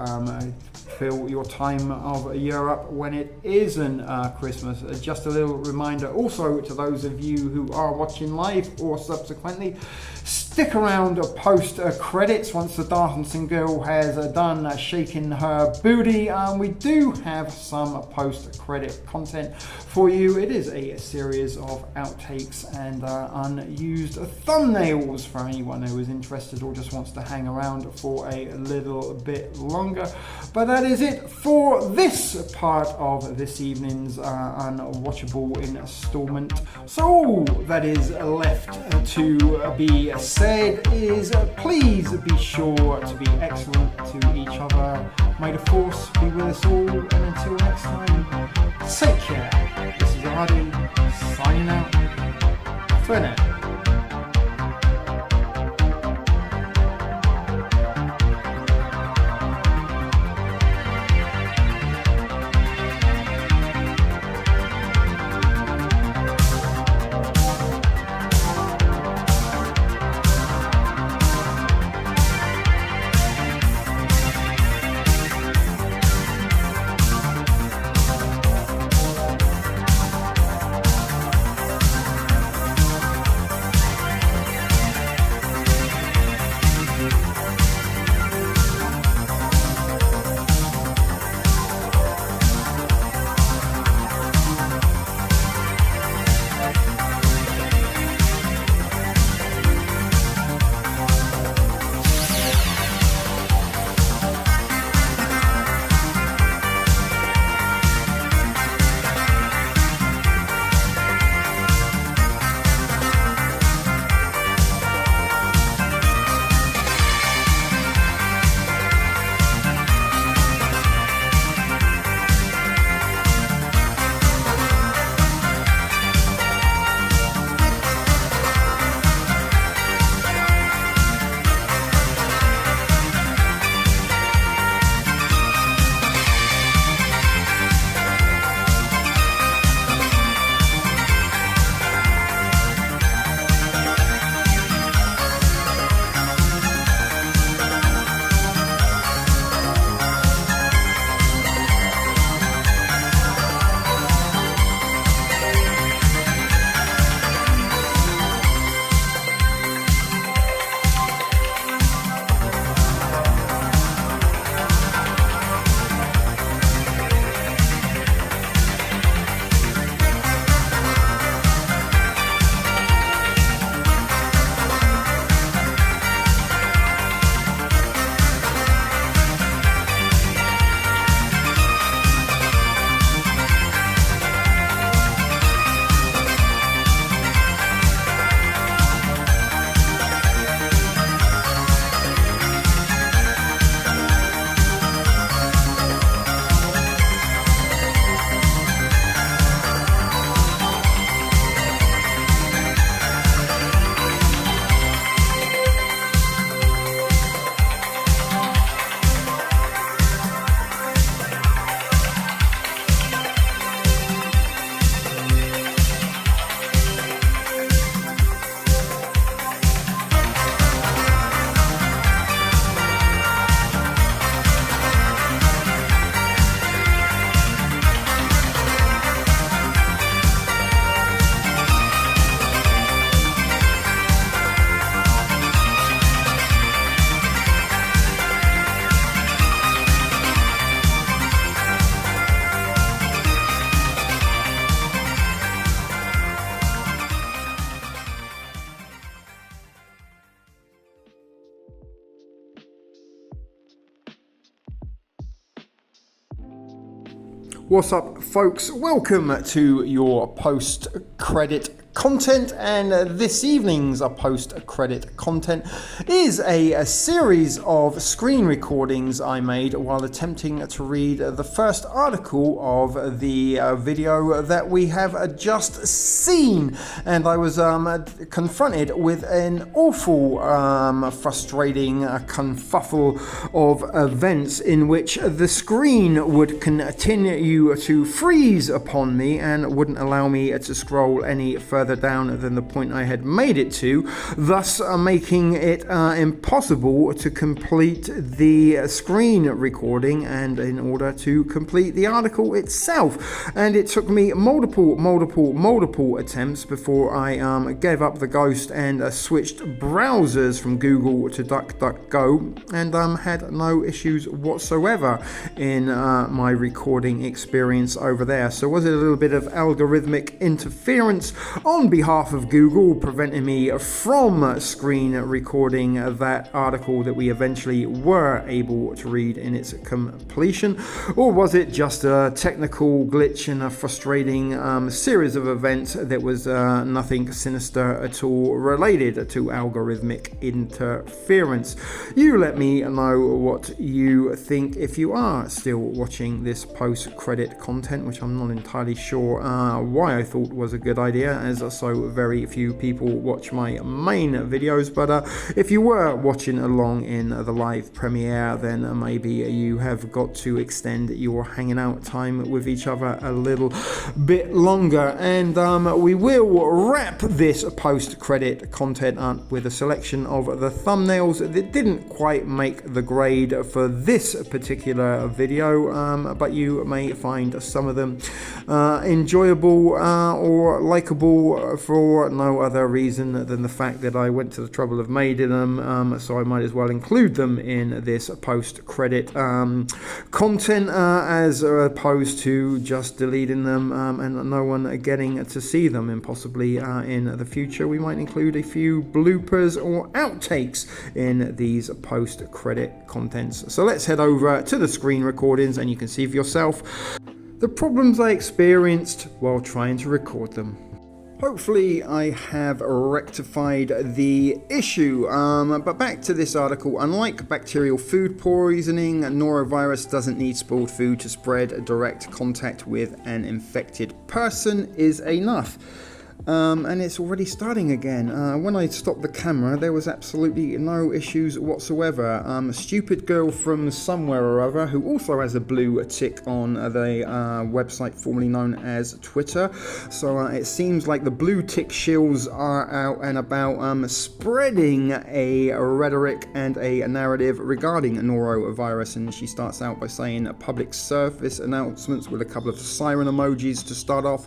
fill your time of year up when it isn't Christmas. Just a little reminder also to those of you who are watching live or subsequently, stick around post credits once the dancing girl has done shaking her booty. We do have some post credit content for you. It is a series of outtakes and unused thumbnails for anyone who is interested or just wants to hang around for a little bit longer. But that is it for this part of this evening's unwatchable installment. So all that is left to be said is please be sure to be excellent to each other. May the force be with us all, and until next time, take care. This is RD signing out for now. What's up, folks? Welcome to your post-credit content, and this evening's post-credit content is a series of screen recordings I made while attempting to read the first article of the video that we have just seen, and I was confronted with an awful, frustrating kerfuffle of events in which the screen would continue to freeze upon me and wouldn't allow me to scroll any further down than the point I had made it to, thus making it impossible to complete the screen recording and in order to complete the article itself. And it took me multiple attempts before I gave up the ghost and switched browsers from Google to DuckDuckGo, and had no issues whatsoever in my recording experience over there. So was it a little bit of algorithmic interference on behalf of Google preventing me from screen recording that article that we eventually were able to read in its completion? Or was it just a technical glitch and a frustrating series of events that was nothing sinister at all related to algorithmic interference? You let me know what you think if you are still watching this post-credit content, which I'm not entirely sure why I thought was a good idea, as so very few people watch my main videos. But if you were watching along in the live premiere, then maybe you have got to extend your hanging out time with each other a little bit longer. And we will wrap this post-credit content up with a selection of the thumbnails that didn't quite make the grade for this particular video, but you may find some of them enjoyable or likable for no other reason than the fact that I went to the trouble of making them, so I might as well include them in this post-credit content as opposed to just deleting them and no one getting to see them. And possibly in the future we might include a few bloopers or outtakes in these post-credit contents. So let's head over to the screen recordings and you can see for yourself the problems I experienced while trying to record them. Hopefully I have rectified the issue, but back to this article. Unlike bacterial food poisoning, norovirus doesn't need spoiled food to spread. Direct contact with an infected person is enough. And it's already starting again. When I stopped the camera, there was absolutely no issues whatsoever. A stupid girl from somewhere or other, who also has a blue tick on the website formerly known as Twitter. So it seems like the blue tick shills are out and about spreading a rhetoric and a narrative regarding norovirus. And she starts out by saying public service announcements with a couple of siren emojis to start off.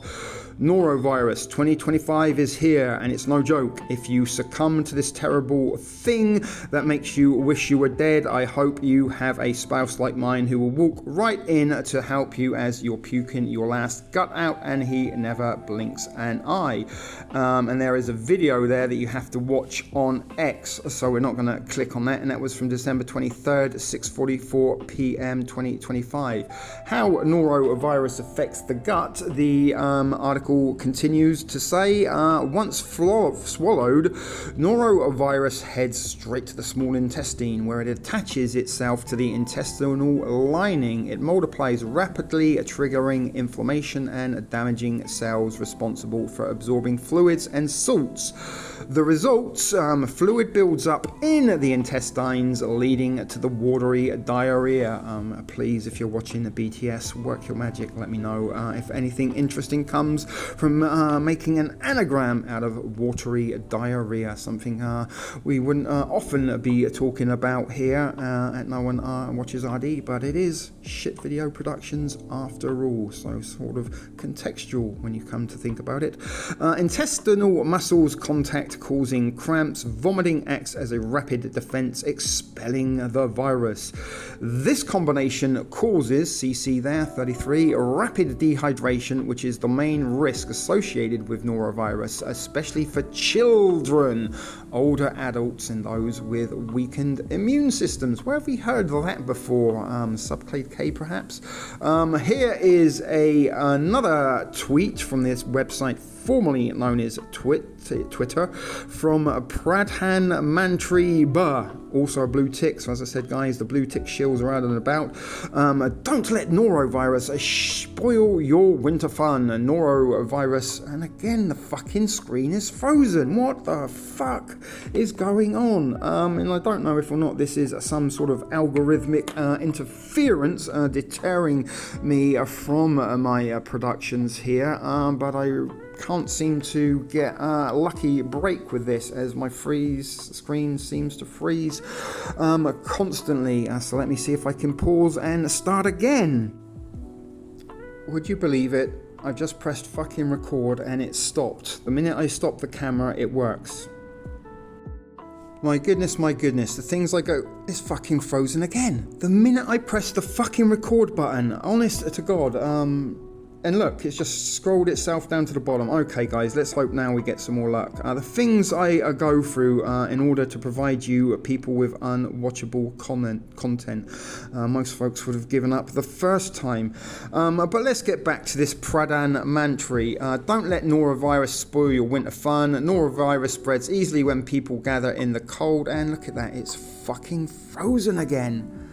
Norovirus 2025 is here, and it's no joke. If you succumb to this terrible thing that makes you wish you were dead, I hope you have a spouse like mine who will walk right in to help you as you're puking your last gut out, and he never blinks an eye. And there is a video there that you have to watch on X, so we're not going to click on that, and that was from December 23rd, 6:44 p.m. 2025. How norovirus affects the gut. The article continues to say, once swallowed, norovirus heads straight to the small intestine, where it attaches itself to the intestinal lining. It multiplies rapidly, triggering inflammation and damaging cells responsible for absorbing fluids and salts. The results, fluid builds up in the intestines, leading to the watery diarrhea. Please, if you're watching the BTS, work your magic. Let me know if anything interesting comes from making an anagram out of watery diarrhea, something we wouldn't often be talking about here at NoOneWatchesArDee, but it is shit video productions after all, so sort of contextual when you come to think about it. Intestinal muscles contact causing cramps. Vomiting acts as a rapid defense, expelling the virus. This combination causes, CC there, 33, rapid dehydration, which is the main risk associated with norovirus, especially for children, older adults, and those with weakened immune systems. Where have we heard that before? Subclade K, perhaps? Here is another tweet from this website formerly known as Twitter, from Pradhan Mantri Ba, also a blue tick. So as I said, guys, the blue tick shills are out and about. Don't let norovirus spoil your winter fun. Norovirus, and again the fucking screen is frozen. What the fuck is going on? And I don't know if or not this is some sort of algorithmic interference deterring me from my productions here, but I can't seem to get a lucky break with this, as my screen seems to freeze constantly. So let me see if I can pause and start again. Would you believe it? I just pressed fucking record and it stopped. The minute I stop the camera, it works. My goodness, the things I go, it's fucking frozen again. The minute I press the fucking record button, honest to God, and look, it's just scrolled itself down to the bottom. Okay, guys, let's hope now we get some more luck. The things I go through in order to provide you people with unwatchable content. Most folks would have given up the first time. But let's get back to this Pradhan Mantri. Don't let norovirus spoil your winter fun. Norovirus spreads easily when people gather in the cold. And look at that, it's fucking frozen again.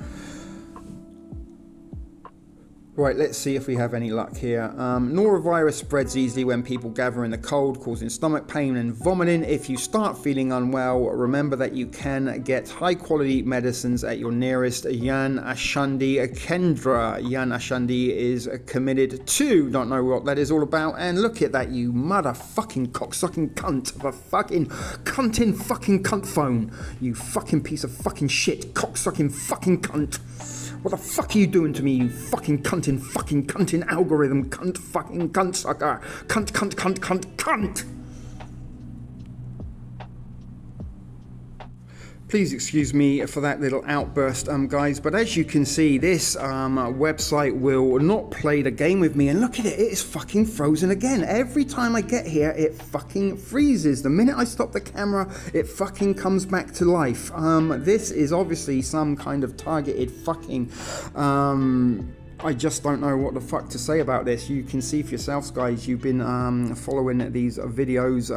Right, let's see if we have any luck here. Norovirus spreads easily when people gather in the cold, causing stomach pain and vomiting. If you start feeling unwell, remember that you can get high-quality medicines at your nearest Jan Ashandi Kendra. Jan Ashandi is committed to, don't know what that is all about, and look at that, you motherfucking cocksucking cunt of a fucking cuntin' fucking cunt phone. You fucking piece of fucking shit, cocksucking fucking cunt. What the fuck are you doing to me, you fucking cuntin' algorithm, cunt, fucking cunt sucker, cunt. Please excuse me for that little outburst, guys, but as you can see, this website will not play the game with me, and look at it, it is fucking frozen again. Every time I get here, it fucking freezes. The minute I stop the camera, it fucking comes back to life. This is obviously some kind of targeted fucking I just don't know what the fuck to say about this. You can see for yourselves, guys. You've been following these videos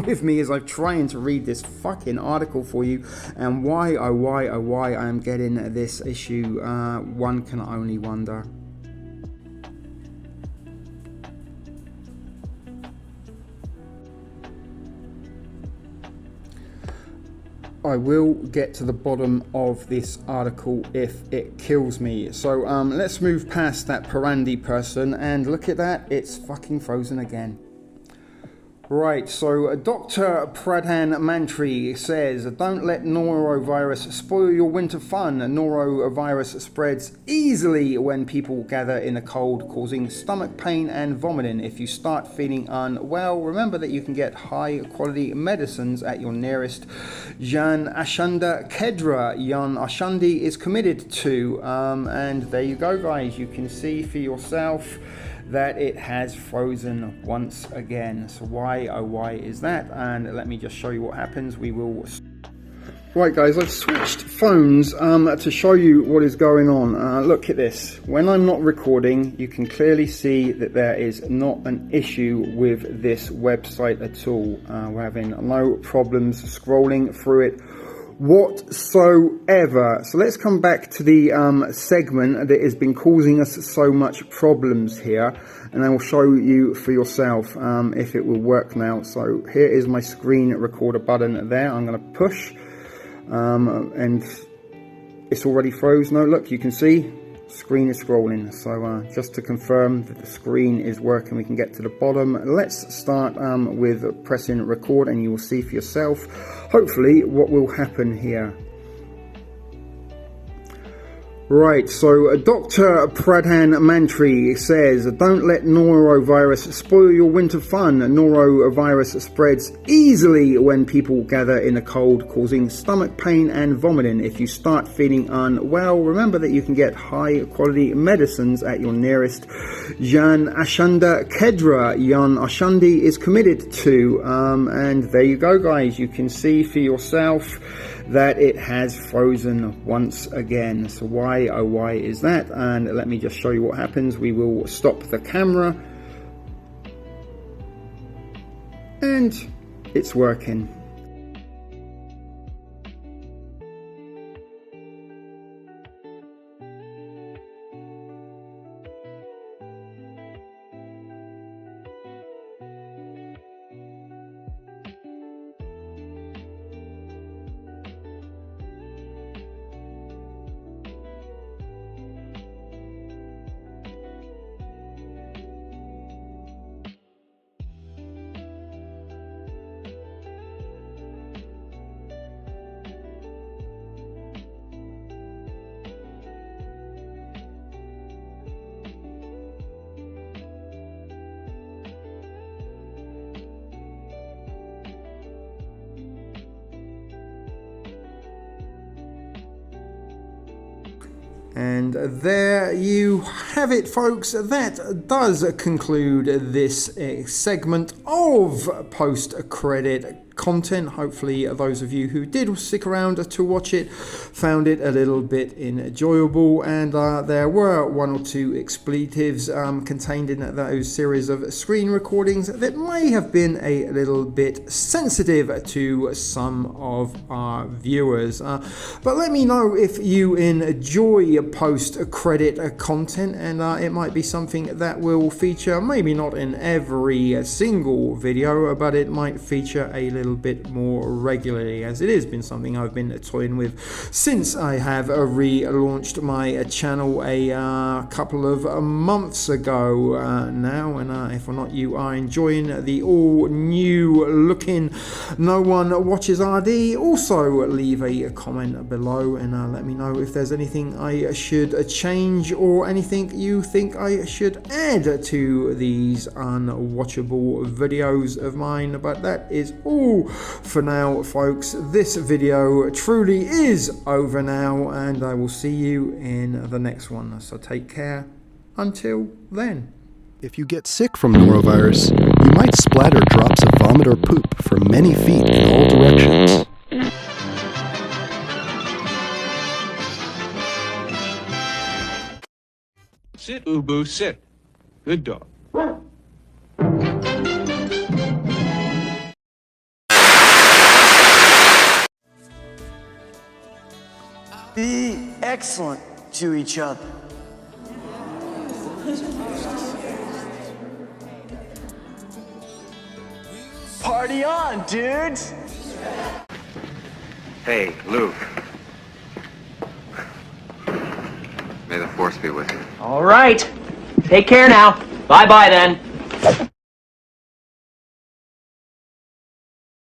with me as I'm trying to read this fucking article for you. And why I am getting this issue, one can only wonder. I will get to the bottom of this article if it kills me. So let's move past that Parandi person and look at that, it's fucking frozen again. Right, so Dr. Pradhan Mantri says, don't let norovirus spoil your winter fun. Norovirus spreads easily when people gather in the cold, causing stomach pain and vomiting. If you start feeling unwell, remember that you can get high quality medicines at your nearest Jan Ashanda Kedra. Jan Ashandi is committed to, and there you go, guys. You can see for yourself that it has frozen once again. So why is that? And let me just show you what happens. We will. Right, guys, I've switched phones to show you what is going on. Look at this. When I'm not recording, you can clearly see that there is not an issue with this website at all. We're having no problems scrolling through it whatsoever. So let's come back to the segment that has been causing us so much problems here, and I will show you for yourself if it will work now. So here is my screen recorder button there. I'm going to push and it's already froze. No, look, you can see screen is scrolling. So just to confirm that the screen is working, we can get to the bottom. Let's start with pressing record, and you will see for yourself hopefully what will happen here. Right, so Dr. Pradhan Mantri says, don't let norovirus spoil your winter fun. Norovirus spreads easily when people gather in the cold, causing stomach pain and vomiting. If you start feeling unwell, remember that you can get high quality medicines at your nearest Jan Ashanda Kedra. Jan Ashandi is committed to, and there you go, guys. You can see for yourself that it has frozen once again. So why, oh why is that? And let me just show you what happens. We will stop the camera, and it's working. And there you have it, folks. That does conclude this segment of post-credit content. Hopefully those of you who did stick around to watch it found it a little bit enjoyable, and there were one or two expletives contained in those series of screen recordings that may have been a little bit sensitive to some of our viewers, but let me know if you enjoy post-credit content, and it might be something that will feature, maybe not in every single video, but it might feature a little bit more regularly, as it has been something I've been toying with since I have relaunched my channel a couple of months ago now. And if or not you are enjoying the all new looking No One Watches RD, also leave a comment below and let me know if there's anything I should change or anything you think I should add to these unwatchable videos of mine. But that is all for now, folks. This video truly is over now, and I will see you in the next one. So take care until then. If you get sick from norovirus, you might splatter drops of vomit or poop from many feet in all directions. Sit, Ubu, sit. Good dog. Be excellent to each other. Party on, dudes! Hey, Luke. May the force be with you. All right. Take care now. Bye-bye then.